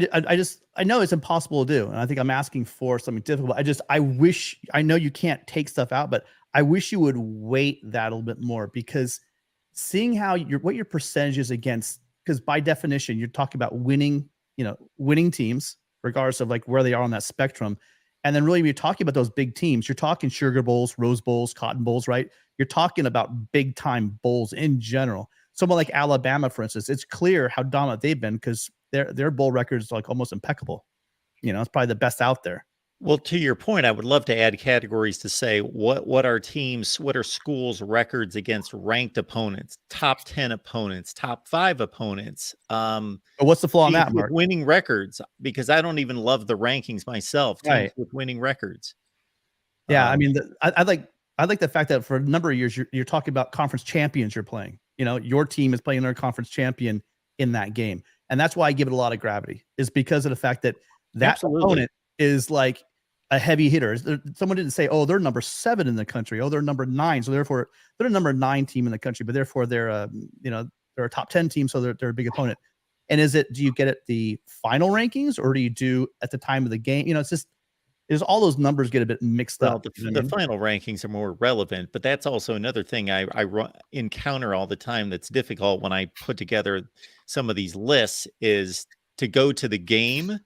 know it's impossible to do, and I think I'm asking for something difficult. I wish, I know you can't take stuff out, but I wish you would weight that a little bit more, because seeing how what your percentage is against, because by definition you're talking about winning teams regardless of like where they are on that spectrum, and then really when you're talking about those big teams, you're talking Sugar Bowls, Rose Bowls, Cotton Bowls, right? You're talking about big time bowls in general. Someone like Alabama, for instance, it's clear how dominant they've been because their bowl record is like almost impeccable. It's probably the best out there. Well, to your point, I would love to add categories to say what are schools' records against ranked opponents, top 10 opponents, top 5 opponents. But what's the flaw in that, Mark? Winning records, because I don't even love the rankings myself. Teams right. With winning records. Yeah, I mean, I like the fact that for a number of years you're talking about conference champions you're playing. Your team is playing their conference champion in that game, and that's why I give it a lot of gravity. Is because of the fact that opponent is like a heavy hitter. Someone didn't say, "Oh, they're number 7 in the country. Oh, they're number 9, so therefore they're a number 9 team in the country, but therefore they're a top 10 team, so they're a big opponent." And do you get at the final rankings, or do you do at the time of the game? It's just is all those numbers get a bit mixed Well, up. the, You know what I the mean? final rankings are more relevant, but that's also another thing I encounter all the time that's difficult when I put together some of these lists is to go to the game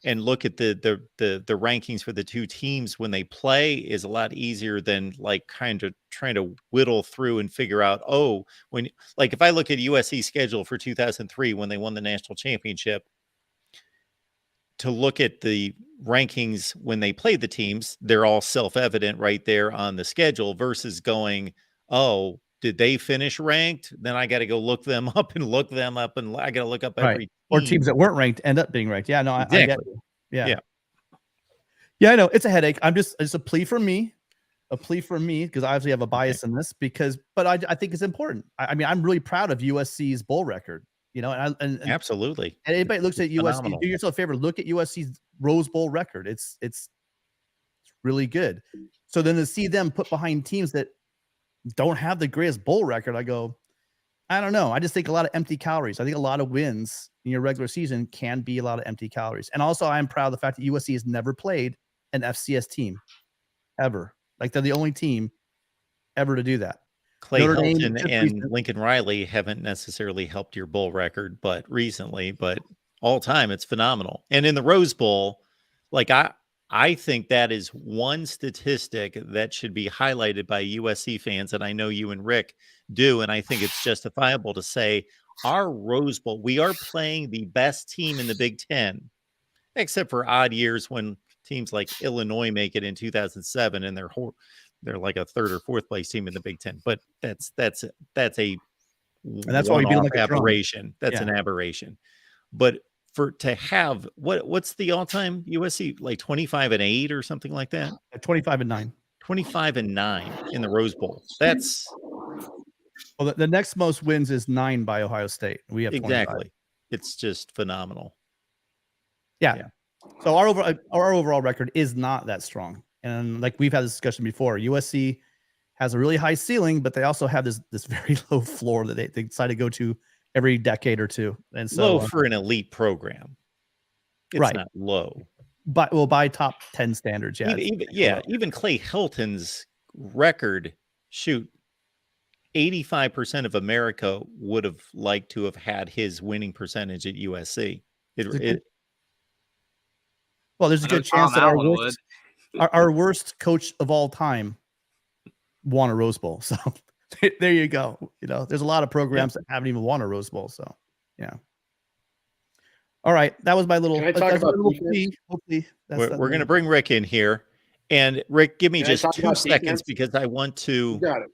and look at the rankings for the two teams when they play is a lot easier than like kind of trying to whittle through and figure out, oh, when like if I look at USC schedule for 2003 when they won the national championship, to look at the rankings when they played the teams, they're all self-evident right there on the schedule versus going, oh, did they finish ranked? Then I got to go look them up and look them up and I got to look up every team. Or teams that weren't ranked end up being ranked. Yeah, no, I get Exactly. you. Yeah. Yeah. Yeah, I know. It's a headache. It's a plea for me. A plea for me because I obviously have a bias in this but I think it's important. I mean, I'm really proud of USC's bowl record, you know, and Absolutely. and anybody looks at USC, Phenomenal. do yourself a favor, look at USC's Rose Bowl record. It's really good. So then to see them put behind teams that don't have the greatest bowl record, I go, I don't know. I just think a lot of empty calories. I think a lot of wins in your regular season can be a lot of empty calories. And also, I'm proud of the fact that USC has never played an FCS team ever. Like they're the only team ever to do that. Clay Notre Dame Helton just and recent- Lincoln Riley haven't necessarily helped your bowl record, but recently, but all time it's phenomenal. And in the Rose Bowl, like I think that is one statistic that should be highlighted by USC fans, and I know you and Rick do, and I think it's justifiable to say our Rose Bowl, we are playing the best team in the Big Ten, except for odd years when teams like Illinois make it in 2007 and they're like a third or fourth place team in the Big Ten. But that's a and that's why we beat them one-off like a drum. aberration. That's Yeah. an aberration. But to have what's the all-time USC like 25-8 or something like that? 25-9. 25-9 in the Rose Bowl. That's Well, the next most wins is 9 by Ohio State. We have 25. exactly. It's just phenomenal. Yeah. So our overall record is not that strong. And like we've had this discussion before, USC has a really high ceiling, but they also have this very low floor that they decide to go to every decade or two. And so Low for an elite program. It's right. not low. By top 10 standards, yeah. Even Clay Helton's record, 85% of America would have liked to have had his winning percentage at USC. Well, there's a good chance that our worst coach of all time won a Rose Bowl. So there you go. You know, there's a lot of programs that haven't even won a Rose Bowl. So yeah. All right, that was my little. Can I talk about plea. Hopefully, we're going to bring Rick in here, and Rick, give me just 2 seconds because I want to. Got it.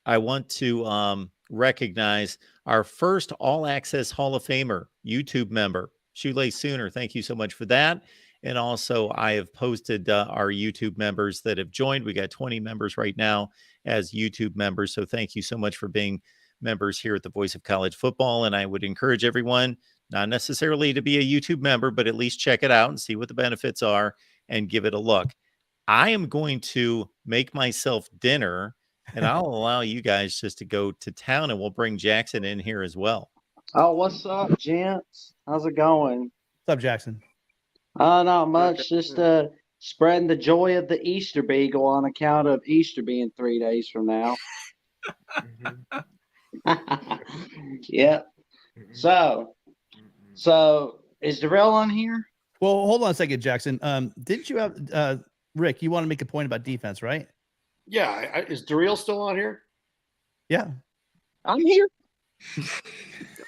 I want to recognize our first All Access Hall of Famer YouTube member, Shoelace Sooner. Thank you so much for that. And also, I have posted our YouTube members that have joined. We got 20 members right now as YouTube members. So thank you so much for being members here at the Voice of College Football. And I would encourage everyone, not necessarily to be a YouTube member, but at least check it out and see what the benefits are and give it a look. I am going to make myself dinner, and I'll allow you guys just to go to town, and we'll bring Jackson in here as well. Oh, what's up, gents? How's it going? What's up, Jackson? Not much. Just spreading the joy of the Easter Beagle on account of Easter being 3 days from now. Yep. So is Darrell on here? Well, hold on a second, Jackson. Didn't you have Rick? You want to make a point about defense, right? Yeah. Is Darrell still on here? Yeah. I'm here.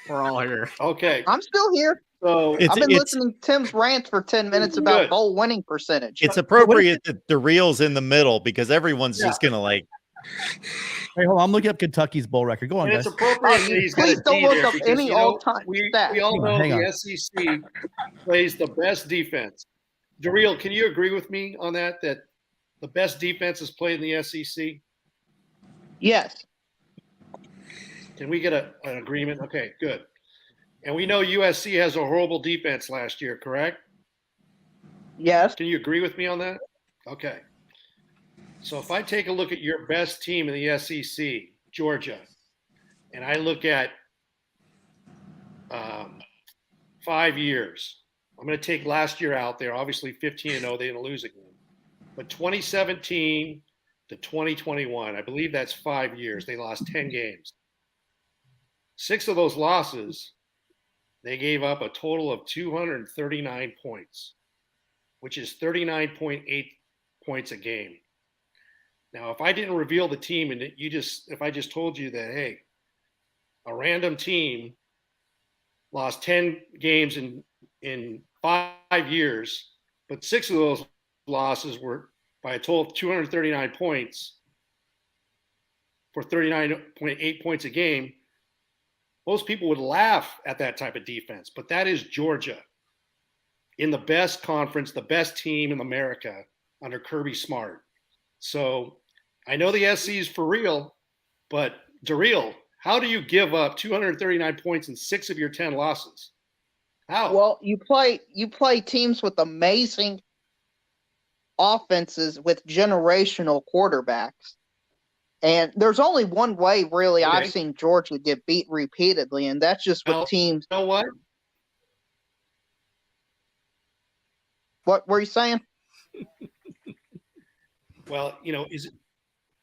We're all here. Okay. I'm still here. So I've been listening to Tim's rant for 10 minutes about bowl winning percentage. It's appropriate that the reel's in the middle because everyone's just going to like. Hey, hold on. I'm looking up Kentucky's bowl record. Go on, guys. It's appropriate that he's going Please to don't be look there up because, any all-time we stats. all know Hang on. the SEC plays the best defense. Darrell, can you agree with me on that the best defense is played in the SEC? Yes. Can we get an agreement? Okay, good. And we know USC has a horrible defense last year, correct? Yes. Can you agree with me on that? Okay. So if I take a look at your best team in the SEC, Georgia, and I look at 5 years, I'm going to take last year out there. Obviously, 15-0, they didn't lose again. but 2017 to 2021, I believe that's 5 years. They lost 10 games. 6 of those losses, they gave up a total of 239 points, which is 39.8 points a game. Now, if I didn't reveal the team and if I just told you that, hey, a random team lost 10 games in 5 years, but 6 of those losses were by a total of 239 points for 39.8 points a game, most people would laugh at that type of defense. But that is Georgia in the best conference, the best team in America under Kirby Smart. So I know the SC is for real, but Daryl, how do you give up 239 points in 6 of your 10 losses? How? Well, you play teams with amazing offenses with generational quarterbacks. And there's only one way, really, Okay. I've seen Georgia get beat repeatedly, and that's just with teams. You know what? What were you saying? Well,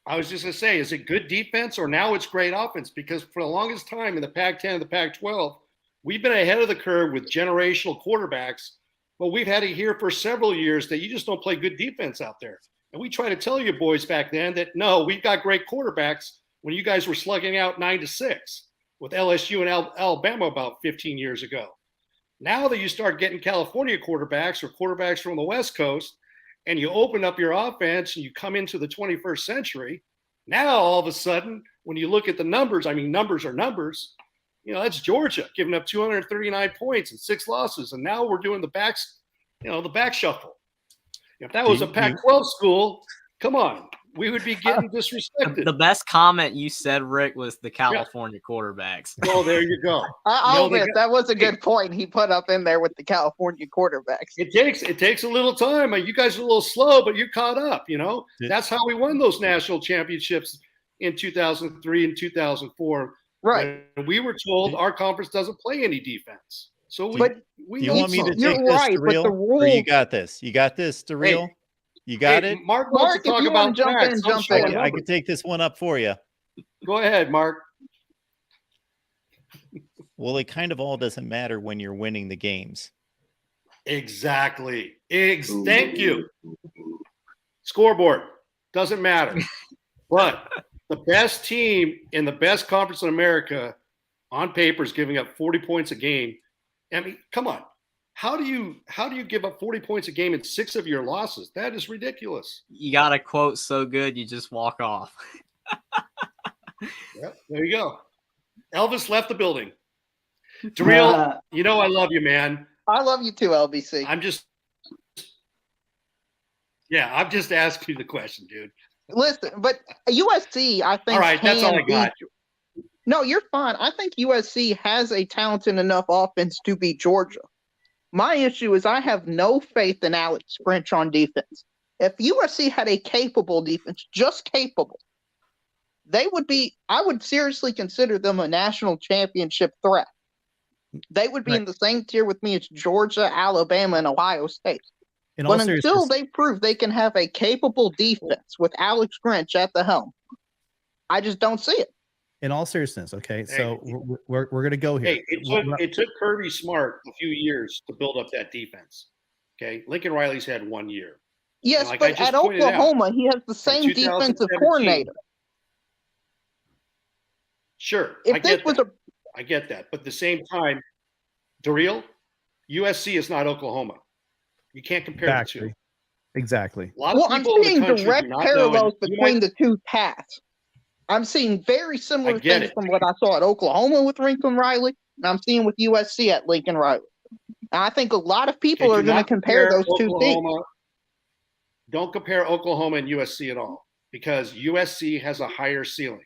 I was just going to say, is it good defense or now it's great offense? Because for the longest time in the Pac-10 and the Pac-12, we've been ahead of the curve with generational quarterbacks, but we've had to hear for several years that you just don't play good defense out there. And we try to tell you boys back then that, no, we've got great quarterbacks when you guys were slugging out 9-6 with LSU and Alabama about 15 years ago. Now that you start getting California quarterbacks or quarterbacks from the West Coast, and you open up your offense and you come into the 21st century, now all of a sudden, when you look at the numbers, I mean, numbers are numbers. That's Georgia giving up 239 points and 6 losses. And now we're doing the back shuffle. If that was a Pac-12 school, come on, we would be getting disrespected. The best comment you said, Rick, was the California quarterbacks. Oh, there you go. I'll admit that was a good point he put up in there with the California quarterbacks. It takes a little time. You guys are a little slow, but you're caught up. That's how we won those national championships in 2003 and 2004. Right. When we were told our conference doesn't play any defense. So you want me to take you're this, right, Daryl? but the rules. Or you got this? You got this, Daryl? You got it? Mark wants to if talk you about want to jump facts. in, jump in. I can take this one up for you. Go ahead, Mark. Well, it kind of all doesn't matter when you're winning the games. Exactly. Thank you. Scoreboard doesn't matter. But the best team in the best conference in America on paper is giving up 40 points a game. I mean, come on. How do you give up 40 points a game in 6 of your losses? That is ridiculous. You got a quote so good you just walk off. Yep, there you go. Elvis left the building. Daryl, I love you, man. I love you too, LBC. I'm just asking you the question, dude. Listen, but USC, I think. All right, that's all I got. No, you're fine. I think USC has a talented enough offense to beat Georgia. My issue is I have no faith in Alex Grinch on defense. If USC had a capable defense, just capable, I would seriously consider them a national championship threat. They would be in the same tier with me as Georgia, Alabama, and Ohio State. But until they prove they can have a capable defense with Alex Grinch at the helm, I just don't see it. In all seriousness, okay, so we're going to go here. Hey, it took Kirby Smart a few years to build up that defense. Okay, Lincoln Riley's had 1 year. Yes, but at Oklahoma, he has the same defensive coordinator. Sure, I get that. But at the same time, Daryl, USC is not Oklahoma. You can't compare the two. Exactly. I'm seeing direct parallels between the two paths. I'm seeing very similar things from what I saw at Oklahoma with Lincoln Riley, and I'm seeing with USC at Lincoln Riley. And I think a lot of people are going to compare those two things. Don't compare Oklahoma and USC at all, because USC has a higher ceiling.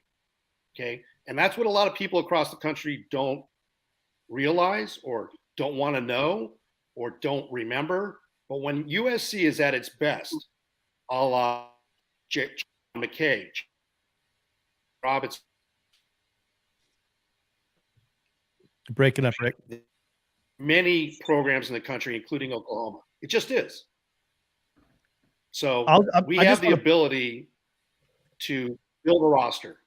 Okay, and that's what a lot of people across the country don't realize or don't want to know or don't remember. But when USC is at its best, a la John McKay, Roberts, breaking up, Rick. Many programs in the country, including Oklahoma. It just is. So we I have just the wanna- ability to build a roster.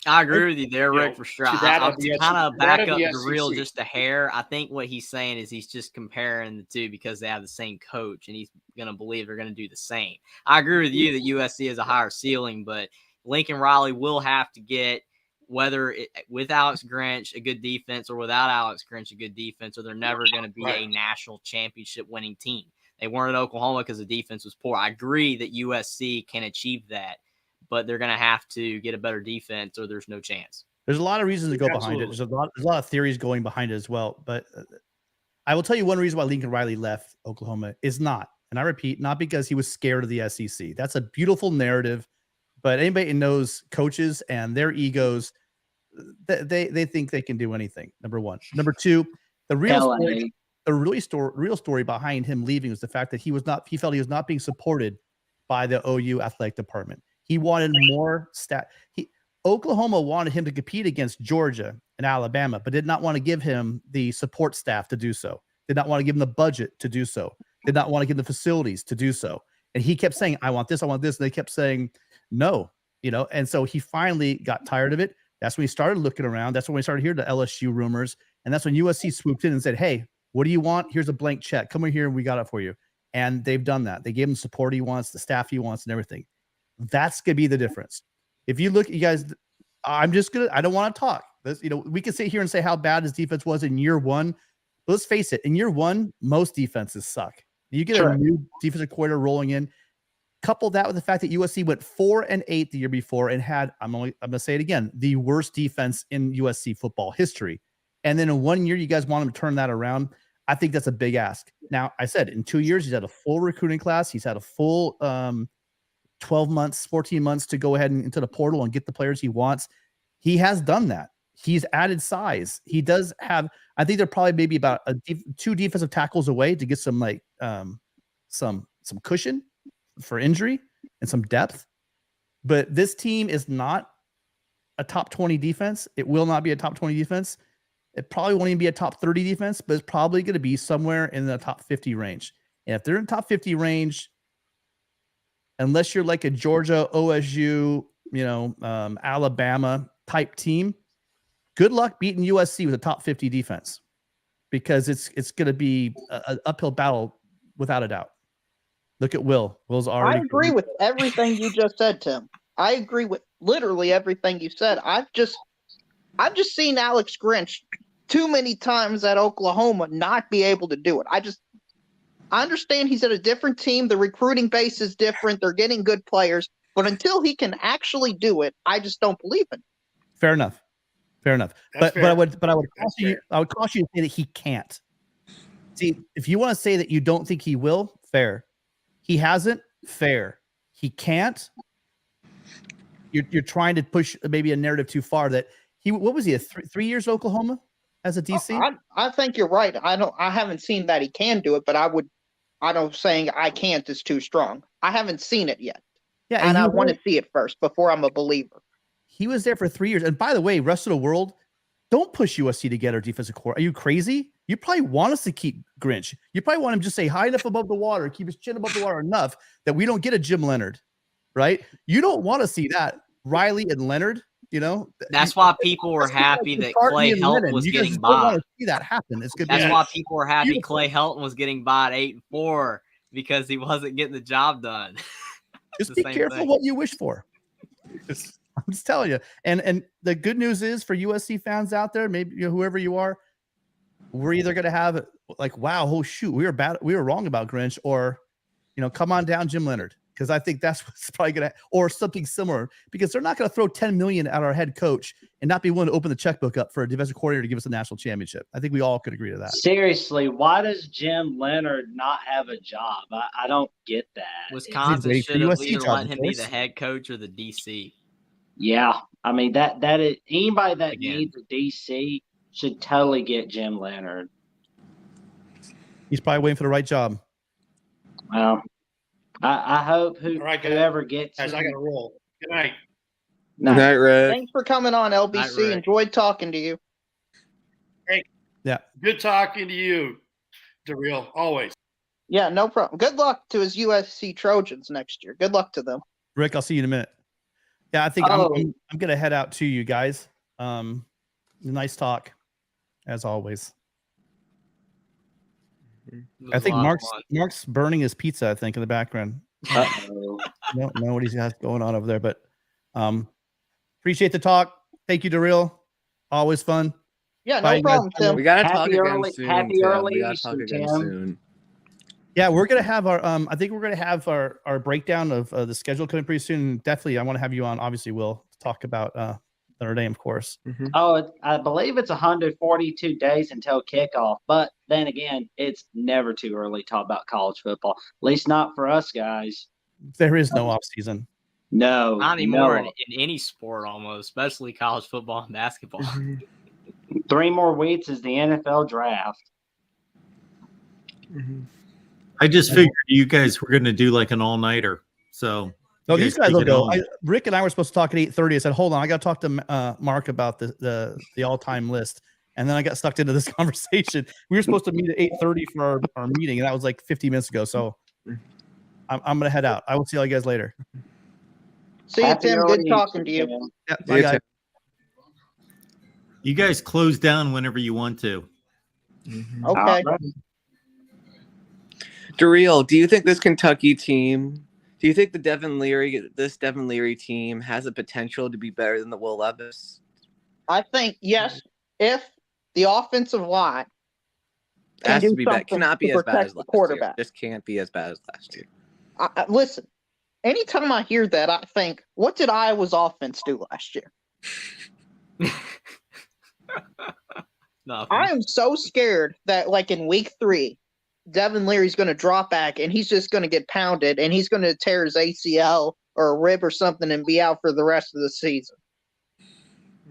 I agree with you there, You Rick, know, for sure. to that I'll of the kind of SEC. back That of up the the real SEC. just a hair. I think what he's saying is he's just comparing the two because they have the same coach, and he's going to believe they're going to do the same. I agree with you that USC has a higher ceiling, but Lincoln Riley will have to get, with Alex Grinch, a good defense, or without Alex Grinch, a good defense, or they're never going to be a national championship winning team. They weren't at Oklahoma because the defense was poor. I agree that USC can achieve that, but they're going to have to get a better defense or there's no chance. There's a lot of reasons to go behind it. There's a lot of theories going behind it as well. But I will tell you one reason why Lincoln Riley left Oklahoma is not, and I repeat, not because he was scared of the SEC. That's a beautiful narrative, but anybody who knows coaches and their egos, they think they can do anything. Number one. Number two, the real story behind him leaving was the fact that he felt he was not being supported by the OU athletic department. He wanted more staff. Oklahoma wanted him to compete against Georgia and Alabama, but did not want to give him the support staff to do so. Did not want to give him the budget to do so. Did not want to give him the facilities to do so. And he kept saying, I want this, I want this. And they kept saying, no, and so he finally got tired of it. That's when he started looking around. That's when we started hearing the LSU rumors. And that's when USC swooped in and said, hey, what do you want? Here's a blank check. Come over here and we got it for you. And they've done that. They gave him the support he wants, the staff he wants, and everything. That's going to be the difference. If you look, you guys, I don't want to talk. We can sit here and say how bad his defense was in year one. But let's face it, in year one, most defenses suck. You get a new defensive coordinator rolling in. Couple that with the fact that USC went 4-8 the year before and had, I'm going to say it again, the worst defense in USC football history. And then in 1 year, you guys want him to turn that around. I think that's a big ask. Now, I said in 2 years, he's had a full recruiting class. He's had a full 12 months, 14 months to go ahead and into the portal and get the players he wants. He has done that. He's added size. He does have, I think they're probably maybe about two defensive tackles away to get some some cushion for injury and some depth. But this team is not a top 20 defense. It will not be a top 20 defense. It probably won't even be a top 30 defense, but it's probably going to be somewhere in the top 50 range. And if they're in the top 50 range, unless you're like a Georgia, OSU, Alabama type team, good luck beating USC with a top 50 defense, because it's going to be an uphill battle without a doubt. Look at Will. Will's already. I agree with everything you just said, Tim. I agree with literally everything you said. I've just seen Alex Grinch too many times at Oklahoma not be able to do it. I understand he's at a different team. The recruiting base is different. They're getting good players, but until he can actually do it, I just don't believe it. Fair enough. That's But I would caution you to say that he can't. See, if you want to say that you don't think he will, fair. He hasn't, fair. He can't. You're trying to push maybe a narrative too far that what was he, 3 years Oklahoma as a DC? I think you're right. I haven't seen that he can do it, but saying I can't is too strong. I haven't seen it yet. Yeah, and I want to see it first before I'm a believer. He was there for 3 years. And by the way, rest of the world, don't push USC to get our defensive core. Are you crazy? You probably want us to keep Grinch. You probably want him to just stay high enough above the water, keep his chin above the water enough that we don't get a Jim Leonard, right? You don't want to see that. Riley and Leonard, That's why people were happy that Clay Helton was getting by. Want to see that happen. It's good. That's why people were happy Clay Helton was getting by at 8-4 because he wasn't getting the job done. Just be careful what you wish for. I'm just telling you. And the good news is for USC fans out there, maybe whoever you are, we're either going to have like, wow, oh shoot, we were wrong about Grinch, or come on down Jim Leonard, because I think that's what's probably going to, or something similar, because they're not going to throw $10 million at our head coach and not be willing to open the checkbook up for a defensive coordinator to give us a national championship. I think we all could agree to that. Seriously, why does Jim Leonard not have a job? I don't get that. Wisconsin should have either let him be the head coach or the DC. Yeah, I mean that is anybody that needs a DC should totally get Jim Leonard. He's probably waiting for the right job. Well, I hope whoever gets him. I got to roll. Good night. Good night, Rick. Thanks for coming on, LBC. Enjoyed talking to you. Hey, yeah, good talking to you, DeReal. Always. Yeah, no problem. Good luck to his USC Trojans next year. Good luck to them. Rick, I'll see you in a minute. Yeah, I think I'm gonna head out to you guys. Nice talk, as always. I think Mark's burning his pizza, I think, in the background. Uh-oh. I don't know what he's got going on over there, but appreciate the talk. Thank you, Daryl. Always fun. Yeah, no problem, Tim. We gotta talk Happy again early- soon. happy Tim. early We gotta Easter, talk again Tim. soon. Yeah, we're gonna have our I think we're gonna have our breakdown of the schedule coming pretty soon. Definitely, I want to have you on. Obviously, Will, to talk about Notre Dame, of course. Mm-hmm. Oh, I believe it's 142 days until kickoff. But then again, it's never too early to talk about college football. At least not for us guys. There is no off season. No, Not anymore no. in any sport almost, especially college football and basketball. 3 more weeks is the NFL draft. I just figured you guys were going to do like an all-nighter. So No, you these guys take will it go. home. Rick and I were supposed to talk at 8:30. I said, hold on, I got to talk to Mark about the all-time list. And then I got sucked into this conversation. We were supposed to meet at 8:30 for our meeting, and that was like 50 minutes ago. So I'm going to head out. I will see all you guys later. See you, Happy Tim. early Good talking to Easter, you. Tim. Yeah, See bye, you, guys. Tim. You guys close down whenever you want to. Mm-hmm. Okay. All right. Daryl, do you think this Kentucky team? Do you think this Devin Leary team has the potential to be better than the Will Levis? I think yes, if the offensive line can Has do to be bad. something Cannot be to as bad protect as the last year. quarterback. Just can't be as bad as last year. Listen, anytime I hear that, I think, what did Iowa's offense do last year? Nothing. I am so scared that, like, in week 3, Devin Leary's going to drop back and he's just going to get pounded and he's going to tear his ACL or a rib or something and be out for the rest of the season.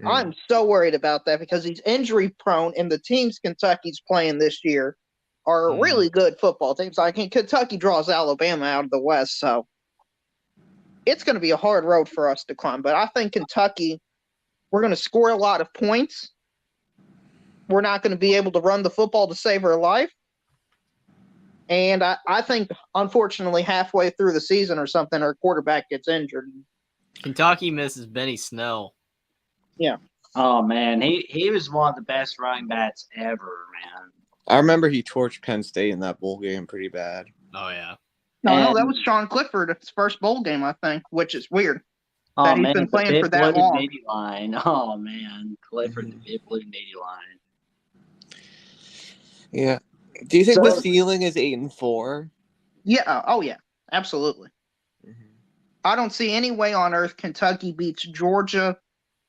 I'm so worried about that because he's injury prone and the teams Kentucky's playing this year are really good football teams. Like Kentucky draws Alabama out of the West, so it's going to be a hard road for us to climb. But I think Kentucky, we're going to score a lot of points. We're not going to be able to run the football to save our life. And I think, unfortunately, halfway through the season or something, our quarterback gets injured. Kentucky misses Benny Snell. Yeah. Oh man, he was one of the best running backs ever, man. I remember he torched Penn State in that bowl game pretty bad. Oh yeah. No, that was Sean Clifford's first bowl game, I think, which is weird. Oh That he's man, been the playing big for that blue long. navy line. Oh man, Clifford, the big blue navy line. Yeah. Do you think So- the ceiling is 8-4? Yeah. Oh, yeah. Absolutely. Mm-hmm. I don't see any way on earth Kentucky beats Georgia,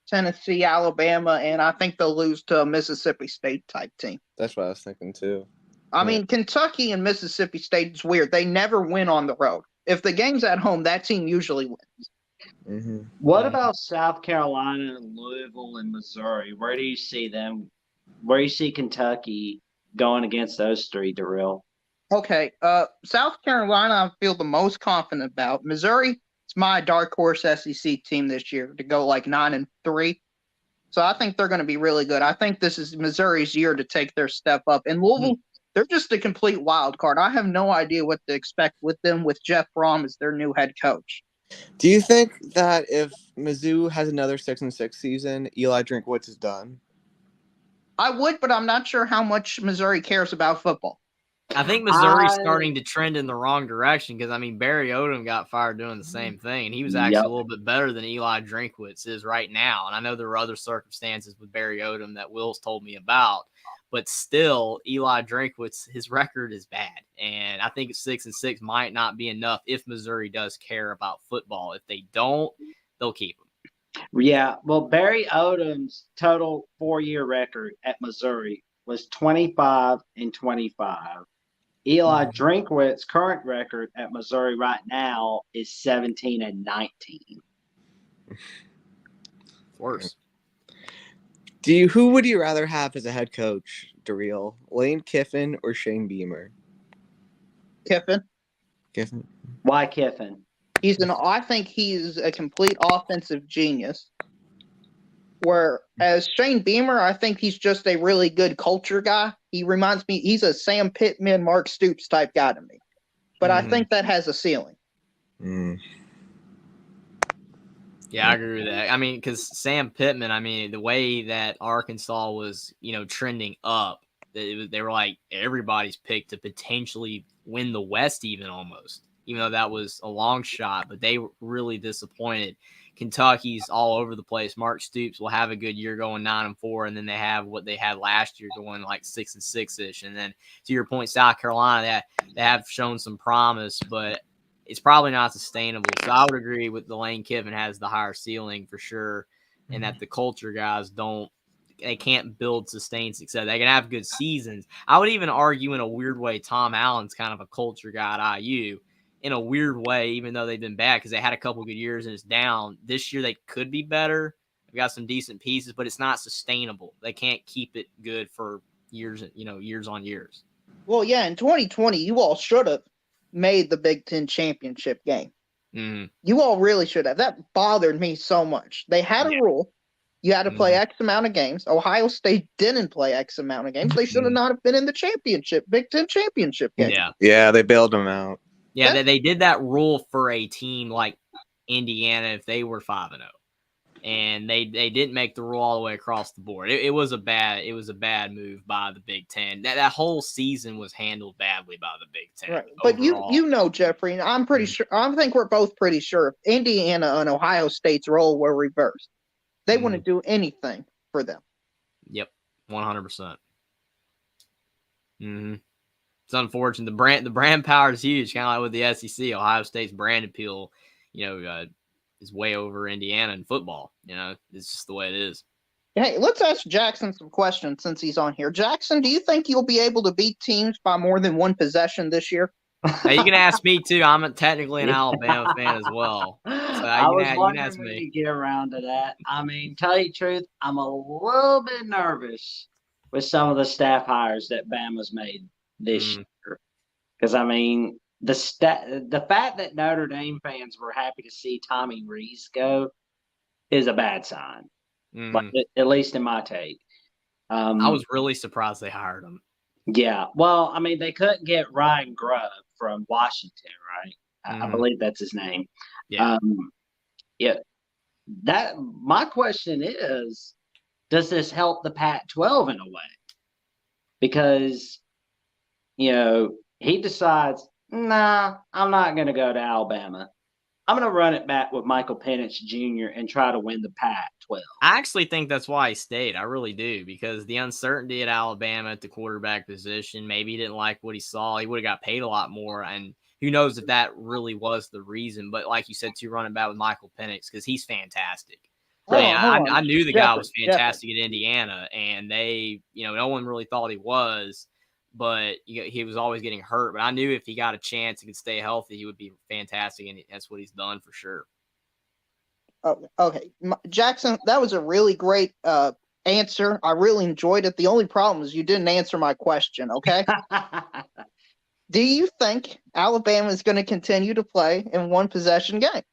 Tennessee, Alabama, and I think they'll lose to a Mississippi State type team. That's what I was thinking too. I mean, Kentucky and Mississippi State is weird. They never win on the road. If the game's at home, that team usually wins. Mm-hmm. What about South Carolina, Louisville, and Missouri? Where do you see them? Where do you see Kentucky going against those three, Darrell? Okay. South Carolina, I feel the most confident about. Missouri, it's my dark horse SEC team this year to go like 9-3. So I think they're going to be really good. I think this is Missouri's year to take their step up. And Louisville, they're just a complete wild card. I have no idea what to expect with them with Jeff Brom as their new head coach. Do you think that if Mizzou has another 6-6 season, Eli Drinkwitz is done? I would, but I'm not sure how much Missouri cares about football. I think Missouri's starting to trend in the wrong direction because, I mean, Barry Odom got fired doing the same thing, and he was actually a little bit better than Eli Drinkwitz is right now. And I know there were other circumstances with Barry Odom that Will's told me about, but still, Eli Drinkwitz, his record is bad. And I think 6-6 might not be enough if Missouri does care about football. If they don't, they'll keep him. Yeah, well, Barry Odom's total 4-year record at Missouri was 25-25. Eli Drinkwitz's current record at Missouri right now is 17-19. Worse. Who would you rather have as a head coach, Darrell? Lane Kiffin or Shane Beamer? Kiffin. Kiffin. Why Kiffin? I think he's a complete offensive genius. Whereas Shane Beamer, I think he's just a really good culture guy. He reminds me, he's a Sam Pittman, Mark Stoops type guy to me. but I think that has a ceiling. Yeah, I agree with that. I mean, because Sam Pittman, I mean, the way that Arkansas was, trending up, they were like everybody's pick to potentially win the West, even almost, even though that was a long shot. But they were really disappointed. Kentucky's all over the place. Mark Stoops will have a good year going 9-4, and then they have what they had last year going like 6-6 ish. And then to your point, South Carolina, they have shown some promise, but it's probably not sustainable. So I would agree with the Lane Kiffin has the higher ceiling for sure, and that the culture guys they can't build sustained success. They can have good seasons. I would even argue in a weird way, Tom Allen's kind of a culture guy at IU in a weird way, even though they've been bad because they had a couple good years and it's down. This year they could be better. They've got some decent pieces, but it's not sustainable. They can't keep it good for years, years on years. Well, yeah, in 2020, you all should have made the Big Ten championship game. You all really should have. That bothered me so much. They had a rule. You had to play X amount of games. Ohio State didn't play X amount of games. They should have not have been in the Big Ten championship game. Yeah, they bailed them out. Yeah, they did that rule for a team like Indiana if they were 5-0. And they didn't make the rule all the way across the board. It was a bad move by the Big Ten. That whole season was handled badly by the Big Ten. Right. But Jeffrey, and I'm pretty sure. I think we're both pretty sure if Indiana and Ohio State's role were reversed, they wouldn't do anything for them. Yep, 100%. It's unfortunate. The brand power is huge, kind of like with the SEC. Ohio State's brand appeal, is way over Indiana in football. It's just the way it is. Hey, let's ask Jackson some questions since he's on here. Jackson, do you think you'll be able to beat teams by more than one possession this year? Now, you can ask me too. I'm technically an Alabama fan as well. So I was wondering when you get around to that. I mean, tell you the truth, I'm a little bit nervous with some of the staff hires that Bama's made this year. Because, I mean, the fact that Notre Dame fans were happy to see Tommy Rees go is a bad sign, at least in my take. I was really surprised they hired him. Yeah. Well, I mean, they couldn't get Ryan Grubb from Washington, right? I believe that's his name. Yeah. My question is, does this help the Pac-12 in a way? Because, he decides, nah, I'm not going to go to Alabama. I'm going to run it back with Michael Penix Jr. and try to win the Pac-12. I actually think that's why he stayed. I really do, because the uncertainty at Alabama at the quarterback position, maybe he didn't like what he saw. He would have got paid a lot more, and who knows if that really was the reason. But like you said, too, running back with Michael Penix, because he's fantastic. I knew the guy was fantastic at Indiana, and they, no one really thought he was. But he was always getting hurt. But I knew if he got a chance, he could stay healthy, he would be fantastic, and that's what he's done for sure. Okay, Jackson, that was a really great answer. I really enjoyed it. The only problem is you didn't answer my question, okay? Do you think Alabama is going to continue to play in one-possession games?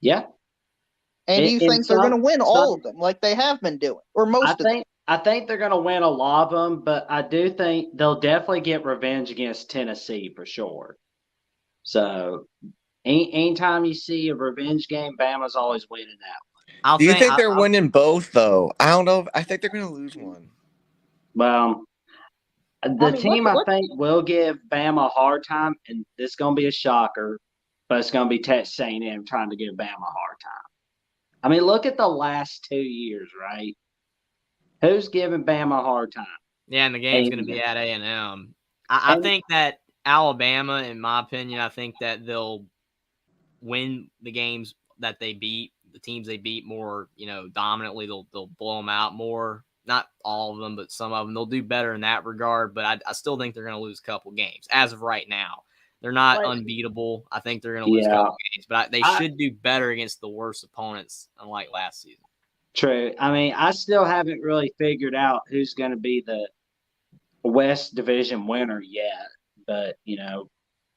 Yeah. And do you think they're going to win all of them like they have been doing, or most of them? I think they're going to win a lot of them, but I do think they'll definitely get revenge against Tennessee for sure. So, anytime you see a revenge game, Bama's always winning that one. Do you think they're winning both, though? I don't know. I think they're going to lose one. Well, the team I think will give Bama a hard time, and this is going to be a shocker, but it's going to be Texas A&M trying to give Bama a hard time. I mean, look at the last 2 years, right? Who's giving Bama a hard time? Yeah, and the game's going to be at A&M. I think that Alabama, in my opinion, I think that they'll win the games that they beat, the teams they beat more, dominantly. They'll blow them out more. Not all of them, but some of them. They'll do better in that regard, but I still think they're going to lose a couple games as of right now. They're not unbeatable. I think they're going to lose a couple games, but they should do better against the worst opponents, unlike last season. True. I mean, I still haven't really figured out who's going to be the West Division winner yet, but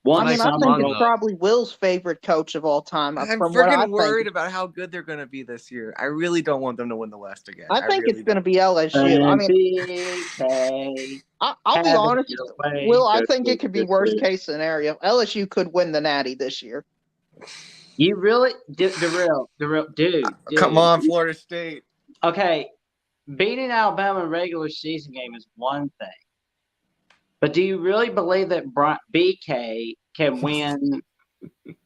One I mean, I Somebody think among it's them. probably Will's favorite coach of all time. I'm From what I freaking worried think, about how good they're going to be this year. I really don't want them to win the West again. I think really it's going to don't. be LSU. I And mean, BK. I'll be Have it honest, your way. Will. I Go think to it could be the worst truth. case scenario. LSU could win the Natty this year. You really, the real, dude. Come on, Florida State. Okay, beating Alabama in regular season game is one thing, but do you really believe that BK can win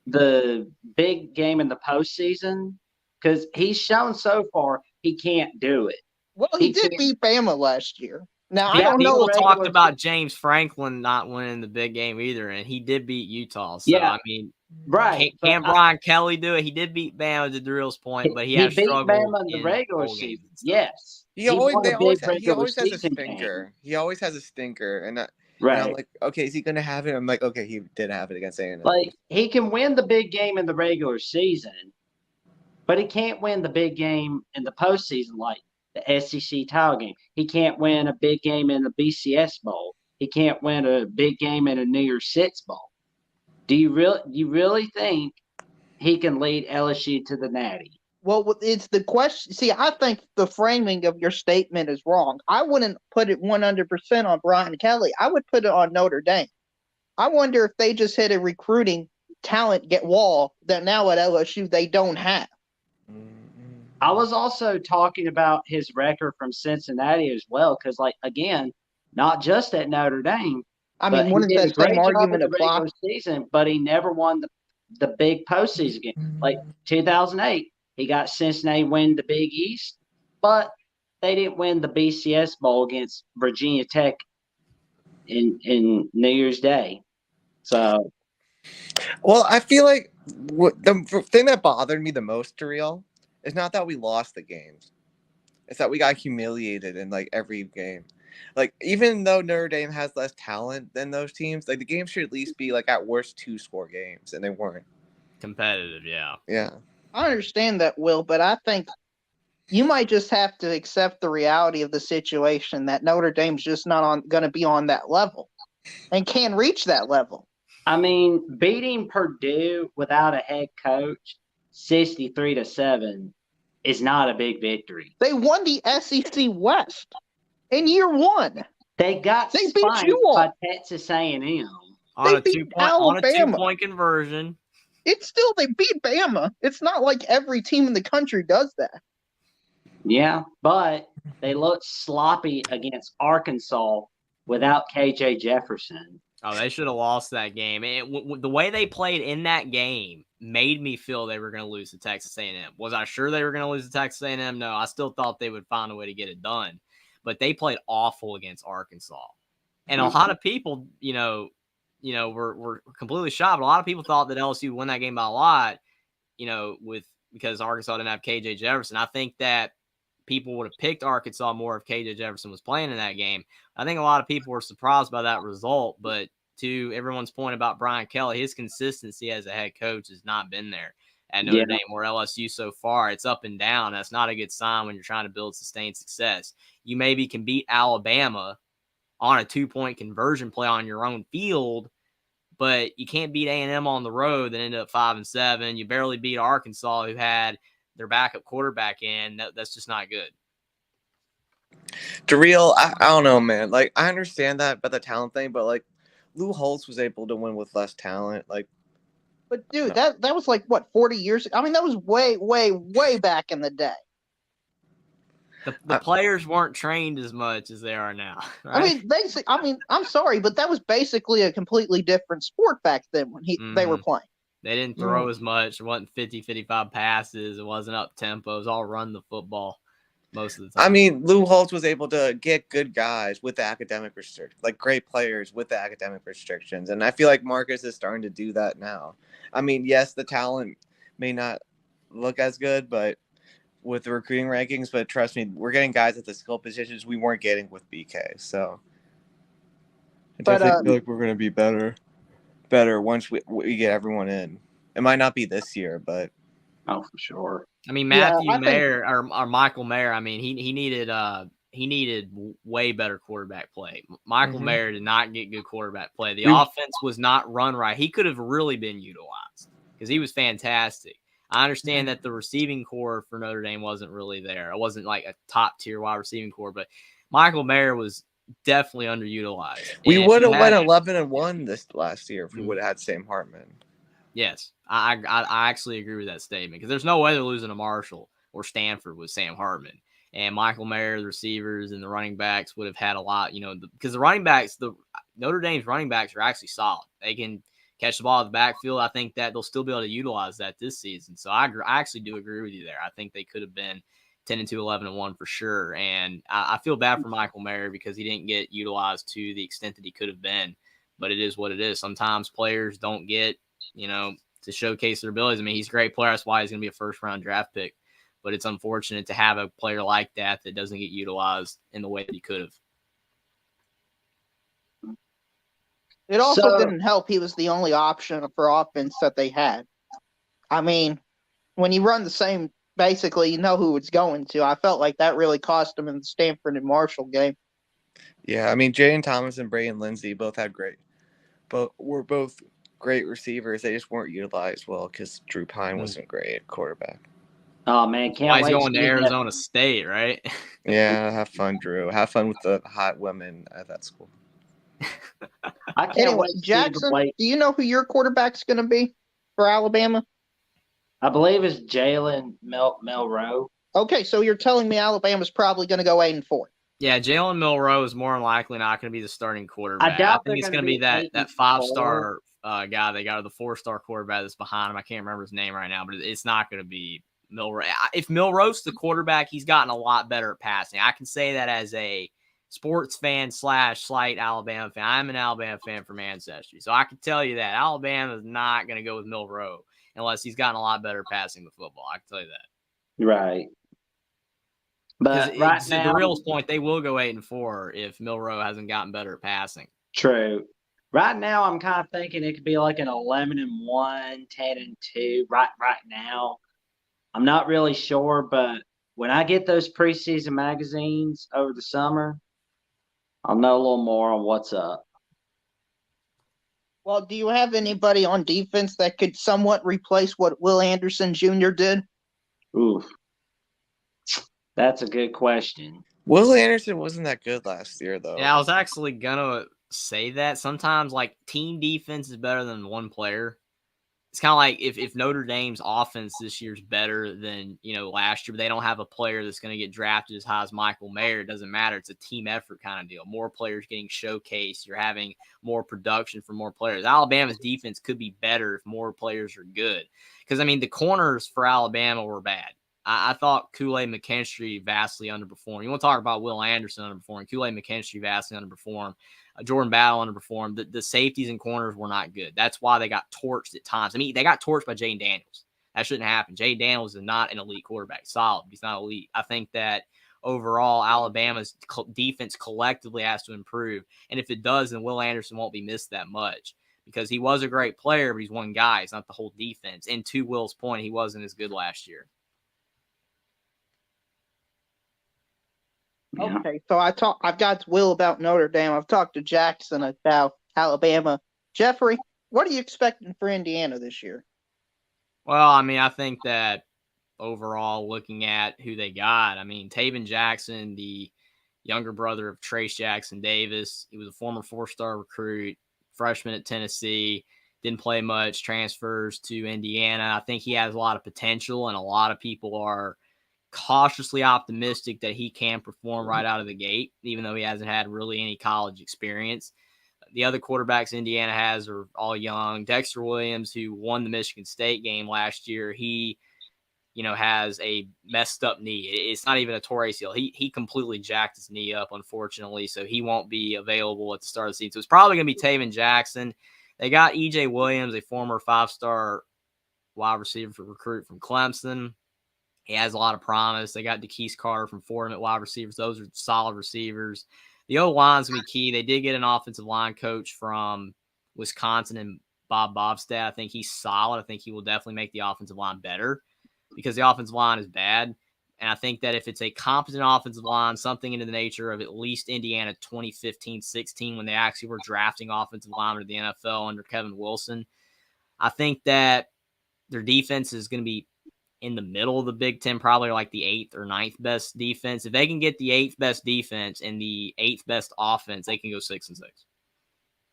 the big game in the postseason? Because he's shown so far he can't do it. Well, he did beat Bama last year. Now I don't People know. talked about James Franklin not winning the big game either, and he did beat Utah. So Yeah. I mean, Right. Can Brian Kelly do it? He did beat Bama to Drill's point, but he has beat struggled Bama in the in regular bowl season. games and stuff. Yes. He always won a big he regular always has a season stinker. game. He always has a stinker, and and Right. I'm like, okay, is he gonna have it? I'm like, okay, he did have it against A&M. Like he can win the big game in the regular season, but he can't win the big game in the postseason, like the SEC title game. He can't win a big game in the BCS Bowl. He can't win a big game in a New Year's Six Bowl. Do you really think he can lead LSU to the Natty? Well, it's the question. See, I think the framing of your statement is wrong. I wouldn't put it 100% on Brian Kelly. I would put it on Notre Dame. I wonder if they just hit a recruiting talent wall that now at LSU they don't have. I was also talking about his record from Cincinnati as well, because, like, again, not just at Notre Dame. I mean, wouldn't that same argument apply? Regular season, but he never won the big postseason game. Like 2008, he got Cincinnati win the Big East, but they didn't win the BCS Bowl against Virginia Tech in New Year's Day. So, well, I feel like the thing that bothered me the most, Tariel, is not that we lost the games. It's that we got humiliated in like every game. Like, even though Notre Dame has less talent than those teams, like the games should at least be like at worst 2-score games, and they weren't. Competitive, yeah. Yeah. I understand that, Will, but I think you might just have to accept the reality of the situation that Notre Dame's just not going to be on that level and can reach that level. I mean, beating Purdue without a head coach 63-7 is not a big victory. They won the SEC West in year one. They beat you all by Texas A&M on a 2-point conversion. It's still they beat Bama. It's not like every team in the country does that. Yeah, but they looked sloppy against Arkansas without KJ Jefferson. Oh, they should have lost that game. The way they played in that game made me feel they were going to lose to Texas A&M. Was I sure they were going to lose to Texas A&M? No, I still thought they would find a way to get it done. But they played awful against Arkansas. And a lot of people, were completely shocked. But a lot of people thought that LSU would win that game by a lot, because Arkansas didn't have KJ Jefferson. I think that people would have picked Arkansas more if KJ Jefferson was playing in that game. I think a lot of people were surprised by that result, but to everyone's point about Brian Kelly, his consistency as a head coach has not been there at Notre Dame or LSU so far. It's up and down. That's not a good sign when you're trying to build sustained success. You maybe can beat Alabama on a 2-point conversion play on your own field, but you can't beat A&M on the road that ended up 5-7. You barely beat Arkansas, who had their backup quarterback in. That's just not good. Darrell, I don't know, man. Like, I understand that about the talent thing, but like Lou Holtz was able to win with less talent. Like, but dude, that was like what, 40 years ago? I mean, that was way, way, way back in the day. The players weren't trained as much as they are now. Right? I mean, I'm sorry, but that was basically a completely different sport back then when they were playing. They didn't throw as much. It wasn't 50, 55 passes. It wasn't up tempo. It was all run the football most of the time. I mean, Lou Holtz was able to get good guys with the academic restrictions, like great players with the academic restrictions. And I feel like Marcus is starting to do that now. I mean, yes, the talent may not look as good, but with the recruiting rankings, but trust me, we're getting guys at the skill positions we weren't getting with BK. So I definitely feel like we're going to be better once we get everyone in. It might not be this year, but for sure. I mean, Matthew Mayer or Michael Mayer. I mean, he he needed way better quarterback play. Michael Mayer did not get good quarterback play. The We- offense was not run right. He could have really been utilized because he was fantastic. I understand that the receiving core for Notre Dame wasn't really there. It wasn't like a top tier wide receiving core, but Michael Mayer was definitely underutilized. We And would have you went had- 11-1 this last year if we would have had Sam Hartman. Yes, I actually agree with that statement because there's no way they're losing to Marshall or Stanford with Sam Hartman. And Michael Mayer, the receivers and the running backs would have had a lot, because the running backs, the Notre Dame's running backs are actually solid. They can catch the ball in the backfield. I think that they'll still be able to utilize that this season. So I actually do agree with you there. I think they could have been 10-2, 11-1 for sure. And I feel bad for Michael Mayer because he didn't get utilized to the extent that he could have been. But it is what it is. Sometimes players don't get, to showcase their abilities. I mean, he's a great player. That's why he's going to be a first-round draft pick. But it's unfortunate to have a player like that doesn't get utilized in the way that he could have. It also didn't help. He was the only option for offense that they had. I mean, when you run the same, basically, you know who it's going to. I felt like that really cost him in the Stanford and Marshall game. Yeah, I mean, Jaden Thomas and Braden Lindsey both were both great receivers. They just weren't utilized well because Drew Pine wasn't great at quarterback. Oh man, can't Why he's wait going to see that. Arizona State, right? Yeah, have fun, Drew. Have fun with the hot women at that school. I can't Anyway, wait to see the Jackson, way. do you know who your quarterback's going to be for Alabama? I believe it's Jalen Milroe. Okay, so you're telling me Alabama's probably going to go 8-4. Yeah, Jalen Milroe is more than likely not going to be the starting quarterback. I doubt think it's they're going to gonna be be that 8-4. 5-star guy they got, or the 4-star quarterback that's behind him. I can't remember his name right now, but it's not going to be Milroe. If Milroe's the quarterback, he's gotten a lot better at passing. I can say that as a sports fan / slight Alabama fan. I'm an Alabama fan from ancestry, so I can tell you that Alabama is not going to go with Milroe unless he's gotten a lot better passing the football. I can tell you that. Right. But Because right now, the real point, they will go 8-4 if Milroe hasn't gotten better at passing. true. Right now, I'm kind of thinking it could be like an 11-1, 10-2. Right now, I'm not really sure, but when I get those preseason magazines over the summer, I'll know a little more on what's up. Well, do you have anybody on defense that could somewhat replace what Will Anderson Jr. did? Oof. That's a good question. Will Anderson wasn't that good last year, though. Yeah, I was actually gonna say that. Sometimes like team defense is better than one player. It's kind of like if Notre Dame's offense this year is better than last year, but they don't have a player that's going to get drafted as high as Michael Mayer. It doesn't matter. It's a team effort kind of deal. More players getting showcased. You're having more production from more players. Alabama's defense could be better if more players are good. Because, I mean, the corners for Alabama were bad. I thought Kool-Aid McKinstry vastly underperformed. You want to talk about Will Anderson underperforming. Kool-Aid McKinstry vastly underperformed. Jordan Battle underperformed. The safeties and corners were not good. That's why they got torched at times. I mean, they got torched by Jaden Daniels. That shouldn't happen. Jaden Daniels is not an elite quarterback. Solid. He's not elite. I think that overall Alabama's defense collectively has to improve. And if it does, then Will Anderson won't be missed that much because he was a great player, but he's one guy. He's not the whole defense. And to Will's point, he wasn't as good last year. Yeah. Okay, so I've got Will about Notre Dame. I've talked to Jackson about Alabama. Jeffrey, what are you expecting for Indiana this year? Well, I mean, I think that overall, looking at who they got, I mean, Taven Jackson, the younger brother of Trace Jackson Davis, he was a former 4-star recruit, freshman at Tennessee, didn't play much, transfers to Indiana. I think he has a lot of potential, and a lot of people are cautiously optimistic that he can perform right out of the gate, even though he hasn't had really any college experience. The other quarterbacks Indiana has are all young. Dexter Williams, who won the Michigan State game last year, he, has a messed up knee. It's not even a torn ACL. He completely jacked his knee up, unfortunately, so he won't be available at the start of the season. So it's probably going to be Taven Jackson. They got EJ Williams, a former 5-star wide receiver recruit from Clemson. He has a lot of promise. They got DeKeese Carter from Fordham at wide receivers. Those are solid receivers. The O-line's going to be key. They did get an offensive line coach from Wisconsin and Bob Bobstad. I think he's solid. I think he will definitely make the offensive line better because the offensive line is bad. And I think that if it's a competent offensive line, something into the nature of at least Indiana 2015-16, when they actually were drafting offensive linemen to the NFL under Kevin Wilson, I think that their defense is going to be in the middle of the Big Ten, probably like the 8th or 9th best defense. If they can get the 8th best defense and the 8th best offense, they can go 6-6.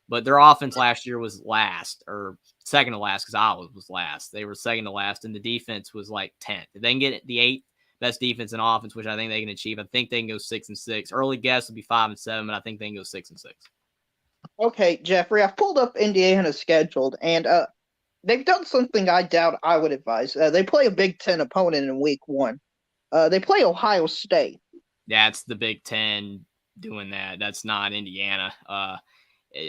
But their offense last year was last, or second to last, because Iowa was last. They were second to last, and the defense was like 10th. If they can get the 8th best defense and offense, which I think they can achieve, I think they can go 6-6. Early guess would be 5-7, but I think they can go 6-6. Okay, Jeffrey, I've pulled up Indiana's schedule, and they've done something I doubt I would advise. They play a Big Ten opponent in week 1. They play Ohio State. That's the Big Ten doing that. That's not Indiana.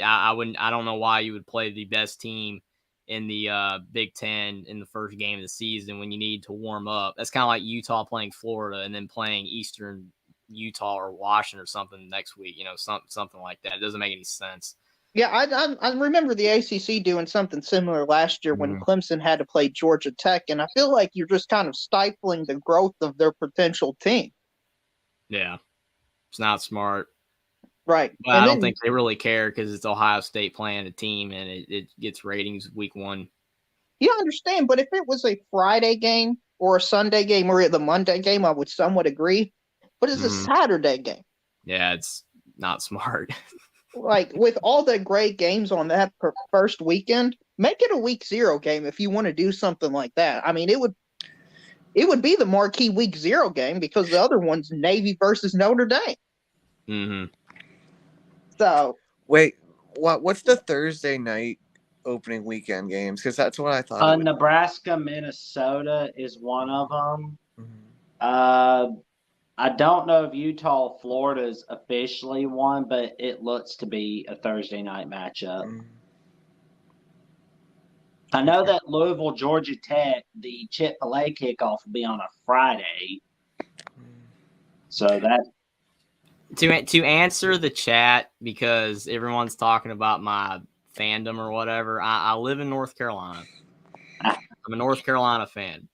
I wouldn't. I don't know why you would play the best team in the Big Ten in the first game of the season when you need to warm up. That's kind of like Utah playing Florida and then playing Eastern Utah or Washington or something next week. Something like that. It doesn't make any sense. Yeah, I remember the ACC doing something similar last year when Clemson had to play Georgia Tech, and I feel like you're just kind of stifling the growth of their potential team. Yeah, it's not smart. Right. But I don't think they really care because it's Ohio State playing a team and it gets ratings week 1. Yeah, I understand. But if it was a Friday game or a Sunday game or the Monday game, I would somewhat agree. But it's a Saturday game. Yeah, it's not smart. Like, with all the great games on that first weekend, make it a week 0 game if you want to do something like that. I mean, it would be the marquee week 0 game because the other one's Navy versus Notre Dame. Mm-hmm. So wait, what's the Thursday night opening weekend games? Because that's what I thought. Nebraska, Minnesota is one of them. I don't know if Utah, Florida is officially one, but it looks to be a Thursday night matchup. I know that Louisville, Georgia Tech, the Chick-fil-A kickoff will be on a Friday. So that. To answer the chat, because everyone's talking about my fandom or whatever, I live in North Carolina. I'm a North Carolina fan.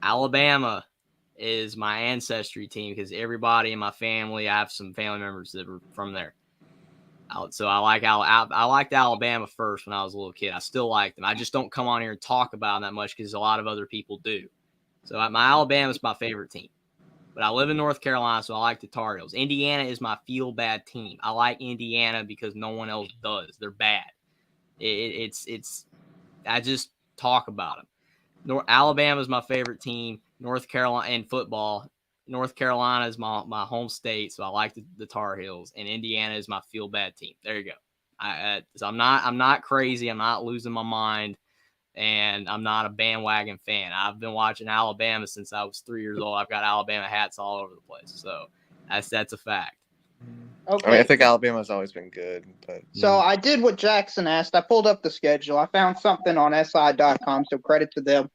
Alabama is my ancestry team because everybody in my family, I have some family members that were from there. So I liked Alabama first when I was a little kid. I still like them. I just don't come on here and talk about them that much because a lot of other people do. So my Alabama is my favorite team. But I live in North Carolina, so I like the Tar Heels. Indiana is my feel-bad team. I like Indiana because no one else does. They're bad. I just talk about them. Alabama is my favorite team. North Carolina in football. North Carolina is my home state, so I like the Tar Heels. And Indiana is my feel-bad team. There you go. So I'm not crazy. I'm not losing my mind. And I'm not a bandwagon fan. I've been watching Alabama since I was 3 years old. I've got Alabama hats all over the place. So that's a fact. Okay. I mean, I think Alabama's always been good. But So I did what Jackson asked. I pulled up the schedule. I found something on SI.com, so credit to them.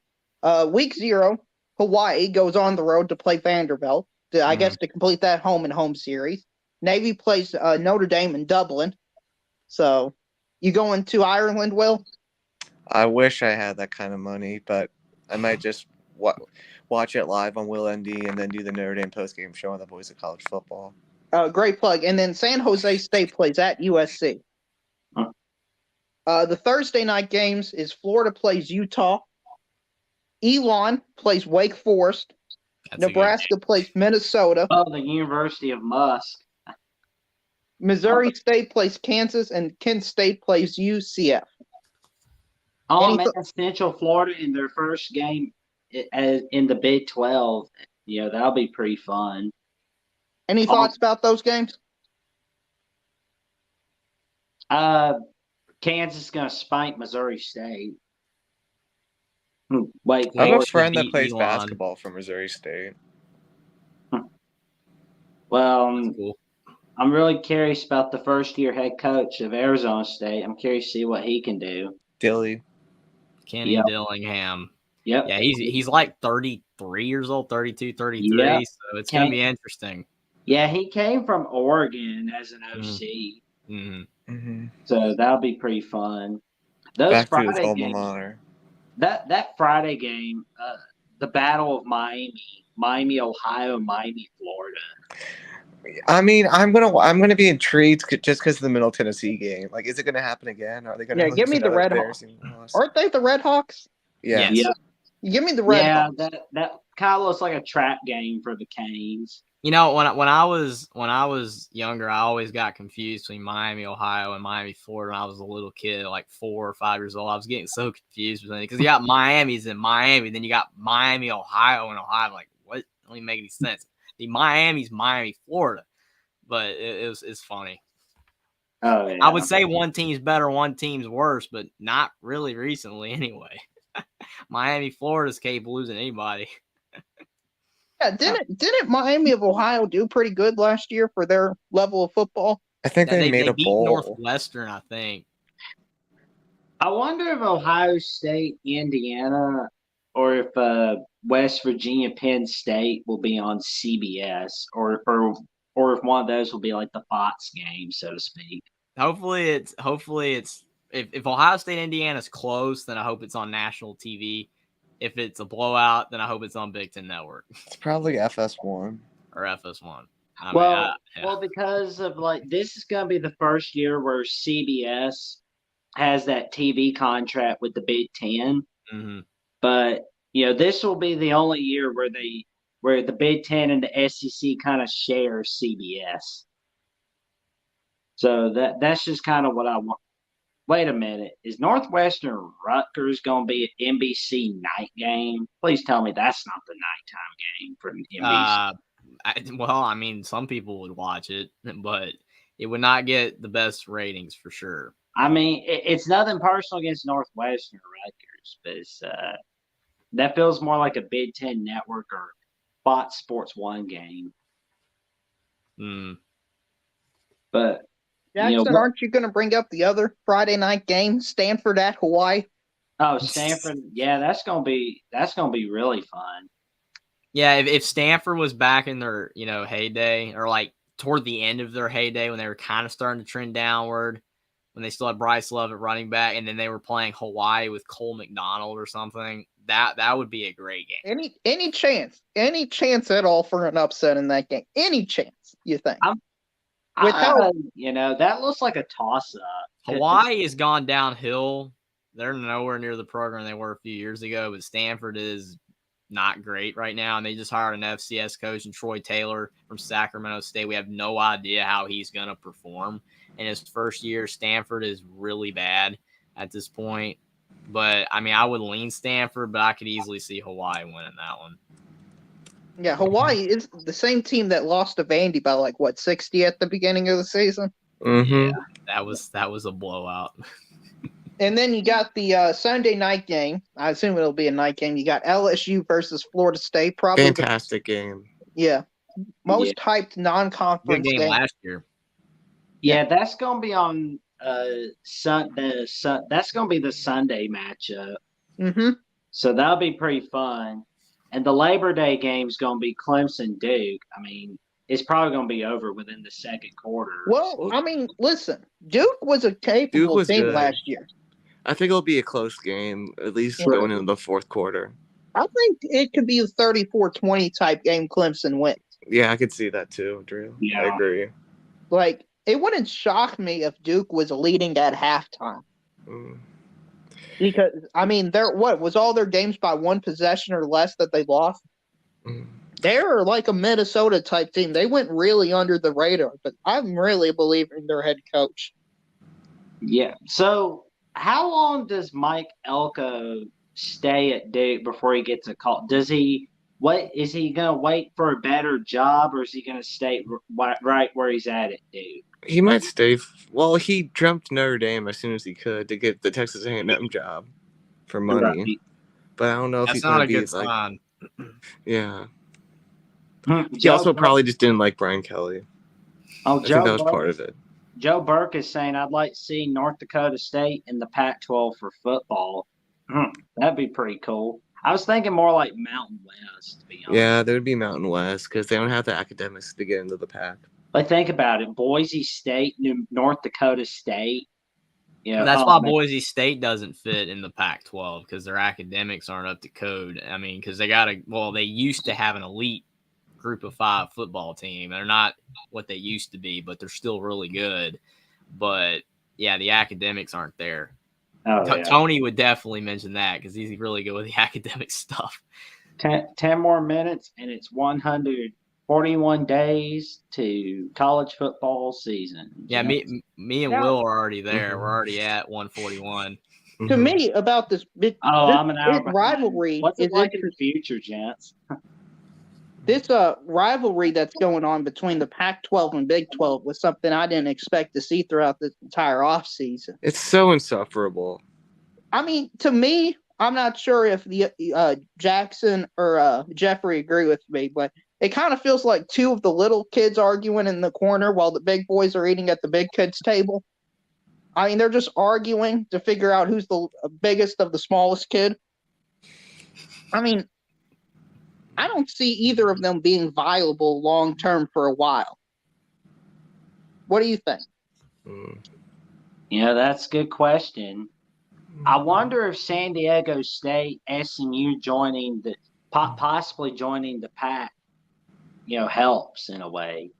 Week 0, Hawaii goes on the road to play Vanderbilt. I guess to complete that home series. Navy plays Notre Dame in Dublin. So you going to Ireland, Will? I wish I had that kind of money, but I might just watch it live on Will ND and then do the Notre Dame postgame show on the Voice of College Football. Great plug. And then San Jose State plays at USC. The Thursday night games is Florida plays Utah. Elon plays Wake Forest. Nebraska plays Minnesota. Oh, the University of Musk. Missouri State plays Kansas, and Kent State plays UCF. Oh, man, Central Florida in their first game in the Big 12. Yeah, that'll be pretty fun. Any thoughts about those games? Kansas is going to spank Missouri State. Wait, I have a friend that plays basketball from Missouri State. Well, cool. I'm really curious about the first-year head coach of Arizona State. I'm curious to see what he can do. Kenny Dillingham. Yep. Yeah, he's like 33 years old, 32, 33. Yep. So it's going to be interesting. Yeah, he came from Oregon as an OC. Mm-hmm. So that'll be pretty fun. Those Back Friday to his alma games, mater. that Friday game, the Battle of Miami, Miami, Ohio, Miami, Florida. I mean, I'm gonna be intrigued just because of the Middle Tennessee game. Like, is it gonna happen again? Are they gonna Yeah, give me the another Red Hawks. embarrassing loss? Aren't they the Red Hawks? Yeah. Yes. Give me the Red Yeah, Hawks. that kind of looks like a trap game for the Canes. You know, when I was younger, I always got confused between Miami, Ohio, and Miami, Florida. When I was a little kid, like 4 or 5 years old, I was getting so confused with it because you got Miami's in Miami, then you got Miami, Ohio, and Ohio. I'm like, what? Don't even make any sense. The Miami's Miami, Florida, but it's funny. Oh yeah. I would say one team's better, one team's worse, but not really recently anyway. Miami, Florida's capable of losing anybody. Yeah, didn't Miami of Ohio do pretty good last year for their level of football? I think they made a beat bowl. Northwestern, I think. I wonder if Ohio State, Indiana, or if West Virginia, Penn State will be on CBS, or if one of those will be like the Fox game, so to speak. Hopefully it's if Ohio State, Indiana's close, then I hope it's on national TV. If it's a blowout, then I hope it's on Big Ten Network It's probably FS1 or FS1. Well, because of like this is going to be the first year where CBS has that TV contract with the Big Ten. Mm-hmm. But this will be the only year where the Big Ten and the SEC kind of share CBS. So that's just kind of what I want. Wait a minute. Is Northwestern Rutgers going to be an NBC night game? Please tell me that's not the nighttime game for NBC. I mean, some people would watch it, but it would not get the best ratings for sure. I mean, it's nothing personal against Northwestern Rutgers, but it's, that feels more like a Big Ten Network or Fox Sports 1 game. But Jackson, aren't you going to bring up the other Friday night game, Stanford at Hawaii? Oh, Stanford! Yeah, that's gonna be really fun. Yeah, if Stanford was back in their heyday, or like toward the end of their heyday when they were kind of starting to trend downward, when they still had Bryce Love at running back, and then they were playing Hawaii with Cole McDonald or something, that would be a great game. Any chance at all for an upset in that game? Any chance, you think? That looks like a toss-up. Hawaii has gone downhill. They're nowhere near the program they were a few years ago, but Stanford is not great right now, and they just hired an FCS coach, and Troy Taylor from Sacramento State. We have no idea how he's going to perform in his first year. Stanford is really bad at this point, but I mean, I would lean Stanford, but I could easily see Hawaii winning that one. Yeah, Hawaii is the same team that lost to Vandy by 60 at the beginning of the season. Mm-hmm. Yeah, that was a blowout. And then you got the Sunday night game. I assume it'll be a night game. You got LSU versus Florida State. Probably fantastic game. Yeah, most hyped non-conference game last year. Yeah, that's gonna be on that's gonna be the Sunday matchup. Mm-hmm. So that'll be pretty fun. And the Labor Day game is going to be Clemson-Duke. I mean, it's probably going to be over within the second quarter. Well, I mean, listen, Duke was a capable team last year. I think it'll be a close game, at least going into the fourth quarter. I think it could be a 34-20 type game Clemson wins. Yeah, I could see that too, Drew. Yeah. I agree. It wouldn't shock me if Duke was leading at halftime. Because, I mean, was all their games by one possession or less that they lost? They're like a Minnesota type team. They went really under the radar, but I'm really a believer in their head coach. Yeah. So how long does Mike Elko stay at Duke before he gets a call? Is he going to wait for a better job, or is he going to stay right where he's at Duke? He might stay. Well, he jumped Notre Dame as soon as he could to get the Texas A&M job for money. Right. But I don't know if he's going to be sign. Yeah. He also probably just didn't like Brian Kelly. I think that was part of it. Joe Burke is saying, I'd like to see North Dakota State in the Pac-12 for football. That'd be pretty cool. I was thinking more like Mountain West, to be honest. Yeah, there would be Mountain West because they don't have the academics to get into the Pac. Like, think about it. Boise State, North Dakota State. You know, That's why Boise State doesn't fit in the Pac-12 because their academics aren't up to code. I mean, because they used to have an elite group of 5 football team. They're not what they used to be, but they're still really good. But yeah, the academics aren't there. Tony would definitely mention that because he's really good with the academic stuff. 10 more minutes, and it's 141 days to college football season. Yeah, me and Will are already there. We're already at 141. To me, about this big I'm an hour rivalry. What's it like in the future, gents? This rivalry that's going on between the Pac-12 and Big 12 was something I didn't expect to see throughout the entire offseason. It's so insufferable. I mean, to me, I'm not sure if the Jackson or Jeffrey agree with me, but it kind of feels like two of the little kids arguing in the corner while the big boys are eating at the big kids' table. I mean, they're just arguing to figure out who's the biggest of the smallest kid. I mean, I don't see either of them being viable long term for a while. What do you think? That's a good question. I wonder if San Diego State, SMU possibly joining the Pac, helps in a way.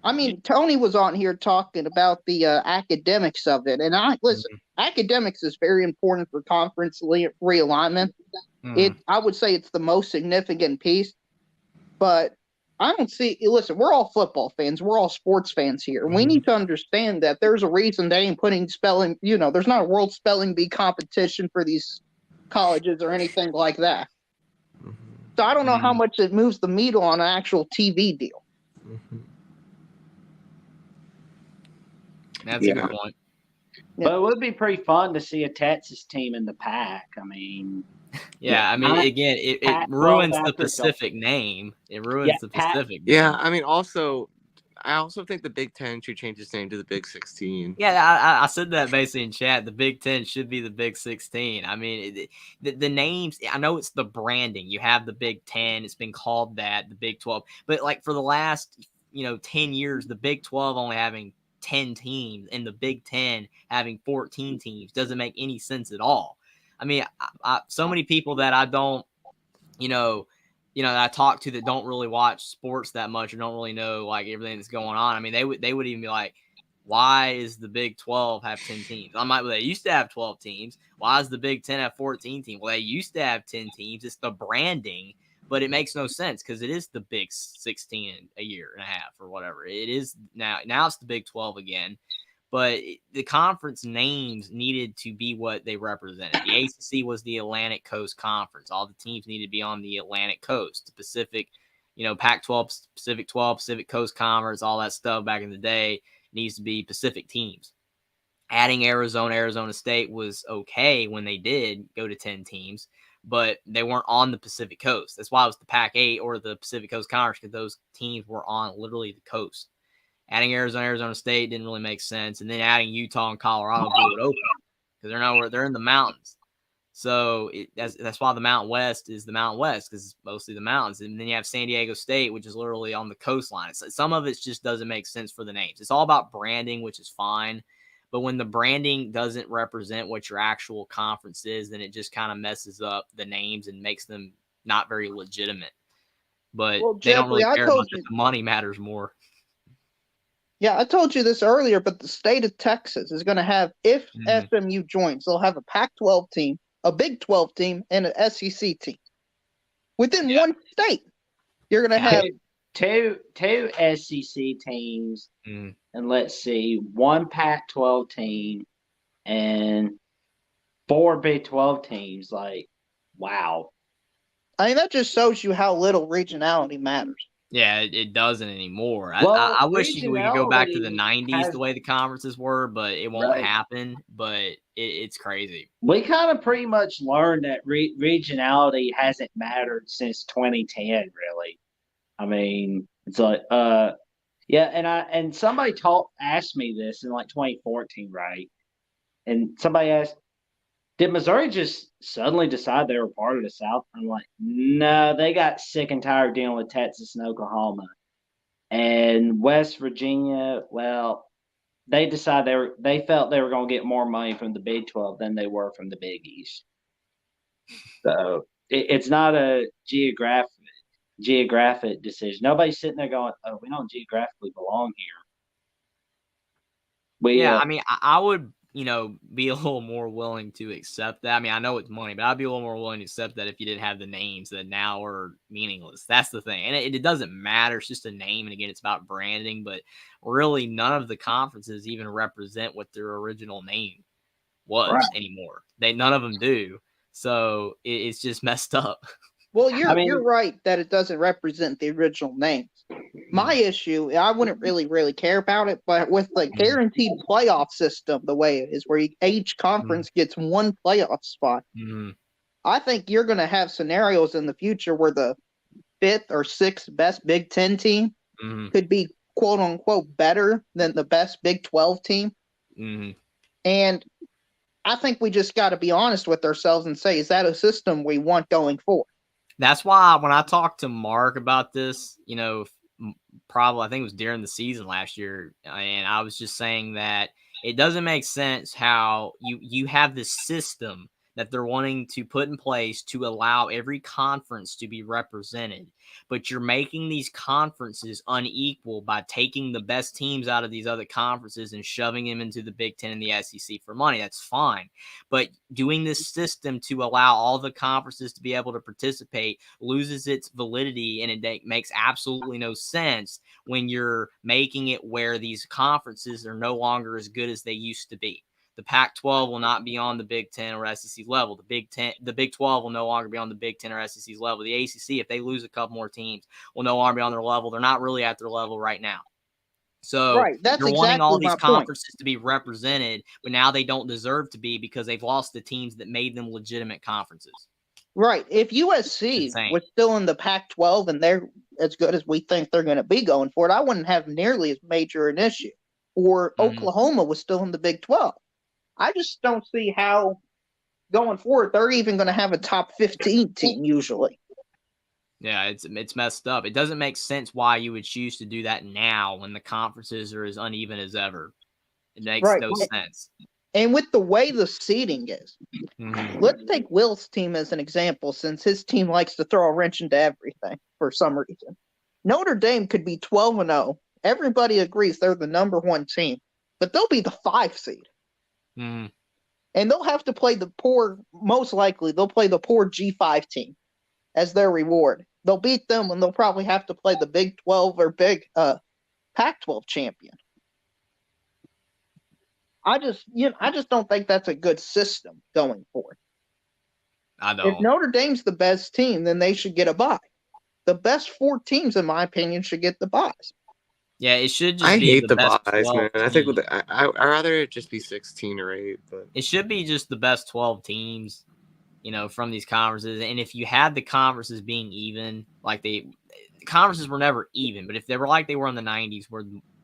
I mean, Tony was on here talking about the academics of it, and academics is very important for conference realignment. I would say it's the most significant piece, but I don't see. Listen, we're all football fans. We're all sports fans here. We need to understand that there's a reason they ain't putting spelling. There's not a world spelling bee competition for these colleges or anything like that. So I don't know how much it moves the needle on an actual TV deal. That's a good point. But it would be pretty fun to see a Texas team in the Pac. I mean, again, it ruins the Pacific name. It ruins the Pacific name. Yeah, I mean, I also think the Big Ten should change its name to the Big 16. Yeah, I said that basically in chat. The Big Ten should be the Big 16. I mean, the names, I know it's the branding. You have the Big Ten. It's been called that, the Big 12. But, like, for the last, 10 years, the Big 12 only having 10 teams and the Big Ten having 14 teams doesn't make any sense at all. I mean, so many people that I don't, that I talk to that don't really watch sports that much or don't really know like everything that's going on. I mean, they would even be like, why is the Big 12 have 10 teams? I'm like, well, they used to have 12 teams. Why does the Big 10 have 14 teams? Well, they used to have 10 teams. It's the branding, but it makes no sense because it is the Big 16 a year and a half or whatever. It is now it's the Big 12 again. But the conference names needed to be what they represented. The ACC was the Atlantic Coast Conference. All the teams needed to be on the Atlantic Coast. The Pacific, Pac-12, Pacific 12, Pacific Coast Conference, all that stuff back in the day needs to be Pacific teams. Adding Arizona State was okay when they did go to 10 teams, but they weren't on the Pacific Coast. That's why it was the Pac-8 or the Pacific Coast Conference because those teams were on literally the coast. Adding Arizona State didn't really make sense, and then adding Utah and Colorado blew it open because they're in the mountains. So that's why the Mountain West is the Mountain West because it's mostly the mountains. And then you have San Diego State, which is literally on the coastline. Some of it just doesn't make sense for the names. It's all about branding, which is fine. But when the branding doesn't represent what your actual conference is, then it just kind of messes up the names and makes them not very legitimate. But they don't really care much. The money matters more. Yeah, I told you this earlier, but the state of Texas is going to have, if SMU joins, they'll have a Pac-12 team, a Big 12 team, and an SEC team. Within one state, you're going to have two SEC teams, and let's see, one Pac-12 team, and 4 Big 12 teams. Like, wow. I mean, that just shows you how little regionality matters. Yeah, it doesn't anymore. I wish we could go back to the 90s the way the conferences were, but it won't happen. But it's crazy. We kind of pretty much learned that regionality hasn't mattered since 2010, really. I mean, it's like, and somebody asked me this in like 2014, right? And somebody asked, did Missouri just suddenly decide they were part of the South? I'm like, no, they got sick and tired of dealing with Texas and Oklahoma. And West Virginia, well, they felt they were going to get more money from the Big 12 than they were from the Big East. So it's not a geographic decision. Nobody's sitting there going, "Oh, we don't geographically belong here." I mean, I would, be a little more willing to accept that. I mean, I know it's money, but I'd be a little more willing to accept that if you didn't have the names that now are meaningless. That's the thing. And it doesn't matter. It's just a name. And again, it's about branding, but really none of the conferences even represent what their original name was anymore. None of them do. So it's just messed up. Well, you're right that it doesn't represent the original names. My issue, I wouldn't really care about it, but with the guaranteed playoff system, the way it is, where each conference gets one playoff spot, I think you're going to have scenarios in the future where the 5th or 6th best Big 10 team could be quote unquote better than the best Big 12 team. And I think we just got to be honest with ourselves and say, is that a system we want going forward? That's why when I talked to Mark about this, probably I think it was during the season last year, and I was just saying that it doesn't make sense how you have this system that they're wanting to put in place to allow every conference to be represented, but you're making these conferences unequal by taking the best teams out of these other conferences and shoving them into the Big Ten and the SEC for money. That's fine. But doing this system to allow all the conferences to be able to participate loses its validity, and it makes absolutely no sense when you're making it where these conferences are no longer as good as they used to be. The Pac-12 will not be on the Big 10 or SEC level. The Big 12 will no longer be on the Big 10 or SEC's level. The ACC, if they lose a couple more teams, will no longer be on their level. They're not really at their level right now. So you're wanting all these conferences to be represented, but now they don't deserve to be because they've lost the teams that made them legitimate conferences. Right. If USC was still in the Pac-12 and they're as good as we think they're going to be going forward, I wouldn't have nearly as major an issue. Or Oklahoma was still in the Big 12. I just don't see how going forward they're even going to have a top 15 team usually. Yeah, it's messed up. It doesn't make sense why you would choose to do that now when the conferences are as uneven as ever. It makes no sense. And with the way the seeding is, let's take Will's team as an example, since his team likes to throw a wrench into everything for some reason. Notre Dame could be 12-0. Everybody agrees they're the number 1 team, but they'll be the 5 seed. And they'll have to play most likely they'll play the poor G5 team as their reward. They'll beat them and they'll probably have to play the Big 12 or Big Pac-12 champion. I just don't think that's a good system going forward. I don't. If Notre Dame's the best team, then they should get a bye. The best 4 teams, in my opinion, should get the byes. Yeah, it should just I be hate the the best buys, 12 man. I think teams. I'd rather it just be 16 or 8. But it should be just the best 12 teams, from these conferences. And if you had the conferences being even, like the conferences were never even, but if they were like they were in the 90s, where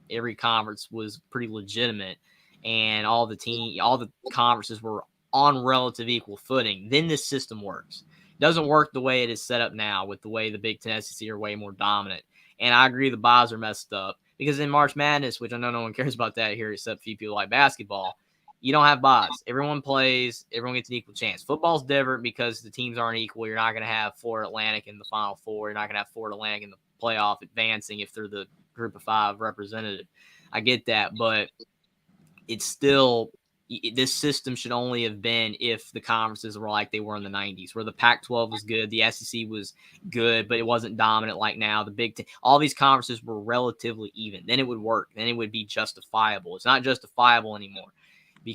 every conference was pretty legitimate and all the conferences were on relative equal footing, then this system works. It doesn't work the way it is set up now with the way the Big Ten, SEC are way more dominant. And I agree the buys are messed up. Because in March Madness, which I know no one cares about that here except a few people like basketball, you don't have buys. Everyone plays. Everyone gets an equal chance. Football's different because the teams aren't equal. You're not going to have Florida Atlantic in the Final Four. You're not going to have Florida Atlantic in the playoff advancing if they're the group of 5 representative. I get that, but it's still – this system should only have been if the conferences were like they were in the 90s, where the Pac-12 was good, the SEC was good, but it wasn't dominant like now. The Big Ten, all these conferences were relatively even. Then it would work. Then it would be justifiable. It's not justifiable anymore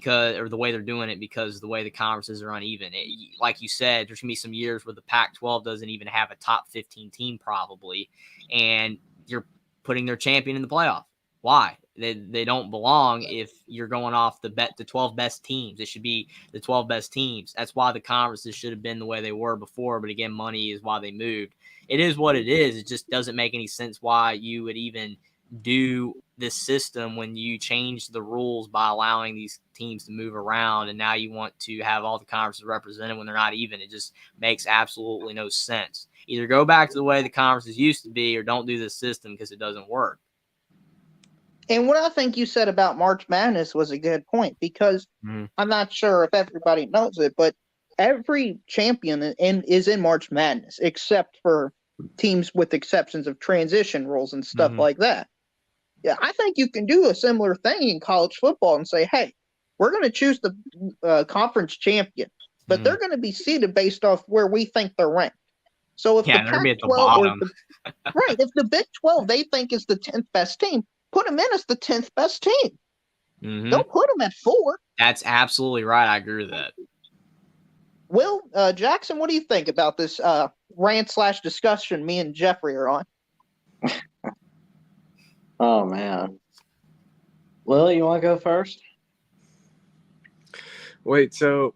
or the way they're doing it, because the way the conferences are uneven. Like you said, there's going to be some years where the Pac-12 doesn't even have a top 15 team probably, and you're putting their champion in the playoff. Why? They don't belong if you're going off the 12 best teams. It should be the 12 best teams. That's why the conferences should have been the way they were before. But again, money is why they moved. It is what it is. It just doesn't make any sense why you would even do this system when you change the rules by allowing these teams to move around. And now you want to have all the conferences represented when they're not even. It just makes absolutely no sense. Either go back to the way the conferences used to be or don't do this system because it doesn't work. And what I think you said about March Madness was a good point, because I'm not sure if everybody knows it, but every champion is in March Madness, except for teams with exceptions of transition rules and stuff like that. Yeah, I think you can do a similar thing in college football and say, hey, we're going to choose the conference champion, but they're going to be seeded based off where we think they're ranked. So if the they're gonna be at the Pac-12 or bottom. right, if the Big 12 they think is the 10th best team, put them in as the 10th best team. Don't put them at 4. That's absolutely right. I agree with that. Will, Jackson, what do you think about this rant/discussion me and Jeffrey are on? Oh, man. Will, you want to go first? Wait, so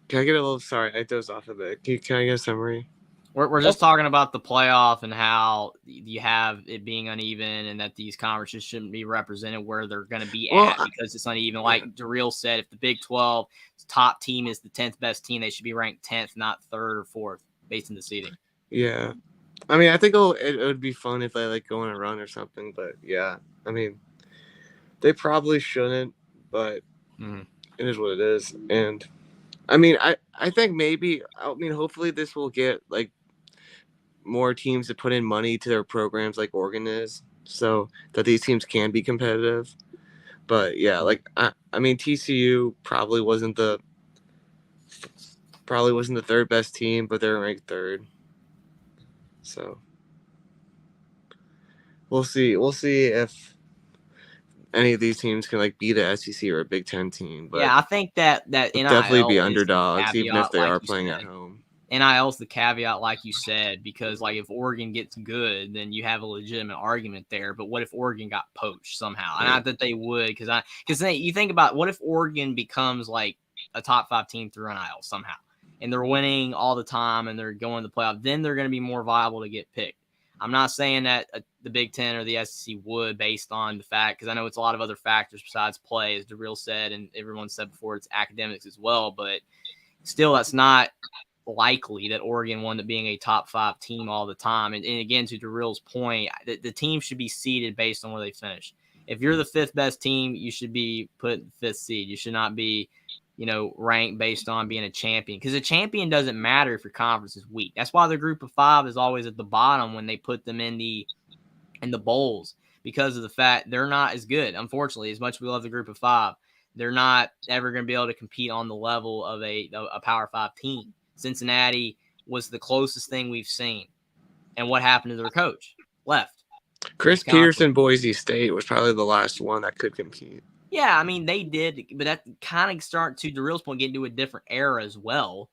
can I get a little? Sorry, I dozed off a bit. Can I get a summary? We're just talking about the playoff and how you have it being uneven, and that these conferences shouldn't be represented where they're going to be at because it's uneven. Like Darrell said, if the Big 12 top team is the 10th best team, they should be ranked 10th, not 3rd or 4th, based on the seeding. Yeah, I mean, I think it would be fun if they like go on a run or something. But yeah, I mean, they probably shouldn't, but it is what it is. And I mean, I think maybe, I mean, hopefully this will get like more teams to put in money to their programs like Oregon is, so that these teams can be competitive. But yeah, like I mean, TCU probably wasn't the 3rd best team, but they're ranked 3rd. So we'll see if any of these teams can like beat a SEC or a Big Ten team. But yeah, I think that NIL definitely be is underdogs, even if they like are you playing said. at home. NIL's the caveat, like you said, because like if Oregon gets good, then you have a legitimate argument there. But what if Oregon got poached somehow? And not that they would, because then you think about what if Oregon becomes like a top 5 team through NIL somehow, and they're winning all the time and they're going to the playoff, then they're going to be more viable to get picked. I'm not saying that the Big Ten or the SEC would, based on the fact, because I know it's a lot of other factors besides play, as Darrell said, and everyone said before, it's academics as well. But still, that's not likely that Oregon wound up being a top 5 team all the time. And again, to Darrell's point, the team should be seeded based on where they finish. If you're the 5th best team, you should be put in 5th seed. You should not be, ranked based on being a champion, because a champion doesn't matter if your conference is weak. That's why the group of 5 is always at the bottom when they put them in the bowls, because of the fact they're not as good. Unfortunately, as much as we love the group of 5, they're not ever going to be able to compete on the level of a Power 5 team. Cincinnati was the closest thing we've seen. And what happened to their coach? Left. Chris Peterson, Boise State was probably the last one that could compete. Yeah, I mean, they did, but that kind of start to Darrell's point, get into a different era as well.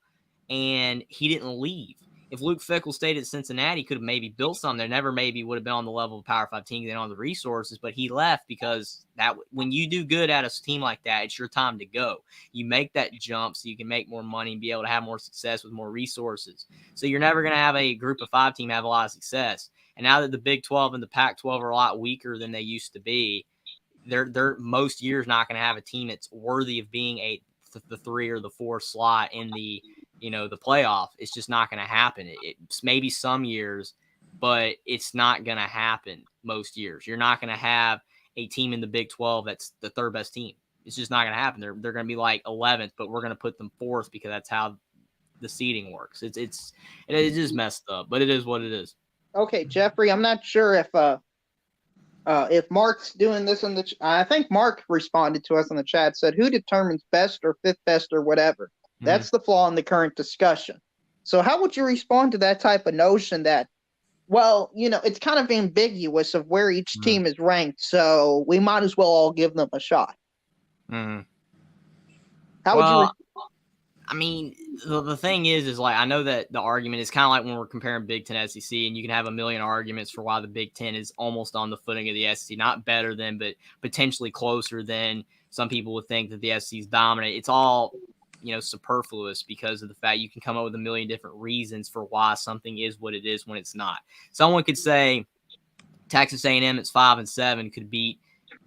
And he didn't leave. If Luke Fickell stayed at Cincinnati, could have maybe built something there. Never maybe would have been on the level of Power 5 teams and on the resources, but he left because that when you do good at a team like that, it's your time to go. You make that jump so you can make more money and be able to have more success with more resources. So you're never going to have a group of 5 team have a lot of success. And now that the Big 12 and the Pac-12 are a lot weaker than they used to be, they're most years not going to have a team that's worthy of being the 3 or the 4 slot in the the playoff. It's just not going to happen. It's maybe some years, but it's not going to happen most years. You're not going to have a team in the Big 12 that's the 3rd best team. It's just not going to happen. They're going to be like 11th, but we're going to put them 4th because that's how the seeding works. It's just messed up, but it is what it is. Okay, Jeffrey, I'm not sure if Mark's doing this in the I think Mark responded to us in the chat, said who determines best or 5th best or whatever. That's the flaw in the current discussion. So how would you respond to that type of notion that, well, it's kind of ambiguous of where each team is ranked, so we might as well all give them a shot? How would you? I mean, the thing is like, I know that the argument is kind of like when we're comparing Big Ten SEC, and you can have a million arguments for why the Big Ten is almost on the footing of the SEC, not better than, but potentially closer than. Some people would think that the SEC is dominant. It's all superfluous because of the fact you can come up with a million different reasons for why something is what it is when it's not. Someone could say Texas A&M, it's 5-7, could beat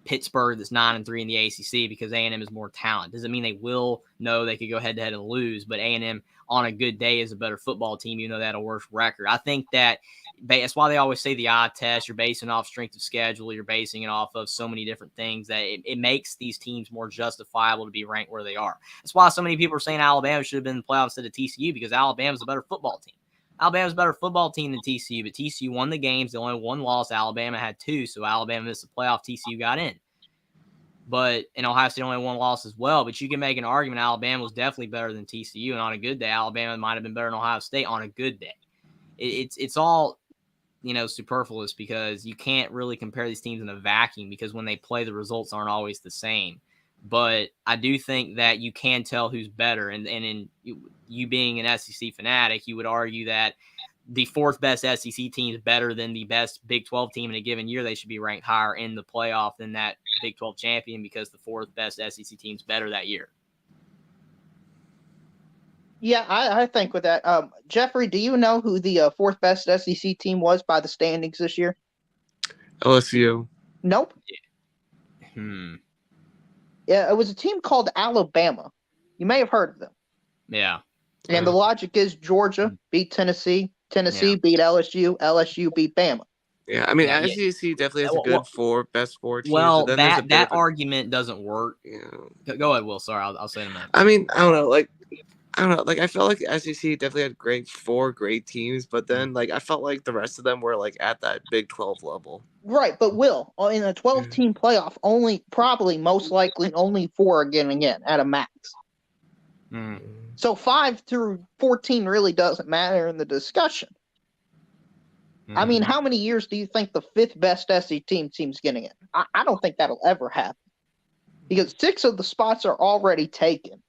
Pittsburgh that's 9-3 in the ACC because A&M is more talent. Doesn't mean they will know they could go head to head and lose, but A&M on a good day is a better football team, even though they had a worse record. I think that's why they always say the eye test. You're basing off strength of schedule. You're basing it off of so many different things that it makes these teams more justifiable to be ranked where they are. That's why so many people are saying Alabama should have been in the playoffs instead of TCU, because Alabama's a better football team. Alabama's a better football team than TCU, but TCU won the games. They only one loss. Alabama had two, so Alabama missed the playoff. TCU got in. But in Ohio State only one loss as well. But you can make an argument Alabama was definitely better than TCU, and on a good day, Alabama might have been better than Ohio State on a good day. It's all, superfluous, because you can't really compare these teams in a vacuum, because when they play, the results aren't always the same. But I do think that you can tell who's better. And in you being an SEC fanatic, you would argue that the fourth best SEC team is better than the best Big 12 team in a given year. They should be ranked higher in the playoff than that Big 12 champion, because the fourth best SEC team is better that year. Yeah, I think with that. Jeffrey, do you know who the fourth best SEC team was by the standings this year? LSU. Nope. Yeah, it was a team called Alabama. You may have heard of them. Yeah. And the logic is Georgia beat Tennessee. Tennessee beat LSU. LSU beat Bama. Yeah, I mean, SEC definitely has a good best four teams. Well, but then that argument doesn't work. Yeah. Go ahead, Will. Sorry, I'll say in a minute. I mean, I don't know. I felt like the SEC definitely had four great teams, but then I felt like the rest of them were at that Big 12 level. Right, but Will, in a 12-team playoff, most likely only 4 are getting in at a max. So 5 through 14 really doesn't matter in the discussion. I mean, how many years do you think the 5th best SEC team's getting in? I don't think that'll ever happen, because 6 of the spots are already taken.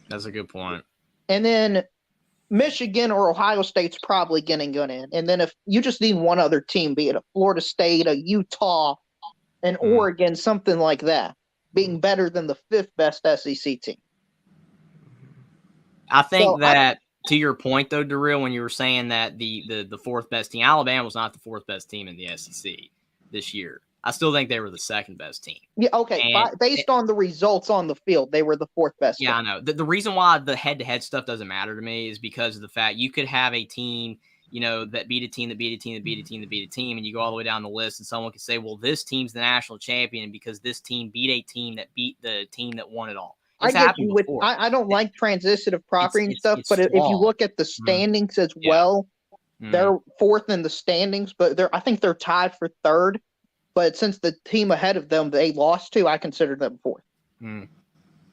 That's a good point. And then Michigan or Ohio State's probably getting in. And then if you just need one other team, be it a Florida State, a Utah, an Oregon, something like that, being better than the 5th best SEC team. I think to your point, though, Darrell, when you were saying that the 4th best team, Alabama was not the 4th best team in the SEC this year. I still think they were the 2nd best team. Yeah, okay. Based on the results on the field, they were the 4th best team. Yeah, I know. The reason why the head-to-head stuff doesn't matter to me is because of the fact you could have a team, that beat a team, that beat a team, that beat a team, that beat a team, and you go all the way down the list, and someone could say, well, this team's the national champion because this team beat a team that beat the team that won it all. I don't like transitive property and stuff, but if you look at the standings as well, they're 4th in the standings, but I think they're tied for 3rd. But since the team ahead of them they lost to, I consider them 4th.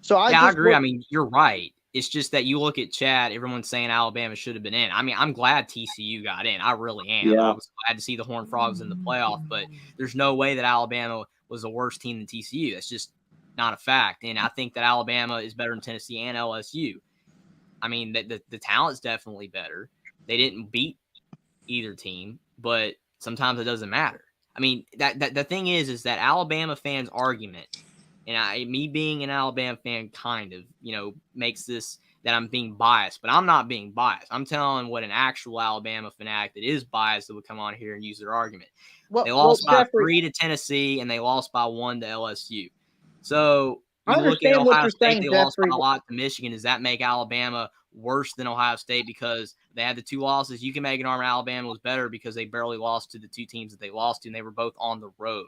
So I agree. I mean, you're right. It's just that you look at chat, everyone's saying Alabama should have been in. I mean, I'm glad TCU got in. I really am. Yeah. I was glad to see the Horned Frogs in the playoff, but there's no way that Alabama was a worse team than TCU. That's just not a fact. And I think that Alabama is better than Tennessee and LSU. I mean, the talent's definitely better. They didn't beat either team, but sometimes it doesn't matter. I mean, the thing is that Alabama fans' argument, and me being an Alabama fan kind of, makes this that I'm being biased, but I'm not being biased. I'm telling what an actual Alabama fanatic that is biased that would come on here and use their argument. They lost by 3 to Tennessee, and they lost by 1 to LSU. So you look at Ohio State, they lost by a lot to Michigan. Does that make Alabama worse than Ohio State because they had the 2 losses? You can make an argument Alabama was better because they barely lost to the 2 teams that they lost to, and they were both on the road.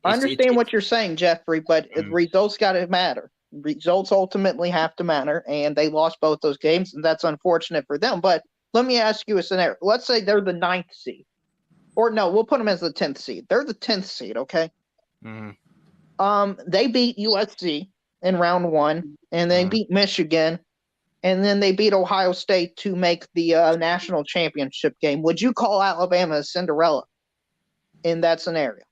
I understand what you're saying, Jeffrey, but results got to matter. Results ultimately have to matter, and they lost both those games, and that's unfortunate for them. But let me ask you a scenario. Let's say they're the 9th seed. Or no, we'll put them as the 10th seed. They're the 10th seed, okay? They beat USC in round 1, and they beat Michigan, and then they beat Ohio State to make the national championship game. Would you call Alabama a Cinderella in that scenario?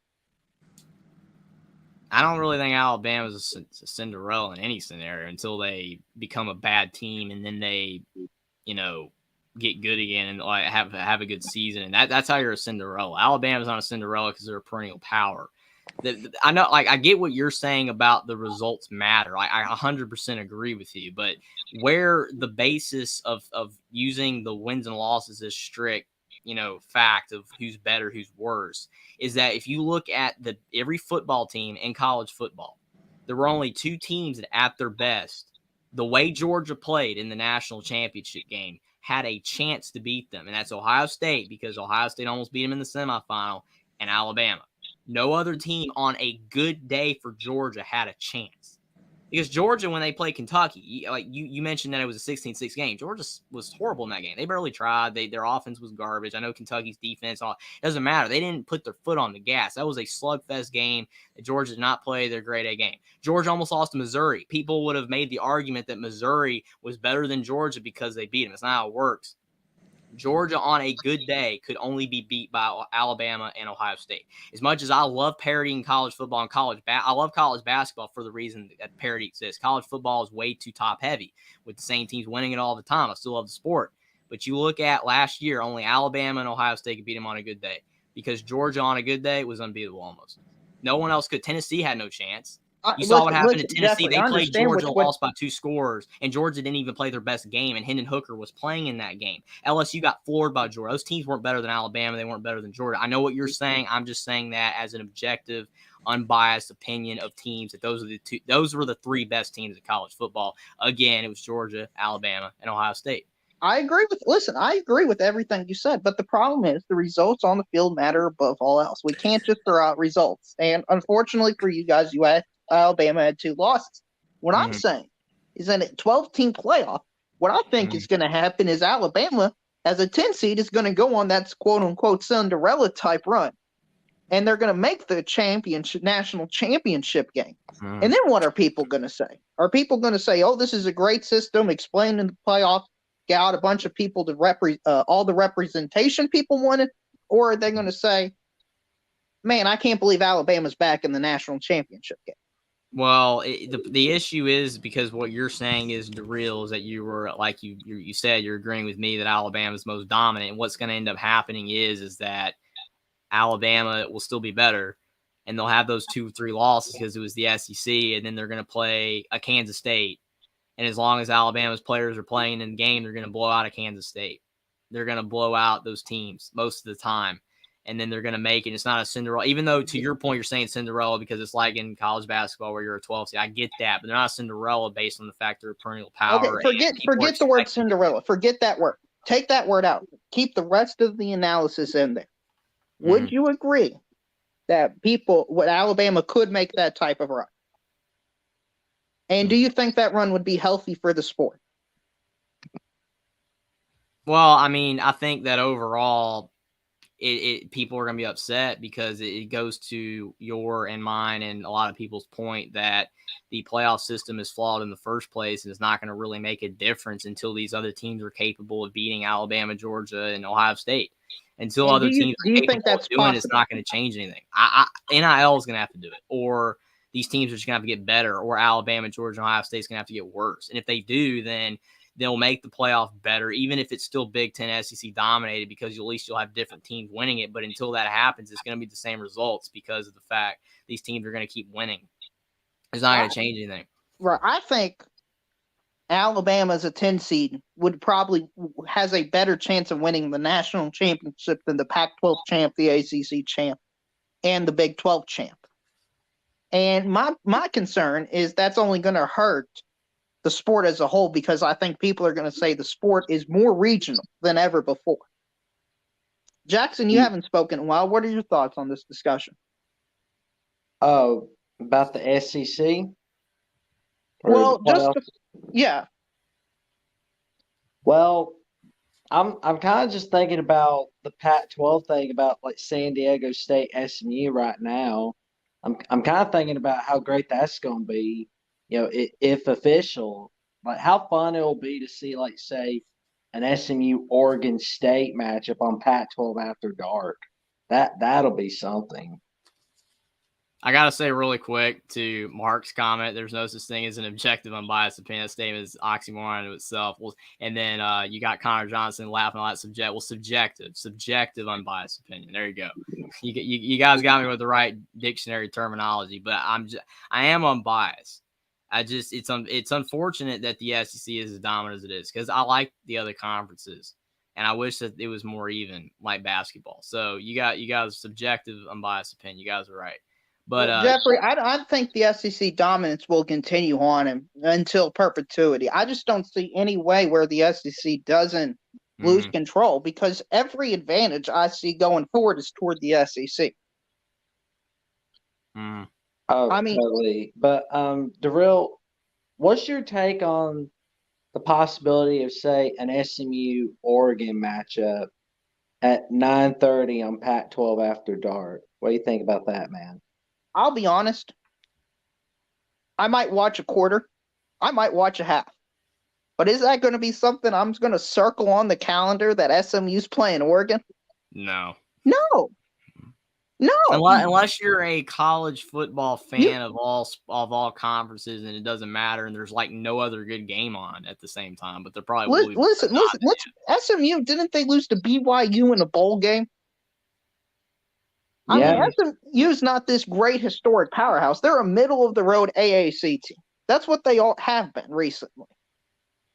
I don't really think Alabama's a Cinderella in any scenario until they become a bad team and then they, get good again and have a good season. And that's how you're a Cinderella. Alabama's not a Cinderella because they're a perennial power. I know, I get what you're saying about the results matter. I 100% agree with you, but where the basis of using the wins and losses is strict fact of who's better, who's worse, is that if you look at every football team in college football, there were only 2 teams that at their best, the way Georgia played in the national championship game, had a chance to beat them. And that's Ohio State, because Ohio State almost beat them in the semifinal, and Alabama. No other team on a good day for Georgia had a chance. Because Georgia, when they played Kentucky, like you mentioned that it was a 16-6 game. Georgia was horrible in that game. They barely tried. Their offense was garbage. I know Kentucky's defense, it doesn't matter. They didn't put their foot on the gas. That was a slugfest game. Georgia did not play their grade A game. Georgia almost lost to Missouri. People would have made the argument that Missouri was better than Georgia because they beat them. It's not how it works. Georgia on a good day could only be beat by Alabama and Ohio State. As much as I love parodying college football and I love college basketball for the reason that parody exists. College football is way too top heavy with the same teams winning it all the time. I still love the sport. But you look at last year, only Alabama and Ohio State could beat them on a good day because Georgia on a good day was unbeatable almost. No one else could. Tennessee had no chance. You saw what happened to Tennessee. They played Georgia, lost by 2 scores, and Georgia didn't even play their best game, and Hendon Hooker was playing in that game. LSU got floored by Georgia. Those teams weren't better than Alabama. They weren't better than Georgia. I know what you're saying. I'm just saying that as an objective, unbiased opinion of teams, that those were the 3 best teams in college football. Again, it was Georgia, Alabama, and Ohio State. I agree with everything you said, but the problem is the results on the field matter above all else. We can't just throw out results. And unfortunately for you guys, Alabama had 2 losses. What I'm saying is in a 12-team playoff, what I think is going to happen is Alabama, as a 10 seed, is going to go on that quote-unquote Cinderella type run. And they're going to make the national championship game. And then what are people going to say? Are people going to say, oh, this is a great system, explain in the playoff, get out a bunch of people to all the representation people wanted? Or are they going to say, man, I can't believe Alabama's back in the national championship game? Well, the issue is because what you're saying is the real is that you were, like you said, you're agreeing with me that Alabama's most dominant. And what's going to end up happening is that Alabama will still be better, and they'll have those 2-3 losses because it was the SEC, and then they're going to play a Kansas State. And as long as Alabama's players are playing in the game, they're going to blow out a Kansas State. They're going to blow out those teams most of the time. And then they're going to make it. It's not a Cinderella, even though to your point, you're saying Cinderella because it's like in college basketball where you're a 12 seed. I get that, but they're not a Cinderella based on the fact they're a perennial power. Okay, forget the word Cinderella. Forget that word. Take that word out. Keep the rest of the analysis in there. Would you agree that Alabama could make that type of run? And do you think that run would be healthy for the sport? Well, I mean, I think that overall, people are going to be upset because it goes to your and mine and a lot of people's point that the playoff system is flawed in the first place and it's not going to really make a difference until these other teams are capable of beating Alabama, Georgia, and Ohio State. Until other teams are capable of doing it, it's not going to change anything. NIL is going to have to do it, or these teams are just going to have to get better, or Alabama, Georgia, and Ohio State is going to have to get worse. And if they do, then they'll make the playoff better, even if it's still Big Ten SEC dominated, because at least you'll have different teams winning it. But until that happens, it's going to be the same results because of the fact these teams are going to keep winning. It's not going to change anything. Right. I think Alabama as a 10 seed has a better chance of winning the national championship than the Pac-12 champ, the ACC champ, and the Big 12 champ. And my concern is that's only going to hurt the sport as a whole, because I think people are going to say the sport is more regional than ever before. Jackson, you haven't spoken in a while. What are your thoughts on this discussion? Oh, about the SEC? Well, yeah. Well, I'm kind of just thinking about the Pac-12 thing about like San Diego State, SMU right now. I'm kind of thinking about how great that's going to be. You know, if official, like how fun it'll be to see, like, say, an SMU Oregon State matchup on Pac-12 after dark. That'll be something. I got to say really quick to Mark's comment, there's no such thing as an objective, unbiased opinion. That statement is oxymoron into itself. And then you got Connor Johnson laughing at that subjective, unbiased opinion. There you go. You guys got me with the right dictionary terminology, but I am unbiased. It's unfortunate that the SEC is as dominant as it is, because I like the other conferences. And I wish that it was more even like basketball. So you guys subjective, unbiased opinion. You guys are right. But well, Jeffrey, I think the SEC dominance will continue on until perpetuity. I just don't see any way where the SEC doesn't lose control, because every advantage I see going forward is toward the SEC. Oh, I mean, totally. But Darrell, what's your take on the possibility of, say, an SMU Oregon matchup at 9:30 on Pac-12 after dark? What do you think about that, man? I'll be honest. I might watch a quarter. I might watch a half. But is that going to be something I'm going to circle on the calendar that SMU's playing Oregon? no. No. Unless you're a college football fan of all conferences, and it doesn't matter, and there's like no other good game on at the same time. But there probably will be. Listen. SMU, didn't they lose to BYU in a bowl game? I mean, SMU's not this great historic powerhouse. They're a middle of the road AAC team. That's what they all have been recently,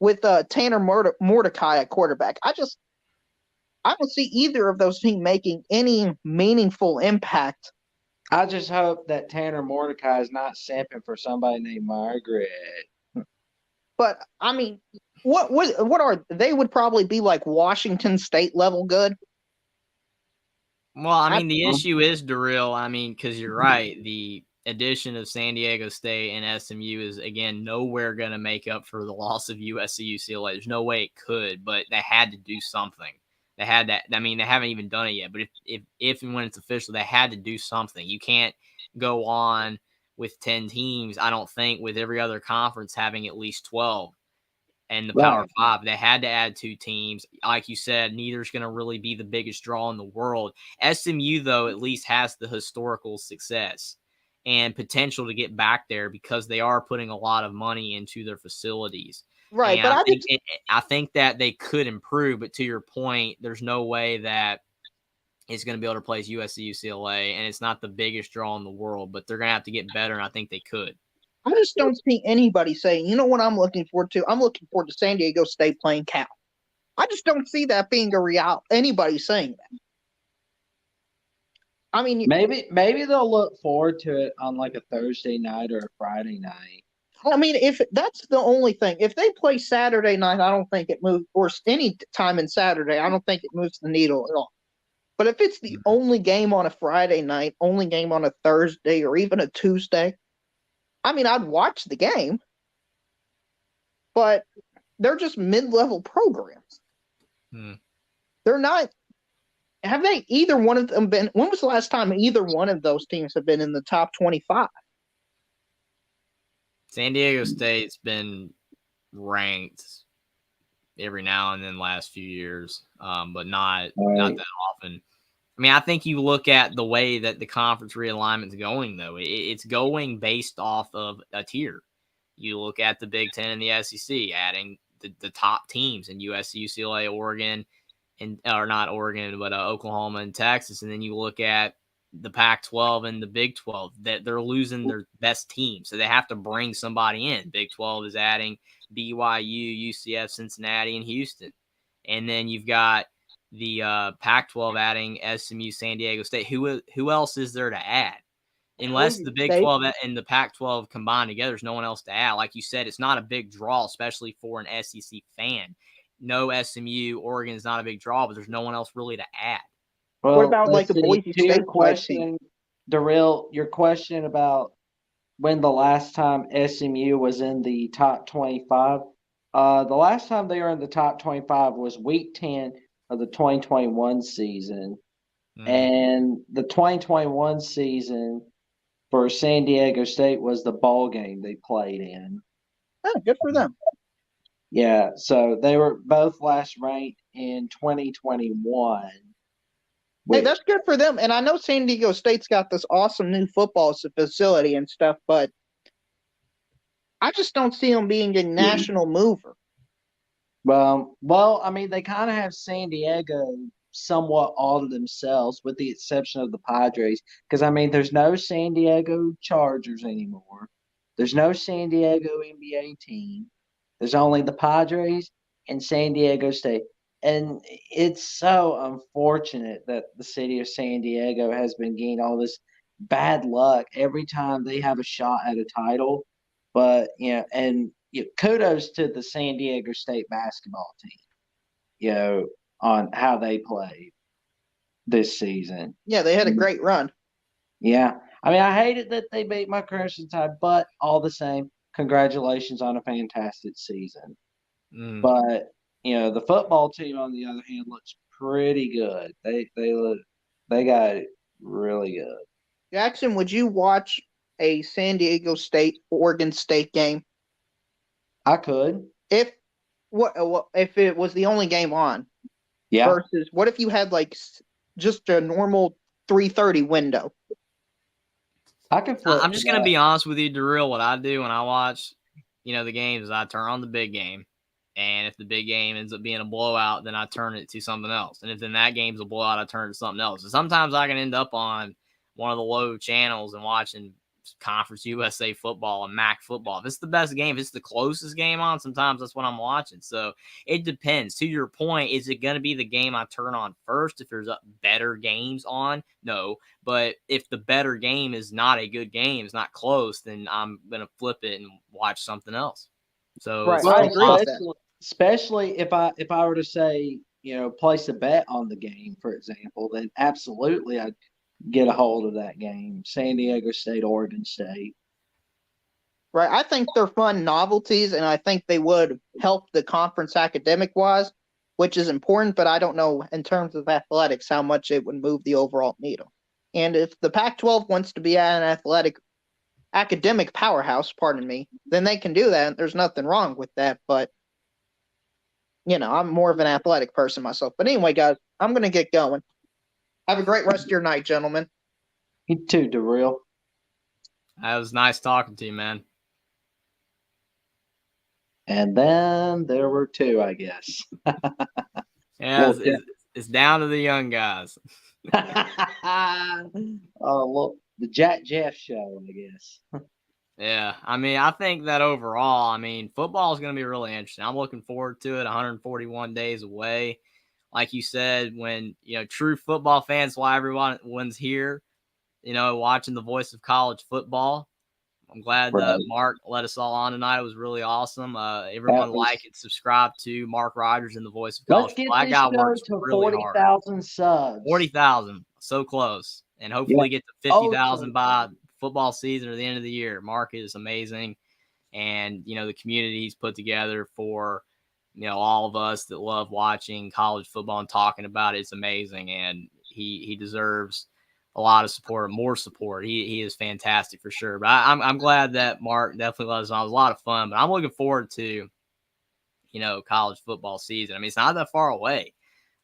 with Tanner Mordecai at quarterback. I don't see either of those teams making any meaningful impact. I just hope that Tanner Mordecai is not simping for somebody named Margaret. But I mean, what are they? Would probably be like Washington State level good. Well, I mean, the issue is, Darrell, I mean, because you're right, the addition of San Diego State and SMU is, again, nowhere going to make up for the loss of USC UCLA. There's no way it could, but they had to do something. They had that. I mean, they haven't even done it yet, but if and when it's official, they had to do something. You can't go on with 10 teams, I don't think, with every other conference having at least 12. And the Power Five, they had to add 2 teams. Like you said, neither's going to really be the biggest draw in the world. SMU, though, at least has the historical success and potential to get back there because they are putting a lot of money into their facilities. Right, and but I think that they could improve. But to your point, there's no way that it's going to be able to replace USC, UCLA, and it's not the biggest draw in the world. But they're going to have to get better, and I think they could. I just don't see anybody saying, you know what I'm looking forward to? I'm looking forward to San Diego State playing Cal. I just don't see that being a reality. Anybody saying that. I mean, maybe they'll look forward to it on like a Thursday night or a Friday night. I mean, if that's the only thing, if they play Saturday night, I don't think it moves, or any time in Saturday, I don't think it moves the needle at all. But if it's the only game on a Friday night, only game on a Thursday, or even a Tuesday, I mean, I'd watch the game, but they're just mid-level programs. They're not. Have they either one of them been? When was the last time either one of those teams have been in the top 25? San Diego State's been ranked every now and then last few years, but not that often. I mean, I think you look at the way that the conference realignment is going, though. It's going based off of a tier. You look at the Big Ten and the SEC, adding the top teams in USC, UCLA, Oregon, or not Oregon, but Oklahoma and Texas. And then you look at the Pac-12 and the Big 12, that they're losing their best team. So they have to bring somebody in. Big 12 is adding BYU, UCF, Cincinnati, and Houston. And then you've got the Pac-12 adding SMU, San Diego State. Who else is there to add? Unless the Big 12 and the Pac-12 combine together, there's no one else to add. Like you said, it's not a big draw, especially for an SEC fan. No, SMU, Oregon is not a big draw, but there's no one else really to add. Well, what about like the Boise State question, Darrell? Your question about when the last time SMU was in the top 25. The last time they were in the top 25 was Week 10 of the 2021 season. And the 2021 season for San Diego State was the bowl game they played in. Oh, good for them. Yeah, so they were both last ranked in 2021. Hey, that's good for them. And I know San Diego State's got this awesome new football facility and stuff, but I just don't see them being a national mover. Well, I mean, they kind of have San Diego somewhat all to themselves, with the exception of the Padres. Because, I mean, there's no San Diego Chargers anymore. There's no San Diego NBA team. There's only the Padres and San Diego State. And it's so unfortunate that the city of San Diego has been getting all this bad luck every time they have a shot at a title. But, and kudos to the San Diego State basketball team, on how they played this season. Yeah, they had a great run. Yeah. I mean, I hated that they beat my Crimson Tide, but all the same, congratulations on a fantastic season. But the football team, on the other hand, looks pretty good. They got it really good. Jackson, would you watch a San Diego State Oregon State game? I could. If it was the only game on? Yeah. Versus what if you had like just a normal 3:30 window? I can flip. I'm just gonna be honest with you, Darrell. What I do when I watch, the games is I turn on the big game, and if the big game ends up being a blowout, then I turn it to something else. And if then that game's a blowout, I turn it to something else. And sometimes I can end up on one of the low channels and watching Conference USA football and MAC football. If it's the best game, if it's the closest game on, sometimes that's what I'm watching. So it depends. To your point, is it going to be the game I turn on first if there's better games on? No. But if the better game is not a good game, it's not close, then I'm going to flip it and watch something else. So right. I agree with that. Especially if I were to say, place a bet on the game, for example, then absolutely I'd get a hold of that game. San Diego State, Oregon State. Right. I think they're fun novelties, and I think they would help the conference academic-wise, which is important, but I don't know in terms of athletics how much it would move the overall needle. And if the Pac-12 wants to be an academic powerhouse, pardon me, then they can do that. There's nothing wrong with that, but I'm more of an athletic person myself. But anyway, guys, I'm going to get going. Have a great rest of your night, gentlemen. You too, Darrell. That was nice talking to you, man. And then there were two, I guess. Yeah, it's down to the young guys. Oh, well, the Jack Jeff show, I guess. Yeah, I think that overall, football is going to be really interesting. I'm looking forward to it. 141 days away. Like you said, when, true football fans, why everyone's here, watching the voice of college football. I'm glad that Mark let us all on tonight. It was really awesome. Everyone like and subscribe to Mark Rogers and the voice of college football. Let's get this show to really 40,000 subs. 40,000. So close. And hopefully get to 50,000 by football season or the end of the year. Mark is amazing. And, the community he's put together for, all of us that love watching college football and talking about it is amazing. And he deserves a lot of support, more support. He is fantastic for sure. But I'm glad that Mark definitely let us on. It was a lot of fun. But I'm looking forward to, college football season. It's not that far away.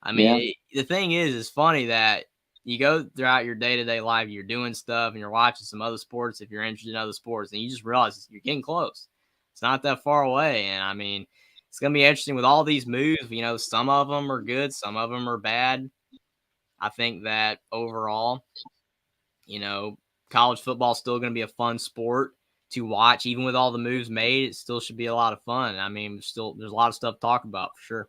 The thing is, it's funny that you go throughout your day-to-day life, you're doing stuff and you're watching some other sports if you're interested in other sports, and you just realize you're getting close. It's not that far away. And it's going to be interesting with all these moves. Some of them are good, some of them are bad. I think that overall, college football is still going to be a fun sport to watch. Even with all the moves made, it still should be a lot of fun. There's a lot of stuff to talk about for sure.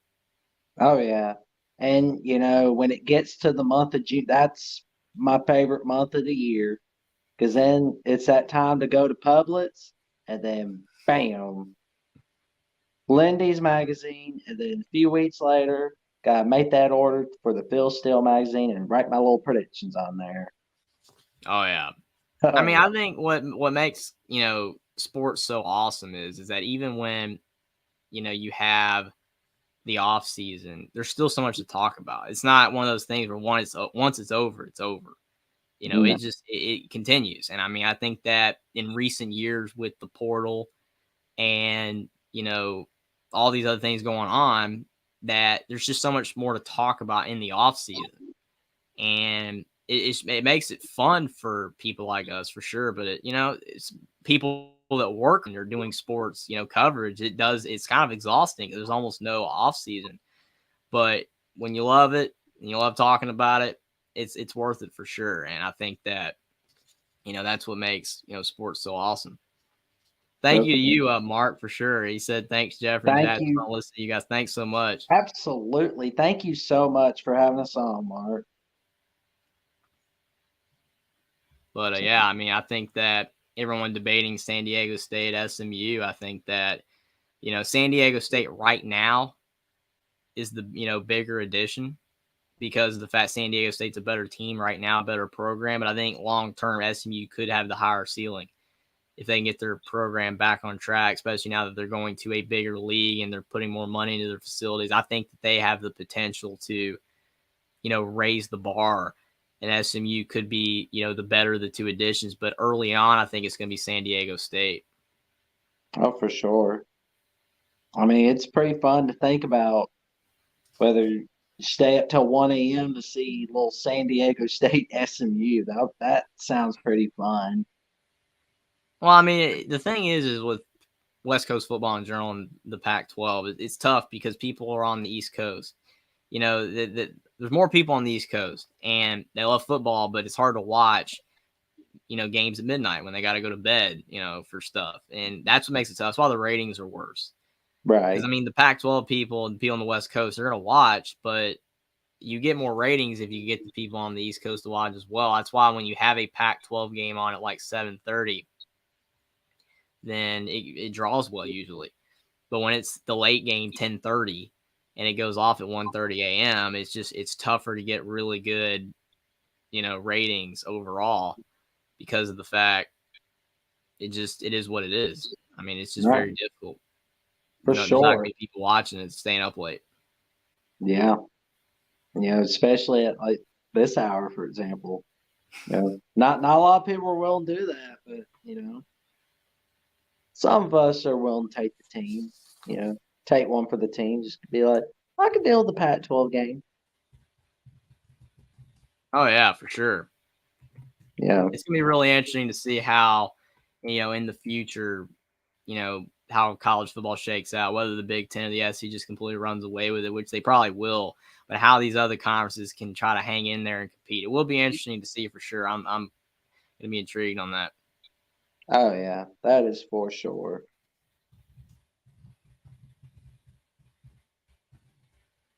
Oh, yeah. And, when it gets to the month of June, that's my favorite month of the year, because then it's that time to go to Publix, and then, bam, Lindy's magazine, and then a few weeks later, gotta make that order for the Phil Steele magazine and write my little predictions on there. Oh, yeah. I think what makes, sports so awesome is that even when, you have the off season, there's still so much to talk about. It's not one of those things where once it's over, it's over. It continues. And I think that in recent years with the portal and, all these other things going on, that there's just so much more to talk about in the off season. And it makes it fun for people like us for sure. But it's people that work and they're doing sports, coverage. It's kind of exhausting. There's almost no off season, but when you love it and you love talking about it, it's worth it for sure. And I think that, that's what makes, sports so awesome. thank you to you, Mark, for sure. He said thanks, Jeffrey. Thank Jack, you. for listening to you guys. Thanks so much. Absolutely. Thank you so much for having us on, Mark. But yeah, I mean, I think that everyone debating San Diego State, SMU, I think that, San Diego State right now is the, bigger addition because of the fact San Diego State's a better team right now, a better program. But I think long-term SMU could have the higher ceiling if they can get their program back on track, especially now that they're going to a bigger league and they're putting more money into their facilities. I think that they have the potential to, raise the bar. And SMU could be, the better of the two additions. But early on, I think it's going to be San Diego State. Oh, for sure. I mean, it's pretty fun to think about whether you stay up till 1 a.m. to see little San Diego State SMU. That sounds pretty fun. Well, I mean, the thing is with West Coast football in general and the Pac-12, it's tough because people are on the East Coast. There's more people on the East Coast, and they love football, but it's hard to watch, games at midnight when they got to go to bed, for stuff. And that's what makes it tough. That's why the ratings are worse. Right. Because, I mean, the Pac-12 people and people on the West Coast, they're going to watch, but you get more ratings if you get the people on the East Coast to watch as well. That's why when you have a Pac-12 game on at like 7:30, then it draws well usually. But when it's the late game, 10:30, and it goes off at 1:30 a.m., it's tougher to get really good, ratings overall because of the fact it is what it is. I mean, it's just very difficult. For There's not going to sure. be people watching it, staying up late. Yeah. Especially at like this hour, for example. Not a lot of people are willing to do that, but some of us are willing to take the team, take one for the team, just to be like, I can deal with the Pac-12 game. Oh yeah, for sure. Yeah. It's gonna be really interesting to see how, in the future, how college football shakes out, whether the Big Ten or the SEC just completely runs away with it, which they probably will, but how these other conferences can try to hang in there and compete. It will be interesting to see for sure. I'm gonna be intrigued on that. Oh yeah, that is for sure.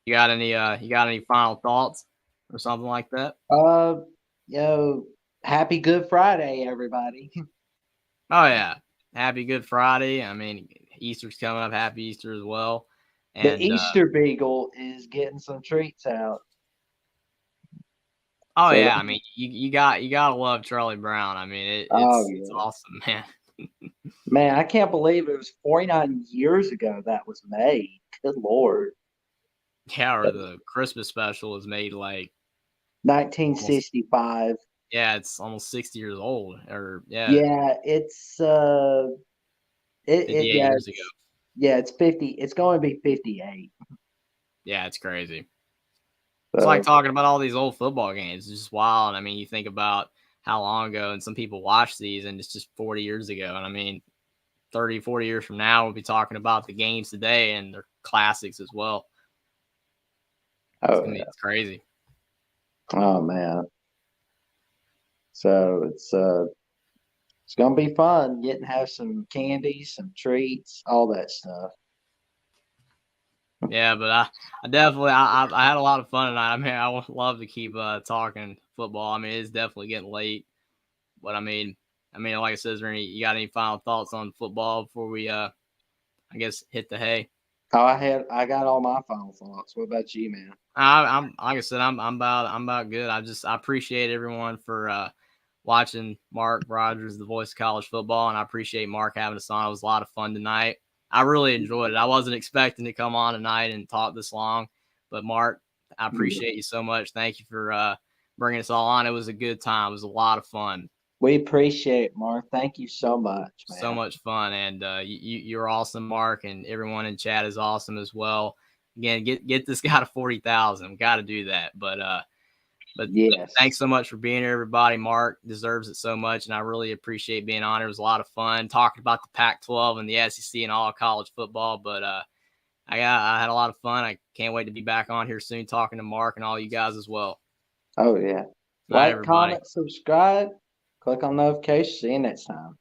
You got any final thoughts or something like that? Happy Good Friday, everybody. Oh yeah, happy Good Friday. I mean, Easter's coming up. Happy Easter as well. And the Easter Beagle is getting some treats out. Oh yeah, I mean, you gotta love Charlie Brown. I mean, it's awesome, man. Man, I can't believe it was 49 years ago that was made. Good Lord. Yeah, or the Christmas special was made like 1965. Yeah, it's almost 60 years old. Or yeah, it's 58 years ago. Yeah, it's 50. It's going to be 58. Yeah, it's crazy. It's like talking about all these old football games. It's just wild. I mean, you think about how long ago, and some people watch these, and it's just 40 years ago. And I mean, 30, 40 years from now, we'll be talking about the games today, and they're classics as well. It's crazy. Oh man. So it's gonna be fun getting to have some candy, some treats, all that stuff. Yeah, but I definitely I had a lot of fun tonight. I mean, I would love to keep talking football. I mean, it's definitely getting late, but I mean, like I said, you got any final thoughts on football before we I guess hit the hay? Oh, I got all my final thoughts. What about you, man? I'm like I said, I'm about good. I appreciate everyone for watching Mark Rogers, the voice of college football, and I appreciate Mark having us on. It was a lot of fun tonight. I really enjoyed it. I wasn't expecting to come on tonight and talk this long, but Mark, I appreciate you so much. Thank you for bringing us all on. It was a good time. It was a lot of fun. We appreciate it, Mark. Thank you so much, man. So much fun, and you're awesome, Mark, and everyone in chat is awesome as well. Again, get this guy to 40,000. Got to do that, but yes. Thanks so much for being here, everybody. Mark deserves it so much, and I really appreciate being on. It was a lot of fun talking about the Pac-12 and the SEC and all college football. But I had a lot of fun. I can't wait to be back on here soon talking to Mark and all you guys as well. Oh yeah. Like, comment, subscribe, click on notifications. See you next time.